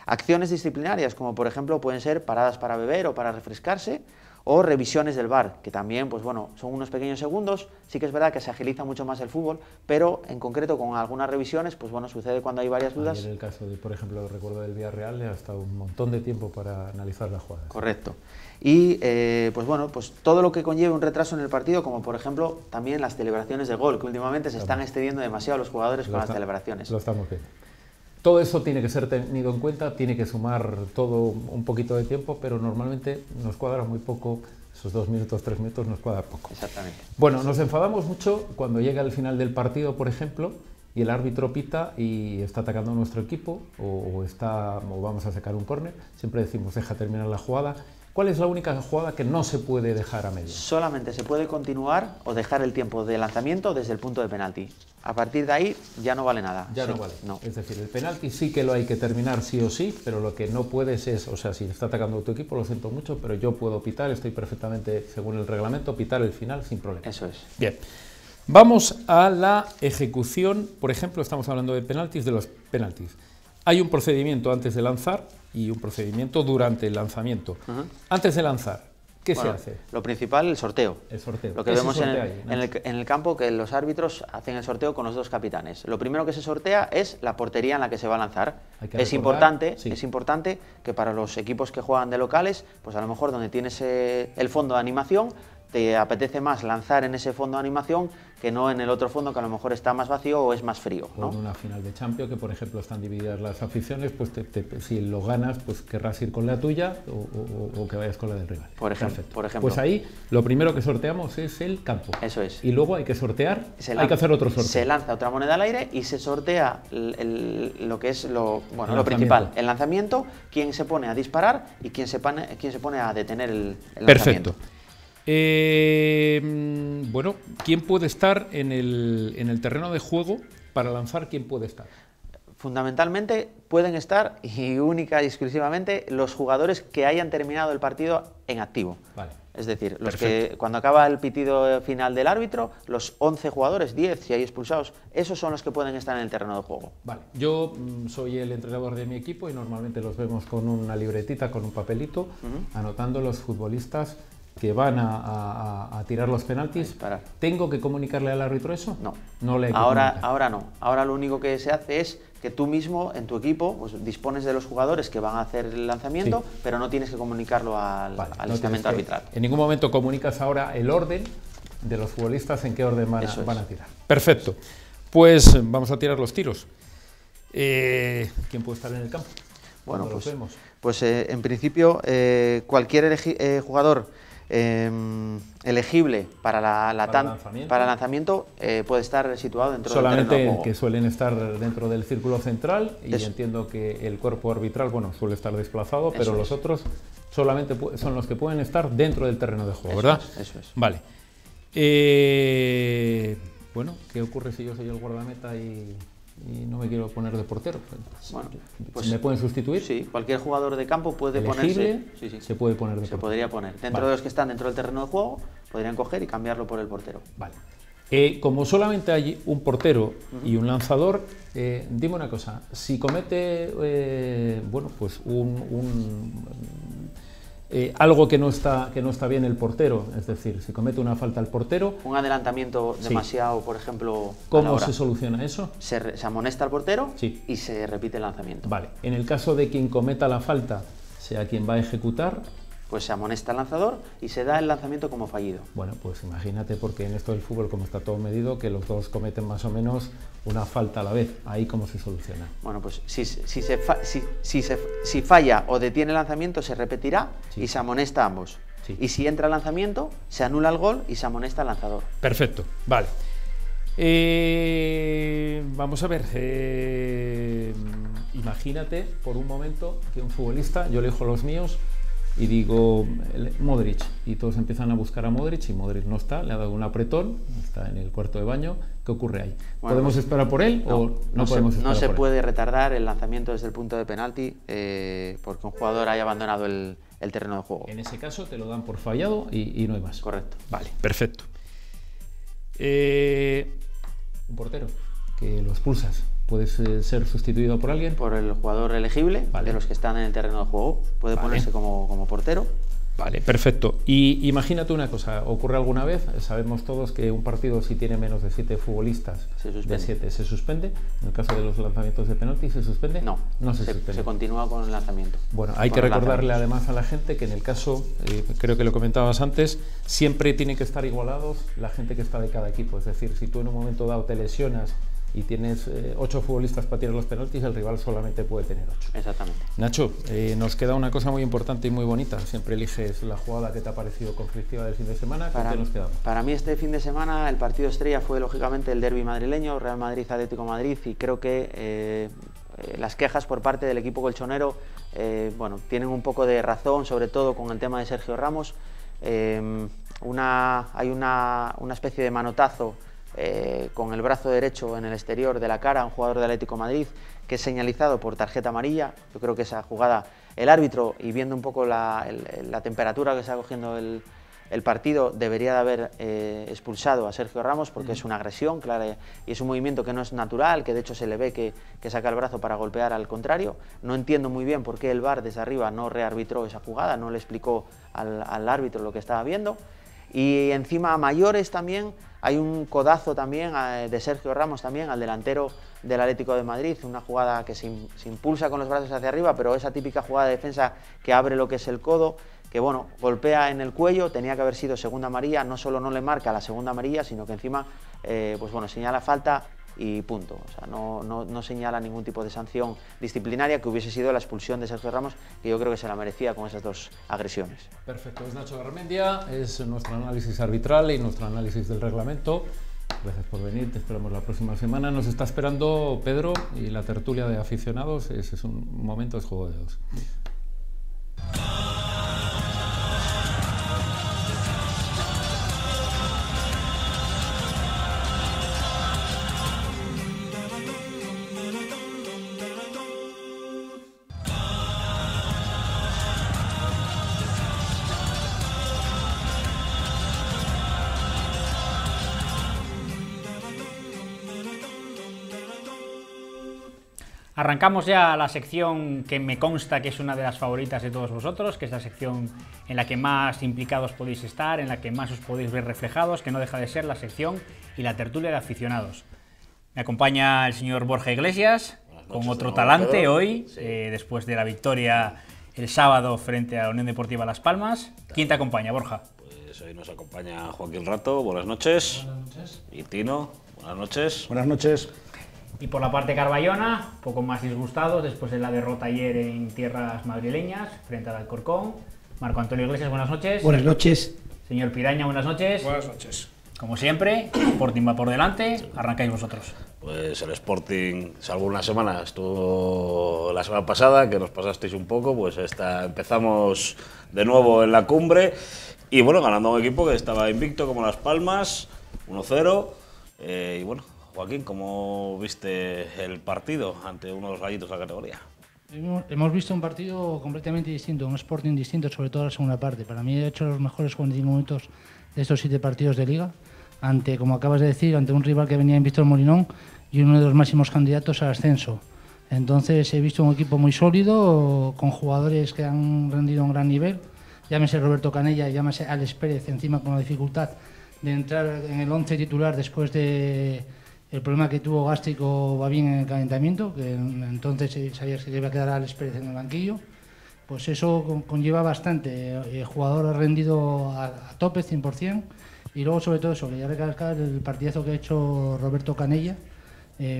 Acciones disciplinarias, como por ejemplo pueden ser paradas para beber o para refrescarse, o revisiones del VAR, que también, pues bueno, son unos pequeños segundos. Sí que es verdad que se agiliza mucho más el fútbol, pero en concreto con algunas revisiones, pues bueno, sucede cuando hay varias dudas. En el caso de, por ejemplo, recuerdo del Villarreal, le ha estado un montón de tiempo para analizar la jugada. Correcto. Y pues bueno, pues todo lo que conlleve un retraso en el partido, como por ejemplo también las celebraciones de gol, que últimamente se están excediendo demasiado los jugadores con las celebraciones. Lo estamos viendo. Todo eso tiene que ser tenido en cuenta, tiene que sumar todo un poquito de tiempo, pero normalmente nos cuadra muy poco, esos 2 minutos, 3 minutos nos cuadra poco. Exactamente. Bueno, nos enfadamos mucho cuando llega el final del partido, por ejemplo, y el árbitro pita y está atacando a nuestro equipo o vamos a sacar un córner. Siempre decimos, deja terminar la jugada. ¿Cuál es la única jugada que no se puede dejar a medio? Solamente se puede continuar o dejar el tiempo de lanzamiento desde el punto de penalti. A partir de ahí ya no vale nada. Ya no vale. No. Es decir, el penalti sí que lo hay que terminar sí o sí, pero lo que no puedes es, o sea, si está atacando a tu equipo, lo siento mucho, pero yo puedo pitar, estoy perfectamente, según el reglamento, pitar el final sin problema. Eso es. Bien. Vamos a la ejecución, por ejemplo, estamos hablando de penaltis, de los penaltis. Hay un procedimiento antes de lanzar y un procedimiento durante el lanzamiento. Antes de lanzar, ¿qué se hace? Lo principal, el sorteo. El sorteo. Lo que ¿Qué se vemos sortea ahí, Nacho? en el campo, que los árbitros hacen el sorteo con los dos capitanes. Lo primero que se sortea es la portería en la que se va a lanzar. Hay que Es recordar, importante que para los equipos que juegan de locales, pues a lo mejor donde tienes el fondo de animación, te apetece más lanzar en ese fondo de animación que no en el otro fondo que a lo mejor está más vacío o es más frío, ¿no? O en una final de Champions, que por ejemplo están divididas las aficiones, pues si lo ganas, pues querrás ir con la tuya o que vayas con la del rival. Por ejemplo. Pues ahí lo primero que sorteamos es el campo. Eso es. Y luego hay que sortear, hay que hacer otro sorteo. Se lanza otra moneda al aire y se sortea lo que es lo principal, el lanzamiento, quién se pone a disparar y quién se pone a detener el lanzamiento. Perfecto. Bueno, ¿quién puede estar en el terreno de juego para lanzar? ¿Quién puede estar? fundamentalmente pueden estar, y única y exclusivamente, los jugadores que hayan terminado el partido en activo. Vale. Es decir, los que cuando acaba el pitido final del árbitro, los 11 jugadores, 10 si hay expulsados, esos son los que pueden estar en el terreno de juego. Vale. Yo soy el entrenador de mi equipo y normalmente los vemos con una libretita, con un papelito, anotando los futbolistas que van a tirar los penaltis. ¿Tengo que comunicarle al árbitro eso? No. No le hay que ahora comunicar. no. Ahora lo único que se hace es que tú mismo, en tu equipo, pues, dispones de los jugadores que van a hacer el lanzamiento, Sí. pero no tienes que comunicarlo al No estamento tienes que- arbitral. En ningún momento comunicas ahora el orden de los futbolistas, en qué orden van Eso es. a tirar. Perfecto. Pues vamos a tirar los tiros. ¿Quién puede estar en el campo? Bueno, ¿Cuándo los vemos? pues en principio cualquier jugador elegible para el lanzamiento puede estar situado dentro del terreno de Solamente juego. que suelen estar dentro del círculo central y Eso. entiendo que el cuerpo arbitral, bueno, suele estar desplazado, pero Eso los es. otros solamente son los que pueden estar dentro del terreno de juego, Eso ¿verdad? eso es. Vale. Bueno, ¿qué ocurre si yo soy el guardameta y no me quiero poner de portero? Bueno, pues ¿Me pueden sustituir? Sí, cualquier jugador de campo puede Elegible, ponerse. Sí. se puede poner de Se portero. podría poner. Dentro Vale. de los que están dentro del terreno de juego, podrían coger y cambiarlo por el portero. Vale. Como solamente hay un portero y un lanzador, dime una cosa, si comete bueno, pues algo que no está bien el portero, es decir, si comete una falta el portero, Un adelantamiento Sí. demasiado, por ejemplo, a la ¿cómo hora. se soluciona eso? Se amonesta al portero Sí. y se repite el lanzamiento. Vale, en el caso de quien cometa la falta, sea quien va a ejecutar, Pues se amonesta al lanzador y se da el lanzamiento como fallido. bueno, pues imagínate, porque en esto del fútbol, como está todo medido, que los dos cometen más o menos una falta a la vez. Ahí cómo se soluciona. Bueno, pues si falla o detiene el lanzamiento, se repetirá Sí. y se amonesta a ambos. Sí. Y si entra el lanzamiento, se anula el gol y se amonesta al lanzador. Perfecto, vale. Vamos a ver. Imagínate por un momento que un futbolista, yo elijo los míos y digo Modric, y todos empiezan a buscar a Modric y Modric no está, le ha dado un apretón, está en el cuarto de baño. ¿Qué ocurre ahí? Bueno, ¿Podemos pues, esperar por él o no podemos esperar No se por él? puede retardar el lanzamiento desde el punto de penalti porque un jugador haya abandonado el terreno de juego. En ese caso te lo dan por fallado y no hay más. Correcto. Vale, perfecto. Un portero que lo expulsas, ¿puedes ser sustituido por alguien? Por el jugador elegible, Vale. de los que están en el terreno de juego, puede Vale. ponerse como portero. Vale, perfecto. Y imagínate una cosa, ocurre alguna vez, sabemos todos que un partido si tiene menos de 7 futbolistas, Se suspende. de 7 se suspende. En el caso de los lanzamientos de penalti, ¿se suspende? No, se suspende. se continúa con el lanzamiento. Bueno, hay Con que el recordarle lanzamiento. además a la gente que en el caso, creo que lo comentabas antes, siempre tienen que estar igualados la gente que está de cada equipo. Es decir, si tú en un momento dado te lesionas y tienes 8 futbolistas para tirar los penaltis, el rival solamente puede tener 8. Exactamente. Nacho, nos queda una cosa muy importante y muy bonita. Siempre eliges la jugada que te ha parecido conflictiva del fin de semana. ¿Con qué nos quedamos? Para mí este fin de semana el partido estrella fue lógicamente el derbi madrileño, Real Madrid-Atlético de Madrid, y creo que las quejas por parte del equipo colchonero bueno, tienen un poco de razón, sobre todo con el tema de Sergio Ramos. Hay una especie de manotazo con el brazo derecho en el exterior de la cara a un jugador de Atlético de Madrid que es señalizado por tarjeta amarilla. Yo creo que esa jugada, el árbitro, y viendo un poco la temperatura que está cogiendo el partido, debería de haber expulsado a Sergio Ramos porque es una agresión clara y es un movimiento que no es natural, que de hecho se le ve que saca el brazo para golpear al contrario. No entiendo muy bien por qué el VAR desde arriba no rearbitró esa jugada, no le explicó al árbitro lo que estaba viendo. Y encima a mayores también hay un codazo también de Sergio Ramos también al delantero del Atlético de Madrid, una jugada que se impulsa con los brazos hacia arriba, pero esa típica jugada de defensa que abre lo que es el codo, que bueno, golpea en el cuello, tenía que haber sido segunda amarilla, no solo no le marca la segunda amarilla, sino que encima pues bueno, señala falta y punto. O sea, no señala ningún tipo de sanción disciplinaria, que hubiese sido la expulsión de Sergio Ramos, que yo creo que se la merecía con esas dos agresiones. Perfecto, es Nacho Garmendia, es nuestro análisis arbitral y nuestro análisis del reglamento. Gracias por venir, te esperamos la próxima semana. Nos está esperando Pedro y la tertulia de aficionados. Ese es un momento, es juego de dos. Arrancamos ya la sección que me consta que es una de las favoritas de todos vosotros, que es la sección en la que más implicados podéis estar, en la que más os podéis ver reflejados, que no deja de ser la sección y la tertulia de aficionados. Me acompaña el señor Borja Iglesias, con otro talante hoy, después de la victoria el sábado frente a la Unión Deportiva Las Palmas. ¿Quién te acompaña, Borja? Pues hoy nos acompaña Joaquín Rato, buenas noches. Buenas noches. Y Tino, buenas noches. Buenas noches. Y por la parte carballona, poco más disgustados después de la derrota ayer en tierras madrileñas frente al Alcorcón. Marco Antonio Iglesias, buenas noches. Buenas noches. Señor Piraña, buenas noches. Buenas noches. Como siempre, Sporting va por delante, arrancáis vosotros. Pues el Sporting, salvo una semana, estuvo la semana pasada, que nos pasasteis un poco, pues empezamos de nuevo en la cumbre y bueno, ganando a un equipo que estaba invicto como Las Palmas, 1-0, y bueno, Joaquín, ¿cómo viste el partido ante unos gallitos de la categoría? Hemos visto un partido completamente distinto, un Sporting distinto, sobre todo la segunda parte. Para mí he hecho los mejores 45 minutos de estos 7 partidos de Liga, ante, como acabas de decir, ante un rival que venía invicto el Molinón y uno de los máximos candidatos al ascenso. Entonces he visto un equipo muy sólido, con jugadores que han rendido a un gran nivel, llámese Roberto Canella, llámese Alex Pérez, encima con la dificultad de entrar en el 11 titular después de el problema que tuvo gástrico Babín en el calentamiento, que entonces sabías que iba a quedar Alex Pérez en el banquillo. Pues eso conlleva bastante. El jugador ha rendido a tope, 100%. Y luego, sobre todo, eso, quería recalcar el partidazo que ha hecho Roberto Canella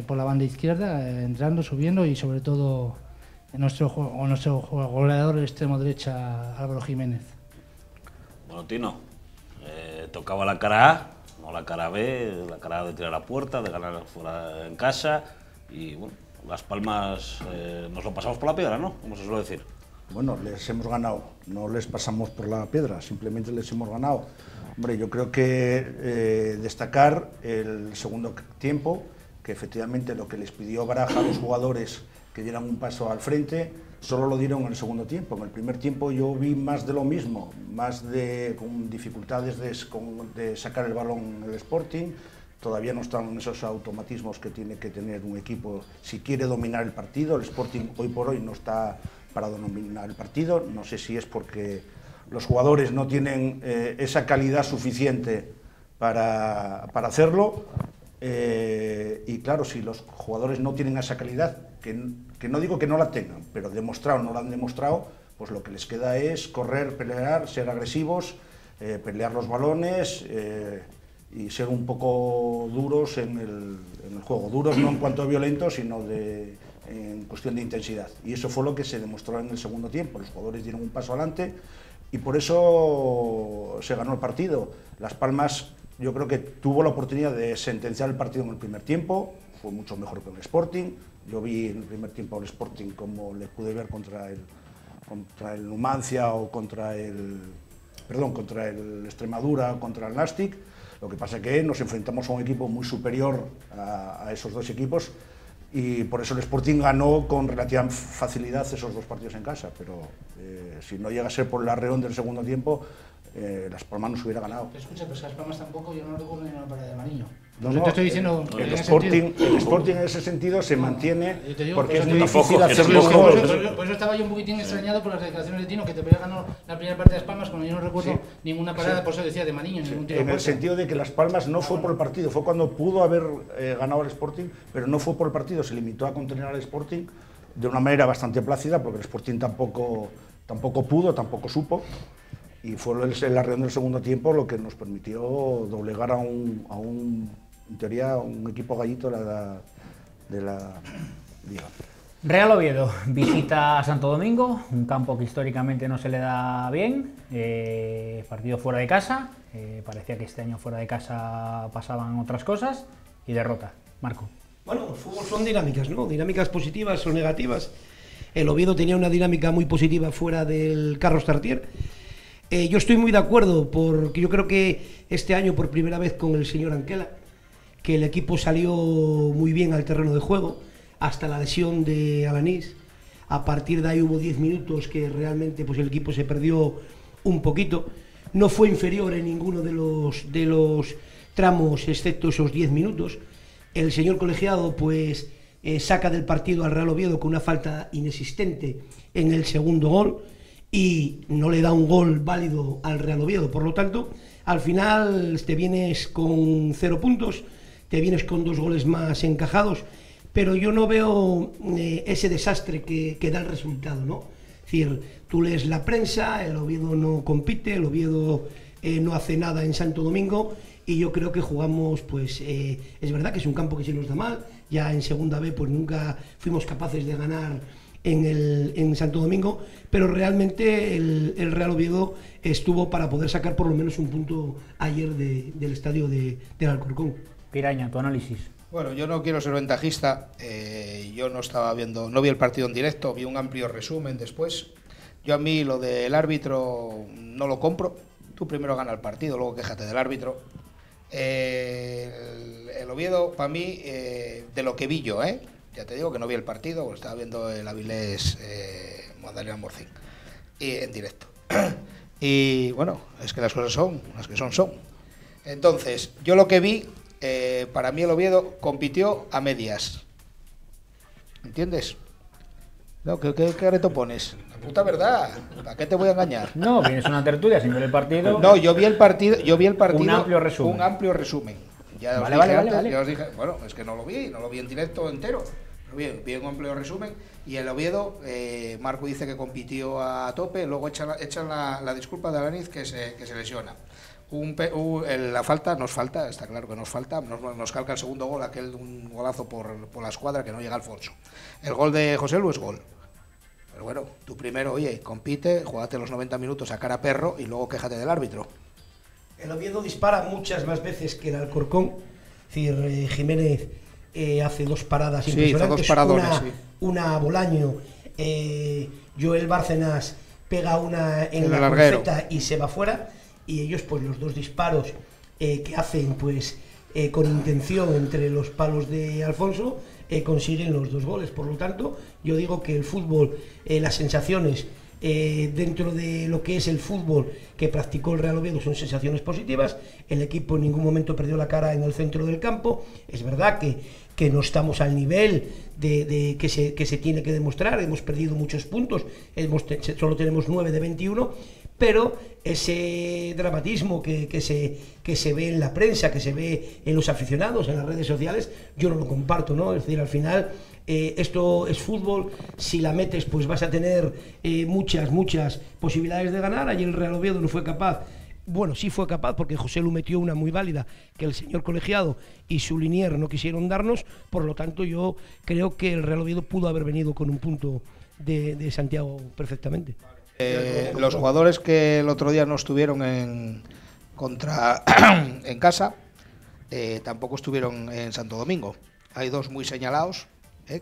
por la banda izquierda, entrando, subiendo, y sobre todo nuestro goleador extremo derecha, Álvaro Jiménez. Bueno, Tino, tocaba la cara A, no la cara B, la cara A de tirar a puerta, de ganar fuera en casa. Y bueno, Las Palmas nos lo pasamos por la piedra, ¿no? Como se suele decir. Bueno, les hemos ganado, no les pasamos por la piedra, simplemente les hemos ganado. Hombre, yo creo que destacar el segundo tiempo, que efectivamente lo que les pidió Baraja a los jugadores que dieran un paso al frente, solo lo dieron en el segundo tiempo. En el primer tiempo yo vi más de lo mismo, con dificultades de sacar el balón en el Sporting. Todavía no están en esos automatismos que tiene que tener un equipo si quiere dominar el partido. El Sporting hoy por hoy no está para dominar el partido. No sé si es porque los jugadores no tienen esa calidad suficiente para hacerlo. Y claro, si los jugadores no tienen esa calidad, que no digo que no la tengan, pero demostrado no la han demostrado, pues lo que les queda es correr, pelear, ser agresivos, pelear los balones y ser un poco duros en el juego. Duros no en cuanto a violentos, sino en cuestión de intensidad. Y eso fue lo que se demostró en el segundo tiempo. Los jugadores dieron un paso adelante y por eso se ganó el partido. Las Palmas, yo creo que tuvo la oportunidad de sentenciar el partido en el primer tiempo, fue mucho mejor que el Sporting. Yo vi en el primer tiempo al Sporting como le pude ver contra el Numancia o contra el Extremadura, contra el Nastic. Lo que pasa es que nos enfrentamos a un equipo muy superior a esos dos equipos y por eso el Sporting ganó con relativa facilidad esos 2 partidos en casa, pero si no llega a ser por el arreón del segundo tiempo, Las Palmas nos hubiera ganado. Escucha, pero Las Palmas tampoco, yo no recuerdo ni una parada de Mariño. No, te estoy diciendo el Sporting en ese sentido se mantiene porque es muy difícil hacer los goles. Por eso estaba yo un poquitín extrañado por las declaraciones de Tino, que te había ganado la primera parte de Las Palmas, cuando yo no recuerdo ninguna parada, por eso decía de Mariño, ningún tiro. En el sentido de que Las Palmas no fue por el partido, fue cuando pudo haber ganado el Sporting, pero no fue por el partido, se limitó a contener al Sporting de una manera bastante plácida, porque el Sporting tampoco pudo, tampoco supo. Y fue el arreón del segundo tiempo lo que nos permitió doblegar en teoría, un equipo gallito de la Liga. Real Oviedo visita a Santo Domingo, un campo que históricamente no se le da bien, partido fuera de casa, parecía que este año fuera de casa pasaban otras cosas, y derrota. Marco. Bueno, el fútbol son dinámicas, ¿no? Dinámicas positivas o negativas. El Oviedo tenía una dinámica muy positiva fuera del Carlos Tartier. Yo estoy muy de acuerdo, porque yo creo que este año, por primera vez con el señor Anquela, que el equipo salió muy bien al terreno de juego, hasta la lesión de Alanís. A partir de ahí hubo 10 minutos que realmente pues el equipo se perdió un poquito. No fue inferior en ninguno de los tramos, excepto esos 10 minutos. El señor colegiado pues saca del partido al Real Oviedo con una falta inexistente en el segundo gol y no le da un gol válido al Real Oviedo. Por lo tanto, al final te vienes con 0 puntos, te vienes con 2 goles más encajados, pero yo no veo ese desastre que da el resultado, ¿no? Es decir, tú lees la prensa, el Oviedo no compite, el Oviedo no hace nada en Santo Domingo, y yo creo que jugamos, pues es verdad que es un campo que se nos da mal, ya en segunda B pues nunca fuimos capaces de ganar en Santo Domingo, pero realmente el Real Oviedo estuvo para poder sacar por lo menos un punto ayer del estadio del Alcorcón. Piraña, tu análisis. Bueno, yo no quiero ser ventajista, yo no vi el partido en directo, vi un amplio resumen después. Yo a mí lo del árbitro no lo compro, tú primero gana el partido, luego quéjate del árbitro. El Oviedo, para mí, de lo que vi yo, ya te digo que no vi el partido, porque estaba viendo el Avilés Magdalena Morcín en directo. Y bueno, es que las cosas son, las que son. Entonces, yo lo que vi, para mí el Oviedo compitió a medias. ¿Entiendes? No, ¿qué reto pones? La puta verdad, ¿para qué te voy a engañar? No, vienes una tertulia sin ver el partido. No, yo vi el partido. Un amplio resumen. Un amplio resumen. Ya os dije antes, ya os dije, bueno, es que no lo vi en directo entero. Vi un amplio resumen y el Oviedo, Marco dice que compitió a tope, luego echan la disculpa de Alaniz que se lesiona. La falta, está claro que nos falta, nos calca el segundo gol, un golazo por la escuadra que no llega Alfonso. El gol de José Lu es gol. Pero bueno, tú primero, oye, compite, jugate los 90 minutos a cara perro y luego quéjate del árbitro. El Oviedo dispara muchas más veces que el Alcorcón. Es decir, Jiménez hace 2 paradas impresionantes, hizo 2 paradones, una a Bolaño, Joel Bárcenas pega una en la cruceta y se va fuera, y ellos pues los 2 disparos que hacen pues con intención entre los palos de Alfonso consiguen los 2 goles. Por lo tanto, yo digo que el fútbol, las sensaciones dentro de lo que es el fútbol que practicó el Real Oviedo son sensaciones positivas. El equipo en ningún momento perdió la cara en el centro del campo. Es verdad que no estamos al nivel de que se tiene que demostrar, hemos perdido muchos puntos, solo tenemos 9 de 21, pero ese dramatismo que se ve en la prensa, que se ve en los aficionados, en las redes sociales, yo no lo comparto, ¿no? Es decir, al final esto es fútbol, si la metes pues vas a tener muchas posibilidades de ganar. Ayer el Real Oviedo no fue capaz. Bueno, sí fue capaz porque José Lu metió una muy válida que el señor colegiado y su linier no quisieron darnos. Por lo tanto, yo creo que el Real Oviedo pudo haber venido con un punto de Santiago perfectamente. Los jugadores que el otro día no estuvieron en casa tampoco estuvieron en Santo Domingo. Hay 2 muy señalados,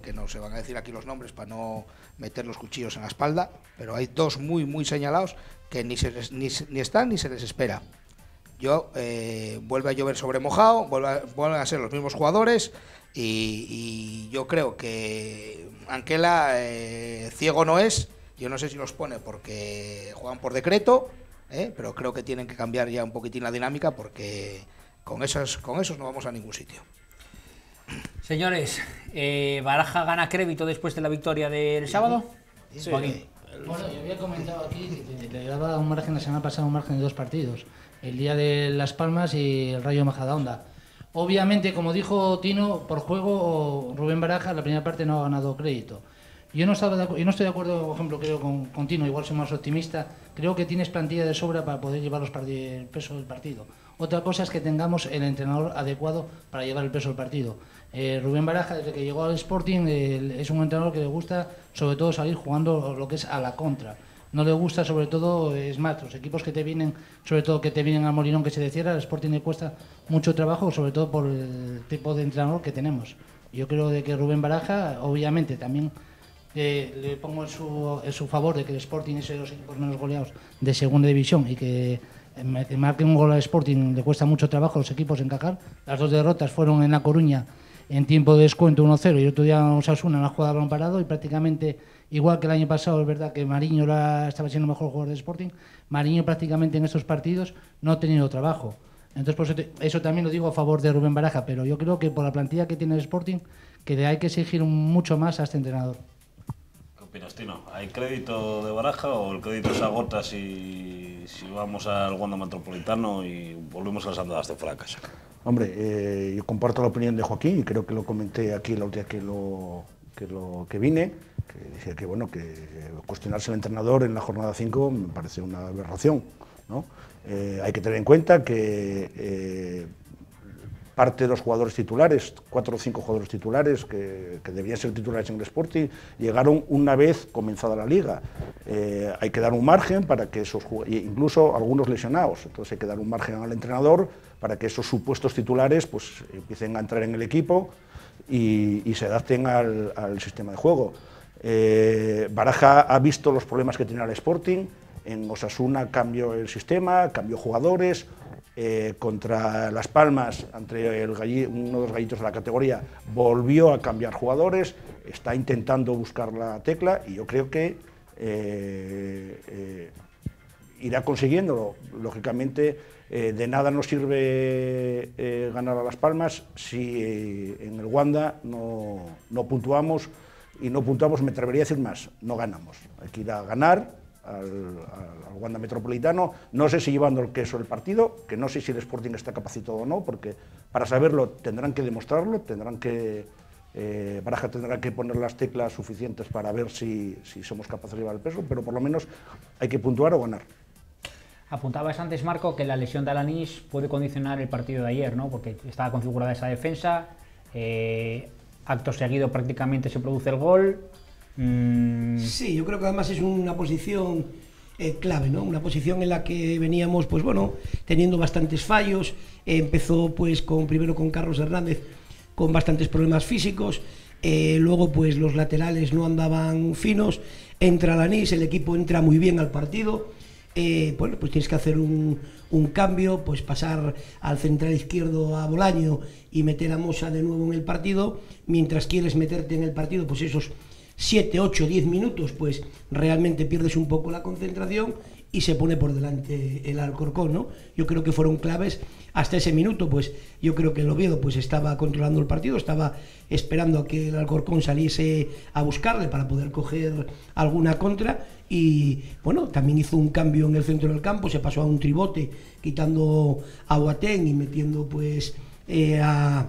que no se van a decir aquí los nombres para no meter los cuchillos en la espalda, pero hay 2 muy señalados que ni están ni se les espera. Vuelve a llover sobre mojado, vuelven a ser los mismos jugadores y yo creo que Anquela ciego no es. Yo no sé si los pone porque juegan por decreto, pero creo que tienen que cambiar ya un poquitín la dinámica porque con esos no vamos a ningún sitio. Señores, ¿Baraja gana crédito después de la victoria del sábado? Sí. Bueno, yo había comentado aquí que le daba un margen la semana pasada, un margen de 2 partidos, el día de Las Palmas y el Rayo Majadahonda. Obviamente, como dijo Tino, por juego Rubén Baraja la primera parte no ha ganado crédito. Yo no estoy de acuerdo, por ejemplo, creo con Tino, igual soy más optimista, creo que tienes plantilla de sobra para poder llevar el peso del partido. Otra cosa es que tengamos el entrenador adecuado para llevar el peso del partido. Rubén Baraja, desde que llegó al Sporting, es un entrenador que le gusta sobre todo salir jugando lo que es a la contra. No le gusta sobre todo, es más, los equipos que te vienen, sobre todo que te vienen al Molinón que se decierra, al Sporting le cuesta mucho trabajo, sobre todo por el tipo de entrenador que tenemos. Yo creo de que Rubén Baraja, obviamente también le pongo en su favor de que el Sporting es de los equipos menos goleados de segunda división y que marque un gol al Sporting le cuesta mucho trabajo a los equipos encajar. Las 2 derrotas fueron en La Coruña en tiempo de descuento 1-0 y el otro día Osasuna en la jugada de balón parado, y prácticamente igual que el año pasado. Es verdad que Mariño estaba siendo el mejor jugador del Sporting. Mariño prácticamente en estos partidos no ha tenido trabajo. Entonces, por eso también lo digo a favor de Rubén Baraja, pero yo creo que por la plantilla que tiene el Sporting, que hay que exigir mucho más a este entrenador. ¿Qué opinas, Tino? ¿Hay crédito de Baraja o el crédito se agota si vamos al Wanda Metropolitano y volvemos a las andadas de fuera de casa? Hombre, yo comparto la opinión de Joaquín y creo que lo comenté aquí la última que vine, que decía que bueno, que cuestionarse al entrenador en la jornada 5 me parece una aberración, ¿no? Hay que tener en cuenta que parte de los jugadores titulares, 4 o 5 jugadores titulares que debían ser titulares en el Sporting, llegaron una vez comenzada la liga. Hay que dar un margen para que esos jugadores, incluso algunos lesionados, entonces hay que dar un margen al entrenador para que esos supuestos titulares pues empiecen a entrar en el equipo y se adapten al sistema de juego. Baraja ha visto los problemas que tenía el Sporting. En Osasuna cambió el sistema, cambió jugadores. Contra Las Palmas, entre uno de los gallitos de la categoría, volvió a cambiar jugadores. Está intentando buscar la tecla y yo creo que irá consiguiéndolo. Lógicamente, de nada nos sirve ganar a Las Palmas si en el Wanda no puntuamos, y no puntuamos, me atrevería a decir más, no ganamos. Hay que ir a ganar al Wanda Metropolitano, no sé si llevando el queso del partido, que no sé si el Sporting está capacitado o no, porque para saberlo tendrán que demostrarlo, Baraja tendrá que poner las teclas suficientes para ver si somos capaces de llevar el peso, pero por lo menos hay que puntuar o ganar. Apuntabas antes, Marco, que la lesión de Alanís puede condicionar el partido de ayer, ¿no? Porque estaba configurada esa defensa, acto seguido prácticamente se produce el gol. Sí, yo creo que además es una posición clave, ¿no? Una posición en la que veníamos, pues bueno, teniendo bastantes fallos. Empezó pues primero con Carlos Hernández con bastantes problemas físicos, luego pues los laterales no andaban finos, entra Alanís, el equipo entra muy bien al partido. Bueno, pues tienes que hacer un cambio, pues pasar al central izquierdo a Bolaño y meter a Mosa de nuevo en el partido, mientras quieres meterte en el partido, pues esos 7, 8, 10 minutos, pues realmente pierdes un poco la concentración y se pone por delante el Alcorcón, ¿no? Yo creo que fueron claves hasta ese minuto, pues yo creo que el Oviedo pues estaba controlando el partido, estaba esperando a que el Alcorcón saliese a buscarle para poder coger alguna contra y bueno, también hizo un cambio en el centro del campo, se pasó a un tribote quitando a Boateng y metiendo pues a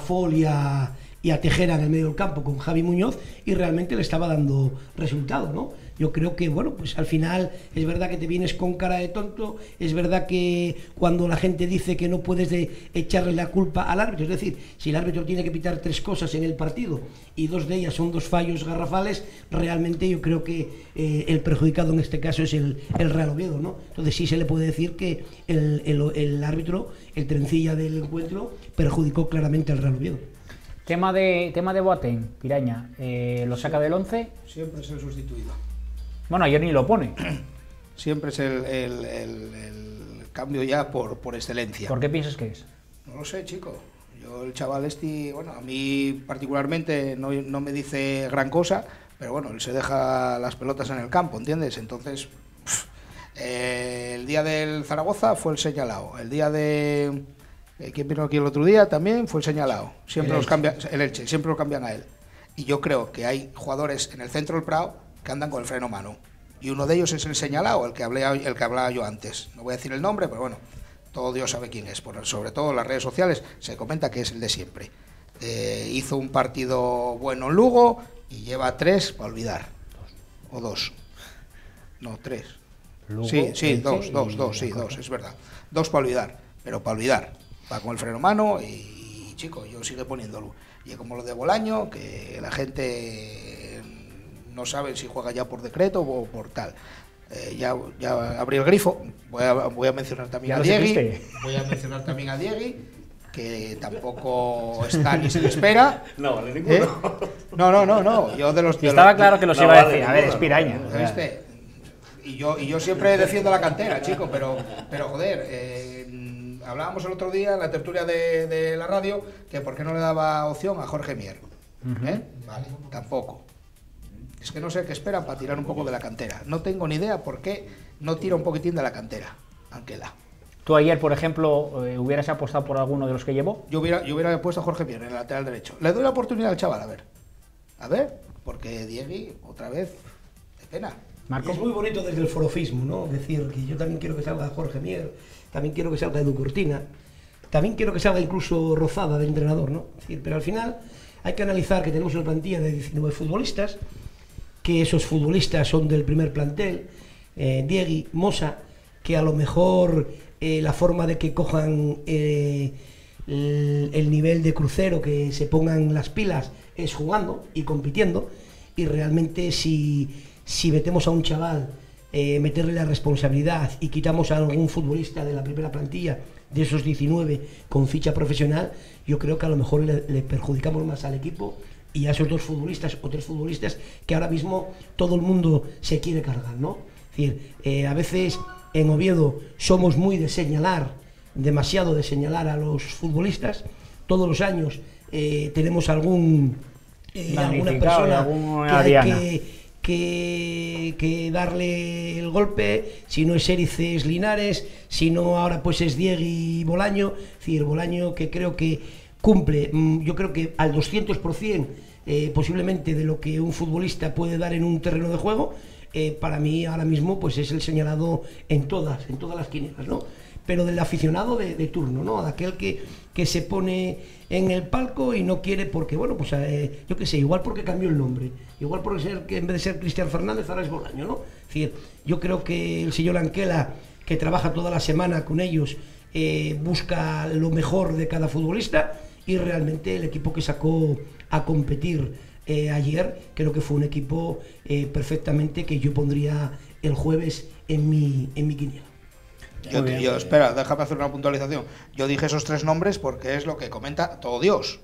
Fol y a Tejera en el medio del campo con Javi Muñoz y realmente le estaba dando resultado, ¿no? Yo creo que, bueno, pues al final es verdad que te vienes con cara de tonto, es verdad que cuando la gente dice que no puedes echarle la culpa al árbitro, es decir, si el árbitro tiene que pitar 3 cosas en el partido y 2 de ellas son 2 fallos garrafales, realmente yo creo que el perjudicado en este caso es el Real Oviedo, ¿no? Entonces sí se le puede decir que el árbitro, el trencilla del encuentro, perjudicó claramente al Real Oviedo. Tema de Boateng, Piraña, ¿lo saca del 11? Siempre es el sustituido. Bueno, ayer ni lo pone. Siempre es el cambio ya por excelencia. ¿Por qué piensas que es? No lo sé, chico. Yo, el chaval bueno, a mí particularmente no me dice gran cosa, pero bueno, él se deja las pelotas en el campo, ¿entiendes? Entonces, el día del Zaragoza fue el señalado. El día de... ¿Quién vino aquí el otro día? También fue el señalado. Siempre los cambian, el Elche, siempre lo cambian a él. Y yo creo que hay jugadores en el centro del Prado que andan con el freno mano. Y uno de ellos es el señalado, el que hablaba yo antes. No voy a decir el nombre, pero bueno, todo Dios sabe quién es. Sobre todo en las redes sociales se comenta que es el de siempre. Hizo un partido bueno en Lugo y lleva 3 para olvidar. O 2. No, 3. Lugo, sí, 2, es verdad. 2 para olvidar, pero para olvidar. Va con el freno mano y chico, yo sigue poniéndolo. Y como lo de Bolaño, que la gente no sabe si juega ya por decreto o por tal. Ya abrí el grifo. Voy a mencionar también a Diegui. Voy a mencionar también a Diegui, que tampoco está ni se le espera. No, vale ninguno. No. Yo estaba claro que los iba a decir. A ver, es Piraña. Y yo siempre defiendo la cantera, chico, pero joder, hablábamos el otro día en la tertulia de la radio que por qué no le daba opción a Jorge Mier. Vale, tampoco. Es que no sé qué esperan para tirar un poco de la cantera. No tengo ni idea por qué no tira un poquitín de la cantera. Anquela. ¿Tú ayer, por ejemplo, hubieras apostado por alguno de los que llevó? Yo hubiera puesto a Jorge Mier en el lateral derecho. Le doy la oportunidad al chaval, a ver, porque Diegui, otra vez, de pena. Es muy bonito desde el forofismo, ¿no? Decir que yo también quiero que salga Jorge Mier, también quiero que salga Edu Cortina, también quiero que salga incluso Rozada del entrenador, ¿no? Es decir, pero al final hay que analizar que tenemos una plantilla de 19 futbolistas, que esos futbolistas son del primer plantel, Diegui, Mosa, que a lo mejor la forma de que cojan el nivel de crucero, que se pongan las pilas, es jugando y compitiendo, y realmente si metemos a un chaval, meterle la responsabilidad y quitamos a algún futbolista de la primera plantilla, de esos 19 con ficha profesional, yo creo que a lo mejor le perjudicamos más al equipo y a esos 2 futbolistas o 3 futbolistas que ahora mismo todo el mundo se quiere cargar, ¿no? Es decir, a veces en Oviedo somos muy de señalar, demasiado de señalar a los futbolistas. Todos los años tenemos alguna persona que hay que darle el golpe. Si no es Erice, es Linares, si no ahora pues es Diegui y Bolaño. Es decir, Bolaño, que creo que cumple, yo creo que al 200% posiblemente de lo que un futbolista puede dar en un terreno de juego. Para mí ahora mismo pues es el señalado en todas las quinielas, ¿no? Pero del aficionado de turno, ¿no? De aquel que se pone en el palco y no quiere porque, bueno, pues yo qué sé, igual porque cambió el nombre, igual porque en vez de ser Cristian Fernández ahora es Bolaño, ¿no? Es decir, yo creo que el señor Anquela, que trabaja toda la semana con ellos, busca lo mejor de cada futbolista, y realmente el equipo que sacó a competir ayer, creo que fue un equipo perfectamente que yo pondría el jueves en mi quiniela. Yo, espera, déjame hacer una puntualización. Yo dije esos 3 nombres porque es lo que comenta todo Dios,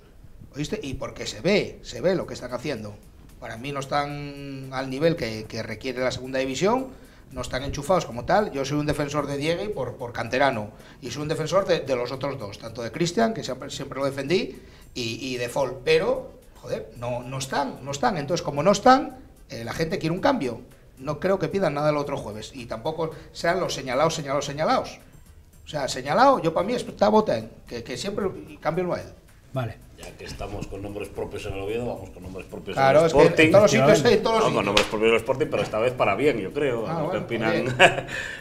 ¿oíste? Y porque se ve lo que están haciendo. Para mí no están al nivel que requiere la segunda división, no están enchufados como tal. Yo soy un defensor de Diegui por canterano, y soy un defensor de los otros 2, tanto de Cristian, que siempre lo defendí, y de Fall, pero joder, no están. Entonces, como no están, la gente quiere un cambio. No creo que pidan nada el otro jueves, y tampoco sean los señalados. O sea, señalado, yo para mí está Boten, que siempre cambio a él. Vale. Ya que estamos con nombres propios en el Oviedo, vamos con nombres propios en el Sporting. Claro, es que en todos los sitios, con nombres propios en el Sporting, pero esta vez para bien, yo creo. Bueno, opinan.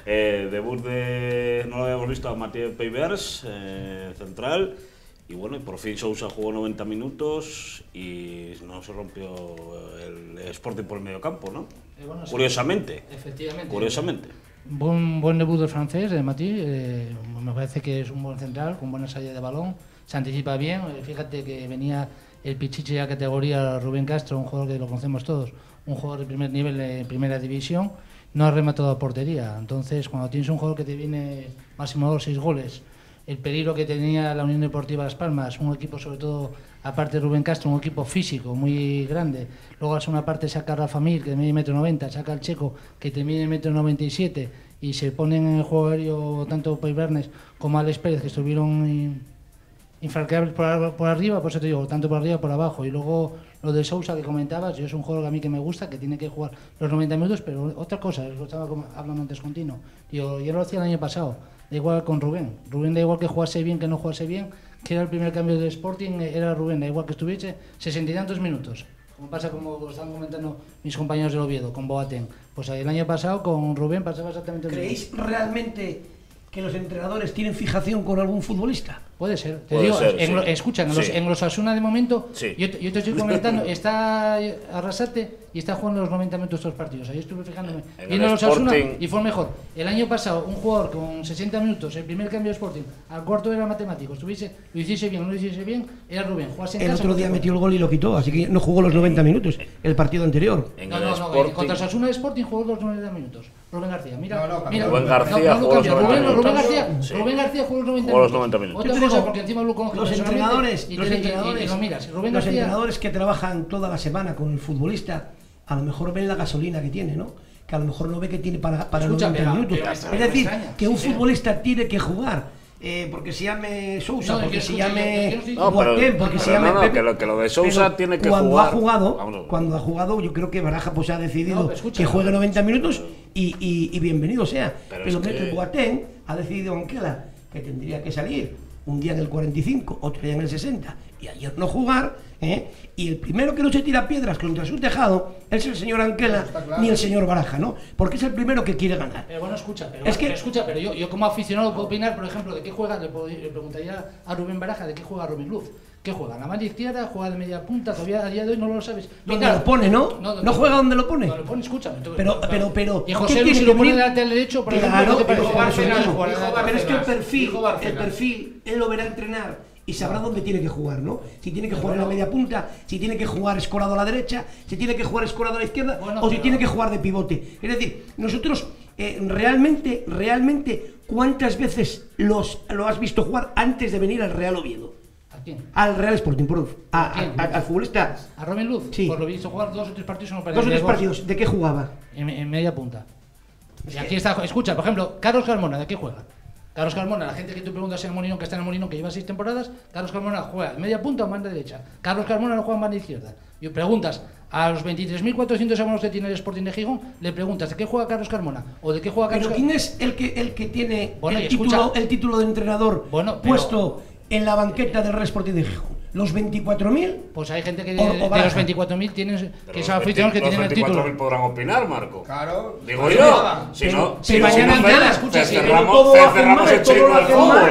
Debut no lo habíamos visto a Mathieu Peivers, central. Y bueno, y por fin Sousa jugó 90 minutos y no se rompió el Sporting por el medio campo, ¿no? Bueno, curiosamente. Sí, efectivamente. Curiosamente. Buen debut del francés, de Mathieu. Me parece que es un buen central, con buena salida de balón. Se anticipa bien. Fíjate que venía el pichiche de la categoría Rubén Castro, un jugador que lo conocemos todos, un jugador de primer nivel de primera división. No ha rematado a portería. Entonces, cuando tienes un jugador que te viene máximo 2 o 6 goles, el peligro que tenía la Unión Deportiva Las Palmas, un equipo sobre todo, aparte de Rubén Castro, un equipo físico muy grande. Luego a la segunda parte saca a Rafa Mir, que mide 1,90 m, saca al Checo, que te mide 1,97 m, y se ponen en el juego aéreo tanto Peibernes como Alex Pérez, que estuvieron infranqueables por arriba, por eso te digo, tanto por arriba como por abajo. Y luego lo de Sousa que comentabas, yo es un jugador que a mí que me gusta, que tiene que jugar los 90 minutos, pero otra cosa, lo estaba hablando antes con Tino, yo lo hacía el año pasado. Da igual con Rubén, da igual que jugase bien, que no jugase bien, que era el primer cambio del Sporting, era Rubén, da igual que estuviese 60 y tantos minutos, como pasa, como lo estaban comentando mis compañeros del Oviedo, con Boateng. Pues el año pasado con Rubén pasaba exactamente lo mismo. ¿Creéis realmente que los entrenadores tienen fijación con algún futbolista? Puede ser, te digo, escucha, en los Asuna de momento, sí. yo te estoy comentando, está Arrasate y está jugando los 90 minutos todos los partidos. Ahí estuve fijándome. Vino los Asuna y fue mejor. El año pasado, un jugador con 60 minutos, el primer cambio de Sporting, al cuarto era matemático, lo hiciese bien o no lo hiciese bien, era Rubén. El otro día metió el gol y lo quitó, así que no jugó los 90 minutos, el partido anterior. No, contra el Asuna de Sporting jugó los 90 minutos. Rubén García, mira. Rubén García jugó los 90 minutos. Rubén García jugó los 90 minutos. Porque encima los entrenadores que trabajan toda la semana con el futbolista, a lo mejor ven la gasolina que tiene, ¿no? Que a lo mejor no ve que tiene para los 90 minutos. Es decir, que un futbolista tiene que jugar. Porque se llame Sousa, porque se llame Boateng, porque se llame Pepe, que lo de Sousa tiene que cuando jugar. Cuando ha jugado, yo creo que Baraja pues ha decidido que juegue 90 minutos y bienvenido sea. Pero Pero es que- Boateng ha decidido Anquela que tendría que salir un día en el 45, otro día en el 60, y ayer no jugar, y el primero que no se tira piedras contra su tejado es el señor Anquela ni el señor Baraja, ¿no? Porque es el primero que quiere ganar. Bueno, escucha, pero, Es que- pero yo como aficionado puedo opinar, por ejemplo, de qué juega, le preguntaría a Rubén Baraja de qué juega Robin Luz. ¿Qué juega? ¿La mano izquierda? ¿Juega de media punta? Todavía a día de hoy no lo sabes. ¿Dónde lo pone, no? No juega donde lo pone. No lo pone, escúchame. Pero, Y ¿qué José quiere Luis, si lo que pone venir? delante del derecho, por ejemplo, Claro, ¿qué te parece? dijo Bárcenas, Dijo Bárcenas. pero es que Dijo Bárcenas. el perfil, él lo verá entrenar y sabrá dónde tiene que jugar, ¿no? Si tiene que jugar en la media punta, si tiene que jugar escorado a la derecha, si tiene que jugar escorado a la izquierda, o si tiene que jugar de pivote. Es decir, nosotros realmente, ¿cuántas veces lo has visto jugar antes de venir al Real Oviedo? ¿A quién? Al Real Sporting, perdón. quién? Al futbolista. ¿A Robin Luz? Sí. Pues lo he visto jugar 2 o 3 partidos en 2 o 3 partidos. ¿De qué jugaba? En media punta. Y aquí está, escucha, por ejemplo, Carlos Carmona, ¿de qué juega? Carlos Carmona, la gente que tú preguntas en el Molinón, que está en el Molinón, que lleva 6 temporadas, Carlos Carmona juega en media punta o en banda derecha. Carlos Carmona no juega en banda izquierda. Y preguntas a los 23.400 abonos que tiene el Sporting de Gijón, le preguntas ¿de qué juega Carlos Carmona? ¿O de qué juega Carlos Pero ¿quién es el que tiene Bueno, el título de entrenador puesto en la banqueta del Real Sporting de Gijón? ¿Los 24.000? Pues hay gente que de Baraja. los 24.000 tienen, que son aficionados que tienen el título. 24.000 podrán opinar, Marco. Claro. Digo yo. Si no, si mañana no, nada, escucha, si cerramos el chico del fútbol.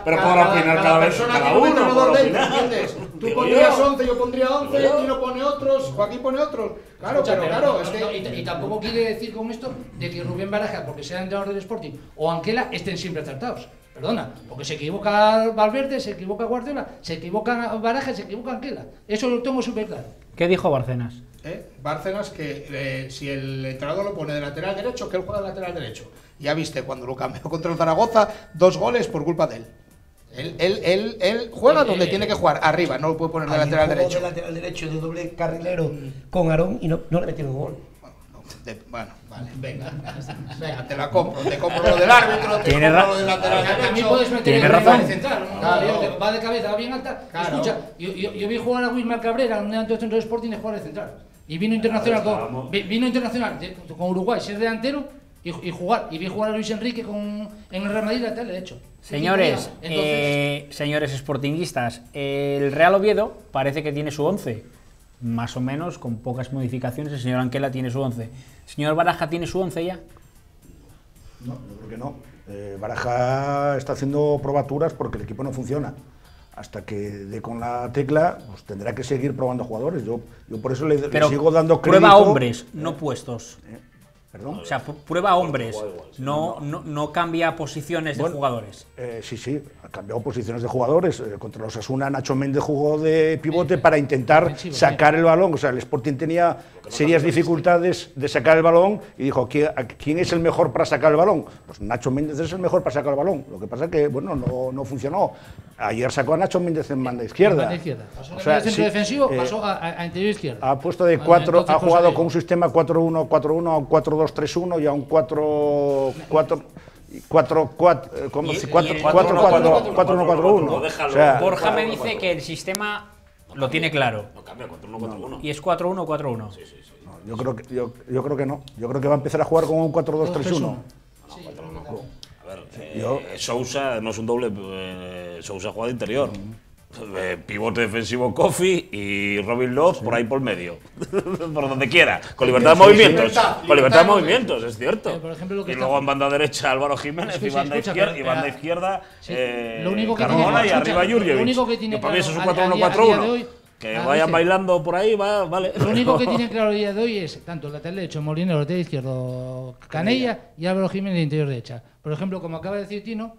Pero podrá opinar cada vez cada uno. podrá opinar. ¿Entiendes? Tú Digo pondrías yo. 11, yo pondría 11, Digo yo. Tino pone otros, Joaquín pone otros. Claro, Escucha, pero claro, es no, que... y tampoco quiere decir con esto de que Rubén Baraja, porque sea entrenador del Sporting, o Anquela estén siempre acertados. Perdona, porque se equivoca Valverde, se equivoca Guardiola, se equivoca Baraja, se equivoca Anquela. Eso lo tengo súper claro. ¿Qué dijo Bárcenas? Bárcenas que si el entrenador lo pone de lateral derecho, que él juega de lateral derecho. Ya viste, cuando lo cambió contra el Zaragoza, 2 goles por culpa de él. Él juega donde tiene que jugar, arriba, no lo puede poner de lateral derecho. De lateral derecho, de doble carrilero con Aarón y no le metieron gol. Bueno, vale, venga, te la compro, te compro lo del árbitro, te Tiene compro lo del lateral derecho. A mí puedes meter Tiene el razón. de central, Claro. va de cabeza, va bien alta. Claro. Escucha, yo vi jugar a Wilmar Cabrera en un delantero centro de Sporting de jugar de central. Y vino internacional con Uruguay, ser delantero y jugar. Y vi jugar a Luis Enrique en el Real Madrid lateral derecho. Señores, Entonces, señores sportinguistas, el Real Oviedo parece que tiene su 11, más o menos, con pocas modificaciones. El señor Anquela tiene su 11. ¿El señor Baraja tiene su 11 ya? No, yo creo que no. Baraja está haciendo probaturas porque el equipo no funciona. Hasta que dé con la tecla, pues tendrá que seguir probando jugadores. Yo por eso le sigo dando crédito. Prueba hombres, no puestos. ¿Perdón? O sea, prueba hombres, no cambia posiciones de jugadores. Sí, ha cambiado posiciones de jugadores. Contra los Osasuna, Nacho Méndez jugó de pivote para intentar sacar el balón. O sea, el Sporting tenía serias dificultades de sacar el balón y dijo, ¿quién es el mejor para sacar el balón? Pues Nacho Méndez es el mejor para sacar el balón. Lo que pasa es que, bueno, no funcionó. Ayer sacó a Nacho Méndez en banda izquierda. Pasó de centro defensivo, pasó a interior izquierda. Ha puesto de 4, ha jugado con un sistema 4-1-4-1 a un 4-2-3-1 y a un 4-1-4-1. Borja me dice que el sistema lo tiene claro. No cambia 4-1-4-1. Y es 4-1-4-1. Sí. Yo creo que no. Yo creo que va a empezar a jugar con un 4-2-3-1. A ver, Sousa no es un doble. Sousa juega de interior. Pivote defensivo Kofi y Robin Love por ahí por medio. Por donde quiera. Con libertad de movimientos. Con libertad de movimientos, es cierto. Por ejemplo, lo que y luego en banda derecha Álvaro Jiménez y banda izquierda lo único que Carmona tiene, y arriba Jurjevic. Lo único que tiene para mí eso es un claro, 4-1-4-1. Que vayan bailando por ahí, vale. Lo único que tiene claro el día de hoy es tanto el lateral derecho, Molinero, lateral izquierdo, Canella y Álvaro Jiménez de interior derecha. Por ejemplo, como acaba de decir Tino,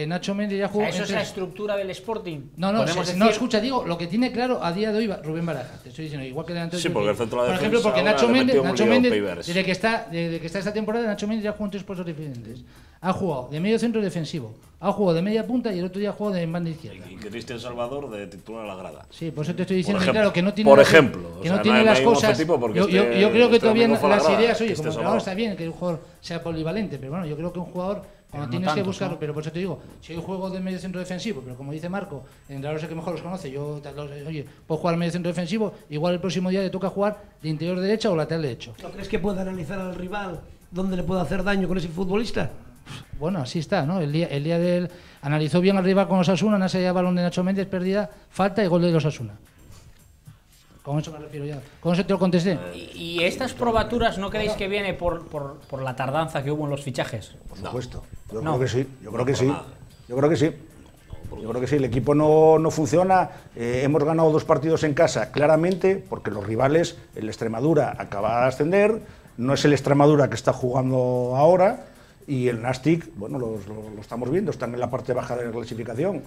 Nacho Méndez ya jugó. ¿Eso es la estructura del Sporting? No, escucha, digo, lo que tiene claro a día de hoy Rubén Baraja. Te estoy diciendo, igual que delante. Sí, porque el centro de la por ejemplo, porque defensa Nacho Méndez, Pavers. desde que está esta temporada, Nacho Méndez ya jugó en 3 puestos diferentes. Ha jugado de medio centro defensivo, ha jugado de media punta y el otro día ha jugado de banda izquierda. Y Cristian Salvador de titular a la grada. Sí, por eso te estoy diciendo Por ejemplo, claro, que no tiene por ejemplo, que o no sea, tiene no las hay cosas. tipo porque Yo creo que todavía amigo fue a la las grada, ideas, oye, Cristian como entrenador Salvador. está bien que un jugador sea polivalente, pero bueno, yo creo que un jugador Cuando tienes que buscarlo, pero por eso te digo, si yo juego de medio centro defensivo, pero como dice Marco, no sé que mejor los conoce, yo, oye, puedo jugar medio centro defensivo, igual el próximo día le toca jugar de interior derecha o lateral derecho. ¿No crees que puede analizar al rival dónde le puede hacer daño con ese futbolista? Bueno, así está, ¿no? El día del analizó bien al rival con los Osasuna, una salida de balón de Nacho Méndez, pérdida, falta y gol de los Osasuna. Con eso me refiero ya. Con eso te lo contesté. ¿Y estas probaturas no creéis que viene por la tardanza que hubo en los fichajes? Por supuesto. Yo creo que sí. Yo creo que sí. Yo creo que sí. Yo creo que sí. El equipo no funciona. Hemos ganado 2 partidos en casa, claramente, porque los rivales, el Extremadura acaba de ascender, no es el Extremadura que está jugando ahora, y el Nastic, bueno, lo estamos viendo, están en la parte baja de la clasificación.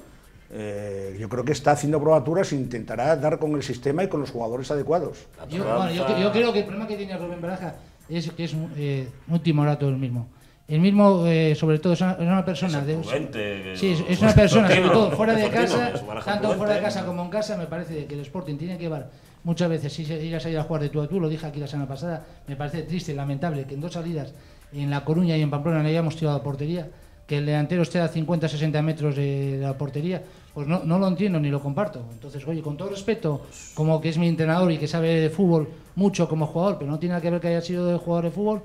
Yo creo que está haciendo probaturas e intentará dar con el sistema y con los jugadores adecuados. Yo creo que el problema que tiene Rubén Baraja es que es muy timorato el mismo. El mismo, sobre todo, es una persona... es una persona, sobre todo, fuera de casa, tanto fuera de casa como en casa, me parece que el Sporting tiene que llevar muchas veces ir a salir a jugar de tú a tú, lo dije aquí la semana pasada, me parece triste y lamentable que en 2 salidas, en La Coruña y en Pamplona, no hayamos tirado a portería, que el delantero esté a 50-60 metros de la portería, pues no lo entiendo ni lo comparto. Entonces, oye, con todo respeto, como que es mi entrenador y que sabe de fútbol mucho como jugador, pero no tiene nada que ver que haya sido jugador de fútbol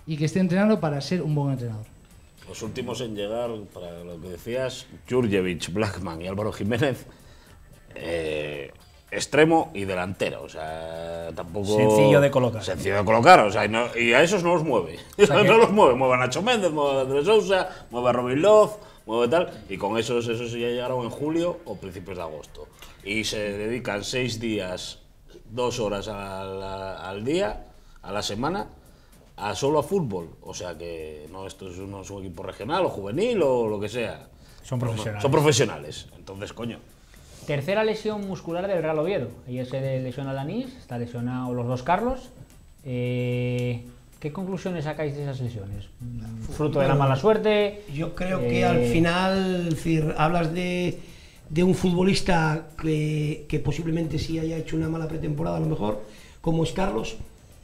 y que esté entrenando para ser un buen entrenador. Los últimos en llegar, para lo que decías, Jurjevic, Blackman y Álvaro Jiménez, extremo y delantero, o sea, tampoco... Sencillo de colocar. Sencillo de colocar, o sea, y a esos no los mueve. O sea, no los mueve, mueve a Nacho Méndez, mueve a Andrés Sousa, mueve a Robin Love, mueve tal, y con esos ya llegaron en julio o principios de agosto. Y se dedican 6 días, 2 horas al día, a la semana, solo a fútbol. O sea que esto no es un equipo regional o juvenil o lo que sea. Son profesionales. Son profesionales, entonces, coño. Tercera lesión muscular del Real Oviedo. Ayer se lesiona Alanís, está lesionado los 2 Carlos. ¿Qué conclusiones sacáis de esas lesiones? ¿Fruto de la mala suerte? Yo creo que al final, hablas de un futbolista que posiblemente sí haya hecho una mala pretemporada, a lo mejor, como es Carlos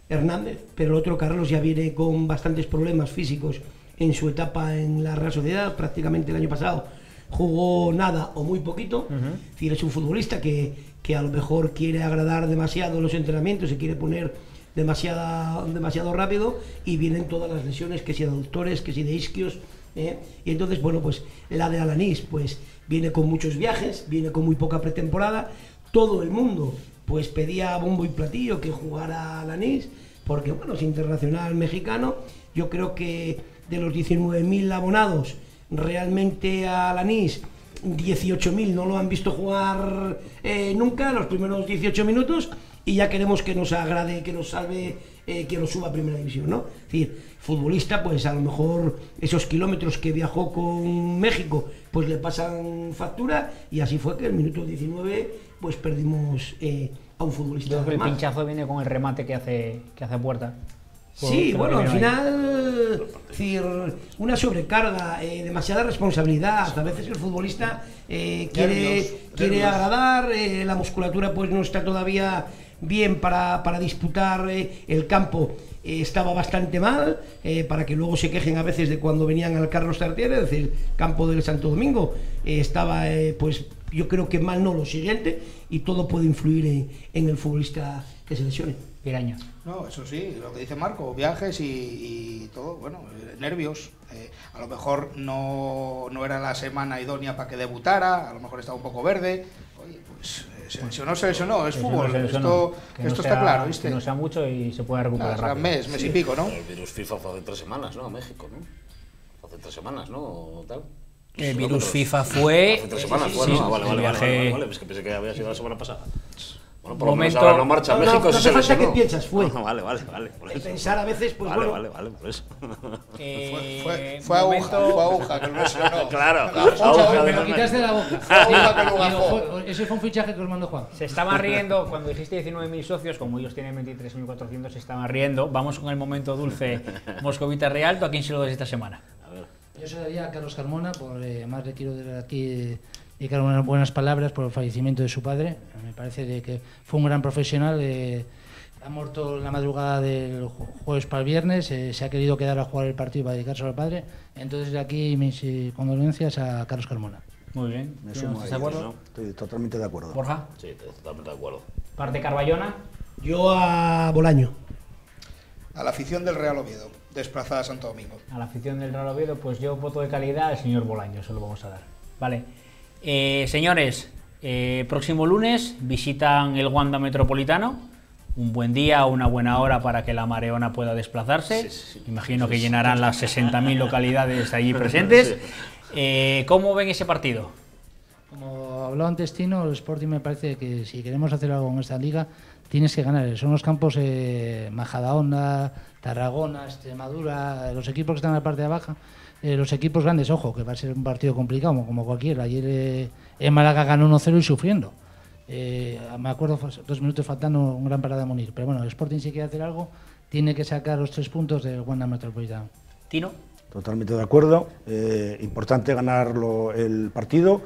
Hernández, pero el otro Carlos ya viene con bastantes problemas físicos en su etapa en la Real Sociedad, prácticamente el año pasado jugó nada o muy poquito. Es decir, es un futbolista que a lo mejor quiere agradar demasiado en los entrenamientos, se quiere poner demasiado rápido y vienen todas las lesiones, que si de aductores, que si de isquios, y entonces, bueno, pues la de Alanís pues viene con muchos viajes, viene con muy poca pretemporada, todo el mundo pues pedía bombo y platillo que jugara Alanís, porque bueno, es internacional mexicano. Yo creo que de los 19.000 abonados, realmente a Alanís 18.000 no lo han visto jugar nunca, los primeros 18 minutos, y ya queremos que nos agrade, que nos salve, que nos suba a Primera División, ¿no? Es decir, futbolista, pues a lo mejor esos kilómetros que viajó con México, pues le pasan factura, y así fue que el minuto 19, pues perdimos a un futbolista. Yo creo que el pinchazo viene con el remate que hace Puerta. Sí, bueno, al final, decir, una sobrecarga, demasiada responsabilidad. A veces el futbolista quiere agradar, la musculatura pues no está todavía bien para disputar el campo. Estaba bastante mal, para que luego se quejen a veces de cuando venían al Carlos Tartiere, es decir, campo del Santo Domingo, estaba pues yo creo que mal no lo siguiente, y todo puede influir en el futbolista que se lesione. Piraña. No, eso sí, lo que dice Marco, viajes y todo, bueno, nervios. A lo mejor no era la semana idónea para que debutara, a lo mejor estaba un poco verde. Oye, pues se lesionó, es fútbol. Esto está claro, ¿viste? Que no sea mucho y se puede recuperar rápido. Mes y pico, ¿no? El virus FIFA fue hace 3 semanas, ¿no? A México, ¿no? Hace 3 semanas, ¿no? Tal. El virus FIFA fue... Hace 3 semanas fue, ¿no? Vale, es que pensé que había sido la semana pasada. Bueno, por lo menos momento, ahora no marcha a México. No hace falta que piensas, fue. Vale. Pensar a veces, pues vale, bueno. Vale, por eso. Fue aguja que lo lesionó. Claro, me lo quitaste de la boca. Ese fue un fichaje que os mandó Juan. Se estaban riendo, cuando dijiste 19.000 socios, como ellos tienen 23.400, se estaban riendo. Vamos con el momento dulce Moscovita Real. ¿Tú a quién se lo das esta semana? A ver. Yo se lo daría a Carlos Carmona, más le quiero de aquí dedicar unas buenas palabras por el fallecimiento de su padre. Me parece que fue un gran profesional, Ha muerto en la madrugada del jueves para el viernes, se ha querido quedar a jugar el partido para dedicarse al padre. Entonces de aquí mis condolencias a Carlos Carmona. Muy bien. Me sumo a ¿Estás de acuerdo? Estoy totalmente de acuerdo. ¿Borja? Sí, estoy totalmente de acuerdo. ¿Parte Carballona? Yo a Bolaño. A la afición del Real Oviedo, desplazada a Santo Domingo. A la afición del Real Oviedo, pues yo voto de calidad al señor Bolaño, se lo vamos a dar. Vale. Señores, próximo lunes visitan el Wanda Metropolitano. Un buen día, una buena hora para que la Mareona pueda desplazarse. Imagino que llenarán las 60.000 localidades allí presentes. ¿Cómo ven ese partido? Como hablaba antes Tino, el Sporting me parece que si queremos hacer algo en esta liga, tienes que ganar. Son los campos Majadahonda, Tarragona, Extremadura, los equipos que están en la parte de abajo. Los equipos grandes, ojo, que va a ser un partido complicado, como cualquiera. Ayer en Málaga ganó 1-0 y sufriendo. Me acuerdo 2 minutos faltando un gran parada de Munir. Pero bueno, el Sporting si quiere hacer algo, tiene que sacar los 3 puntos del Wanda Metropolitano. ¿Tino? Totalmente de acuerdo. Importante ganar el partido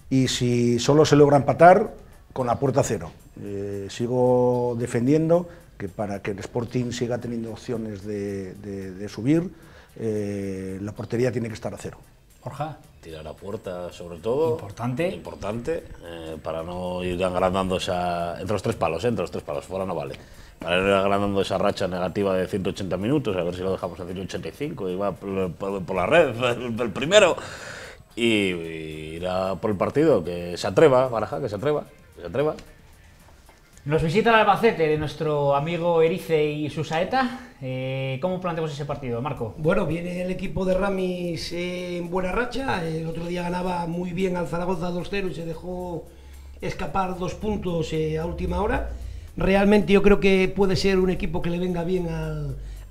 y si solo se logra empatar, con la puerta cero. Sigo defendiendo que para que el Sporting siga teniendo opciones de subir, la portería tiene que estar a cero. Borja. Tirar a puerta, sobre todo. Importante. Para no ir agrandando entre los 3 palos, entre los 3 palos, fuera no vale. Para ir agrandando esa racha negativa de 180 minutos, a ver si lo dejamos a 185 y va por la red, el primero. Y ir a por el partido, que se atreva, Baraja, que se atreva. Nos visita el Albacete de nuestro amigo Erice y su saeta. ¿Cómo planteamos ese partido, Marco? Bueno, viene el equipo de Ramis en buena racha. El otro día ganaba muy bien al Zaragoza 2-0 y se dejó escapar 2 puntos a última hora. Realmente yo creo que puede ser un equipo que le venga bien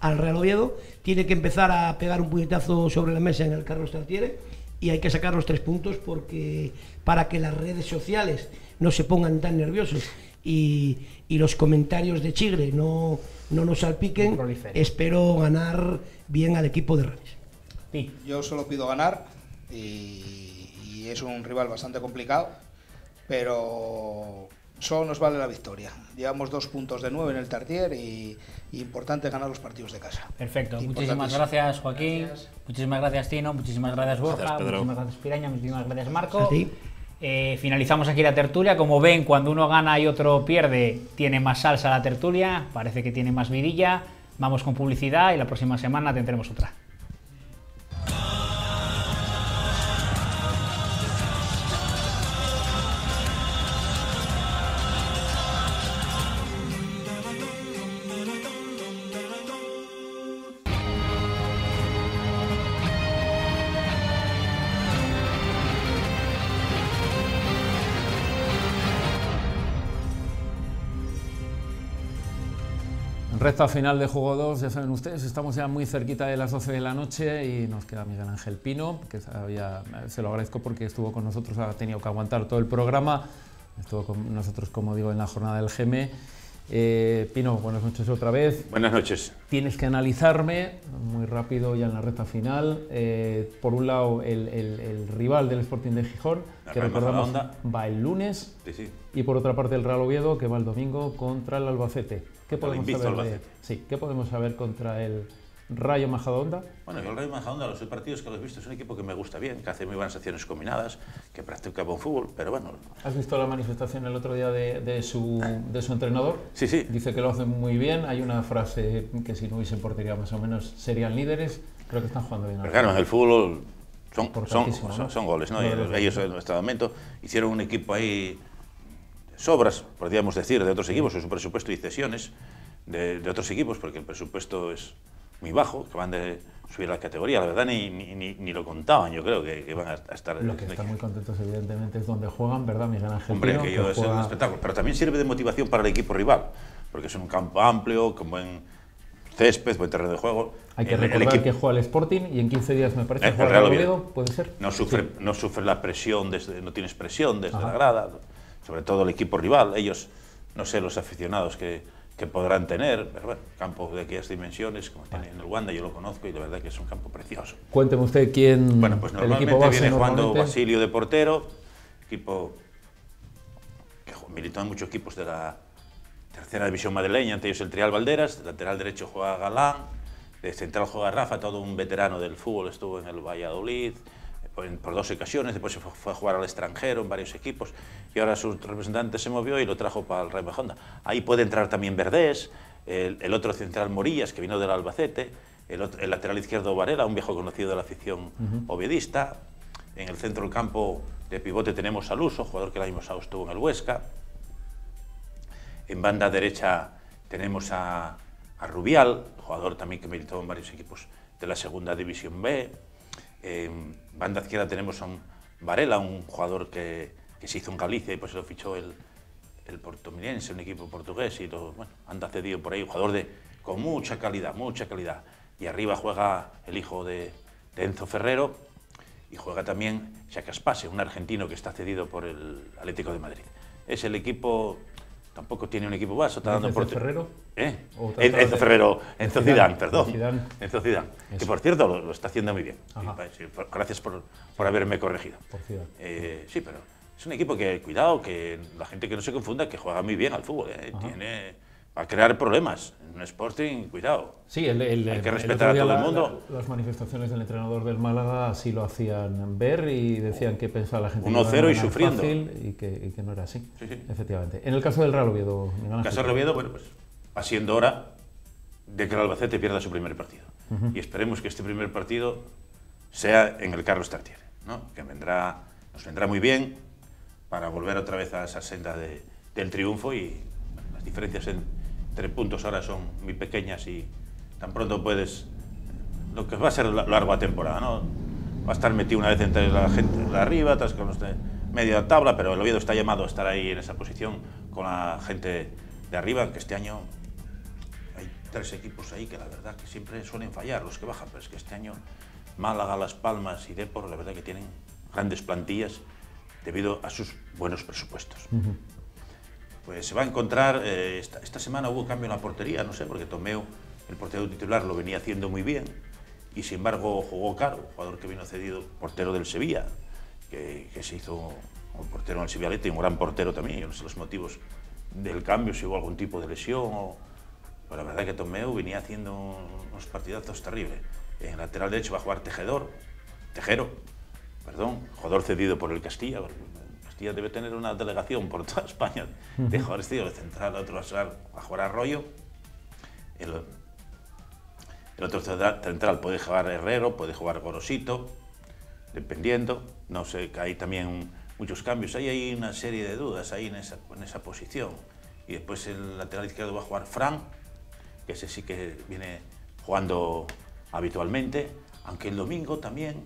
al Real Oviedo. Tiene que empezar a pegar un puñetazo sobre la mesa en el Carlos Tartiere y hay que sacar los 3 puntos porque para que las redes sociales no se pongan tan nerviosos y los comentarios de Chigre no nos salpiquen, espero ganar bien al equipo de Ramis. Yo solo pido ganar y es un rival bastante complicado, pero solo nos vale la victoria. Llevamos 2 puntos de 9 en el Tartier y importante ganar los partidos de casa. Perfecto, muchísimas gracias Joaquín, muchísimas gracias Tino, muchísimas gracias Borja, muchísimas gracias Piraña, muchísimas gracias Marco. Finalizamos aquí la tertulia. Como ven, cuando uno gana y otro pierde, tiene más salsa la tertulia, parece que tiene más vidilla. Vamos con publicidad y la próxima semana tendremos otra. Recta final de Juego 2, ya saben ustedes, estamos ya muy cerquita de las 12 de la noche y nos queda Miguel Ángel Pino, que se lo agradezco porque estuvo con nosotros, ha tenido que aguantar todo el programa, estuvo con nosotros, como digo, en la jornada del GM. Pino, buenas noches otra vez. Buenas noches. Tienes que analizarme muy rápido ya en la recta final. Por un lado, el rival del Sporting de Gijón, que recordamos va el lunes, y por otra parte el Real Oviedo, que va el domingo contra el Albacete. ¿Qué podemos saber contra el Rayo Majadahonda? Bueno, yo el Rayo Majadahonda, los partidos que lo he visto, es un equipo que me gusta bien, que hace muy buenas acciones combinadas, que practica buen fútbol, pero bueno. ¿Has visto la manifestación el otro día de su entrenador? Sí. Dice que lo hacen muy bien, hay una frase que si no hubiesen portería más o menos serían líderes, creo que están jugando bien. Pero claro, en el fútbol son goles, ¿no? Ellos en este momento hicieron un equipo ahí, sobras, podríamos decir, de otros equipos, su presupuesto y cesiones de otros equipos, porque el presupuesto es muy bajo, que van de subir la categoría, la verdad ni lo contaban, yo creo que van a estar... Lo que están muy contentos evidentemente es donde juegan, ¿verdad, Miguel Ángel? Hombre, que es un espectáculo, pero también sirve de motivación para el equipo rival, porque es un campo amplio, con buen césped, buen terreno de juego. Hay que recordar que juega el Sporting y en 15 días me parece juega el Real Oviedo, ¿puede ser? No sufre la presión, no tienes presión desde la grada, sobre todo el equipo rival, ellos, no sé, los aficionados que podrán tener, pero bueno, campo de aquellas dimensiones, como tiene en el Wanda, yo lo conozco y la verdad que es un campo precioso. Cuénteme usted quién... Bueno, pues normalmente viene jugando Basilio de portero, equipo que militó en muchos equipos de la tercera división madrileña, entre ellos el Trial Valderas, lateral derecho juega Galán, de central juega Rafa, todo un veterano del fútbol, estuvo en el Valladolid por 2 ocasiones, después se fue a jugar al extranjero en varios equipos y ahora su representante se movió y lo trajo para el Real Majadahonda. Ahí puede entrar también Verdés, el otro central Morillas, que vino del Albacete, el lateral izquierdo Varela, un viejo conocido de la afición oviedista. En el centro del campo de pivote tenemos a Luso, jugador que el año pasado estuvo en el Huesca. En banda derecha tenemos a Rubial, jugador también que militó en varios equipos de la segunda división B. En banda izquierda tenemos a un Varela, un jugador que se hizo en Galicia y pues lo fichó el Portomilense, un equipo portugués, y anda cedido por ahí, un jugador con mucha calidad, mucha calidad. Y arriba juega el hijo de Enzo Ferrero y juega también Xhaka Spase, un argentino que está cedido por el Atlético de Madrid. Es el equipo, tampoco tiene un equipo base, está dando ¿Enzo Ferrero? Enzo Ferrero, Enzo Zidane, perdón. Enzo Zidane, que por cierto lo está haciendo muy bien. Gracias por haberme corregido. Sí, pero es un equipo que, cuidado, que la gente que no se confunda, que juega muy bien al fútbol, va a crear problemas. En un Sporting, cuidado. Sí, hay que respetar a todo el mundo. Las manifestaciones del entrenador del Málaga así lo hacían ver y decían que pensaba la gente 1-0 y sufriendo. Fácil y que no era así, efectivamente. En el caso del Real Oviedo, en el caso del Oviedo, bueno, pues va siendo hora de que el Albacete pierda su primer partido. Y esperemos que este primer partido sea en el Carlos Tartiere, ¿no? Que nos vendrá muy bien para volver otra vez a esa senda del triunfo, y las diferencias entre puntos ahora son muy pequeñas y tan pronto puedes, lo que va a ser larga temporada, ¿no? Va a estar metido una vez entre la gente de arriba, otras con los de media tabla, pero el Oviedo está llamado a estar ahí en esa posición con la gente de arriba, que este año hay 3 equipos ahí que la verdad que siempre suelen fallar los que bajan, pero es que este año Málaga, Las Palmas y Depor, la verdad que tienen grandes plantillas debido a sus buenos presupuestos. Pues se va a encontrar, esta semana hubo cambio en la portería, no sé, porque Tomeu, el portero titular, lo venía haciendo muy bien y sin embargo jugó Caro, un jugador que vino cedido, portero del Sevilla, que se hizo como portero en el Sevilla y un gran portero también. Yo no sé los motivos del cambio, si hubo algún tipo de lesión pero la verdad que Tomeu venía haciendo unos partidazos terribles. En el lateral derecho va a jugar Tejero, jugador cedido por el Castilla. Castilla debe tener una delegación por toda España de jugadores cedidos. De central, otro va a jugar Arroyo. El otro central puede jugar Herrero, puede jugar Gorosito, dependiendo. No sé, que hay también muchos cambios. Ahí hay una serie de dudas ahí en esa posición. Y después el lateral izquierdo va a jugar Fran, que ese sí que viene jugando habitualmente, aunque el domingo también,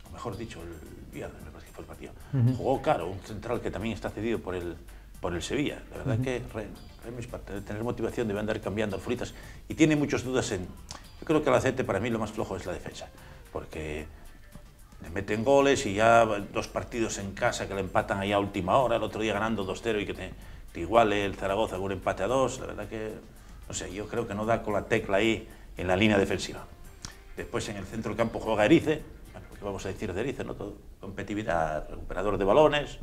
o mejor dicho, el viernes me parece que fue el partido, jugó Caro, un central que también está cedido por el Sevilla. La verdad que Remis, para tener motivación, debe andar cambiando futbolistas y tiene muchas dudas yo creo que el Albacete, para mí lo más flojo es la defensa, porque le meten goles y ya 2 partidos en casa que le empatan ahí a última hora, el otro día ganando 2-0 y que te iguale el Zaragoza con un empate a 2, la verdad que, no sé, yo creo que no da con la tecla ahí en la línea defensiva. Después en el centro del campo juega Erice, bueno, ¿qué vamos a decir de Erice? ¿No? Todo, competitividad, recuperador de balones,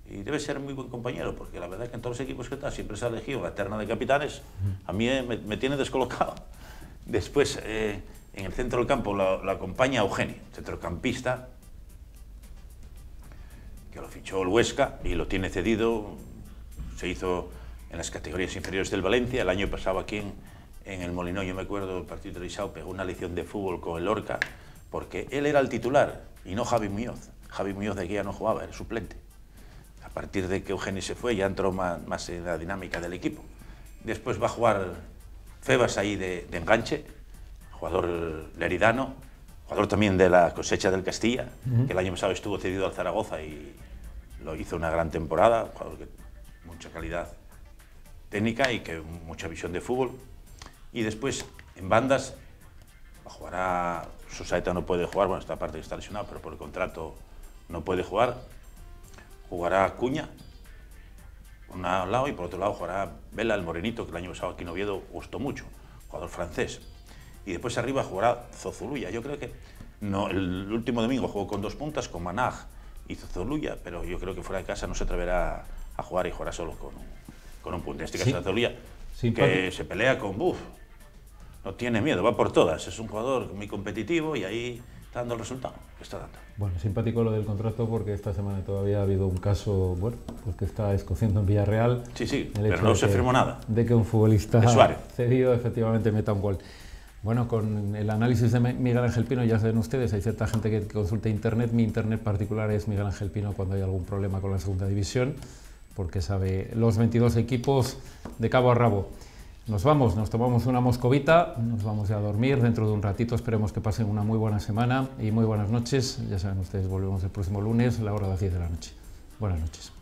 y debe ser muy buen compañero, porque la verdad que en todos los equipos que está siempre se ha elegido la terna de capitanes. A mí me tiene descolocado. Después en el centro del campo lo acompaña Eugenio, centrocampista, que lo fichó el Huesca y lo tiene cedido. Se hizo en las categorías inferiores del Valencia. El año pasado aquí en el Molinón, yo me acuerdo del partido de Isao, pegó una lección de fútbol con el Lorca, porque él era el titular y no Javi Muñoz. Javi Muñoz de aquí ya no jugaba, era suplente. A partir de que Eugenio se fue, ya entró más en la dinámica del equipo. Después va a jugar Febas ahí de enganche, jugador leridano, jugador también de la cosecha del Castilla, que el año pasado estuvo cedido al Zaragoza y lo hizo una gran temporada, jugador que mucha calidad técnica y que mucha visión de fútbol. Y después, en bandas, jugará Susaeta, no puede jugar, bueno, esta parte que está lesionado, pero por el contrato no puede jugar. Jugará Cuña, por un lado, y por otro lado jugará Vela, el morenito, que el año pasado aquí en Oviedo gustó mucho, jugador francés. Y después arriba jugará Zozuluya. Yo creo que no, el último domingo jugó con 2 puntas, con Manaj y Zozuluya, pero yo creo que fuera de casa no se atreverá a jugar y jugará solo con un punto. En este caso, Azulía, que se pelea con Buff. No tiene miedo, va por todas. Es un jugador muy competitivo y ahí está dando el resultado que está dando. Bueno, simpático lo del contrato porque esta semana todavía ha habido un caso, bueno, pues que está escociendo en Villarreal. Sí, pero no se firmó nada. De que un futbolista cedido efectivamente meta un gol. Bueno, con el análisis de Miguel Ángel Pino, ya saben ustedes, hay cierta gente que consulta internet. Mi internet particular es Miguel Ángel Pino cuando hay algún problema con la segunda división, porque sabe los 22 equipos de cabo a rabo. Nos vamos, nos tomamos una moscovita, nos vamos ya a dormir. Dentro de un ratito esperemos que pasen una muy buena semana y muy buenas noches. Ya saben ustedes, volvemos el próximo lunes a la hora de las 10 de la noche. Buenas noches.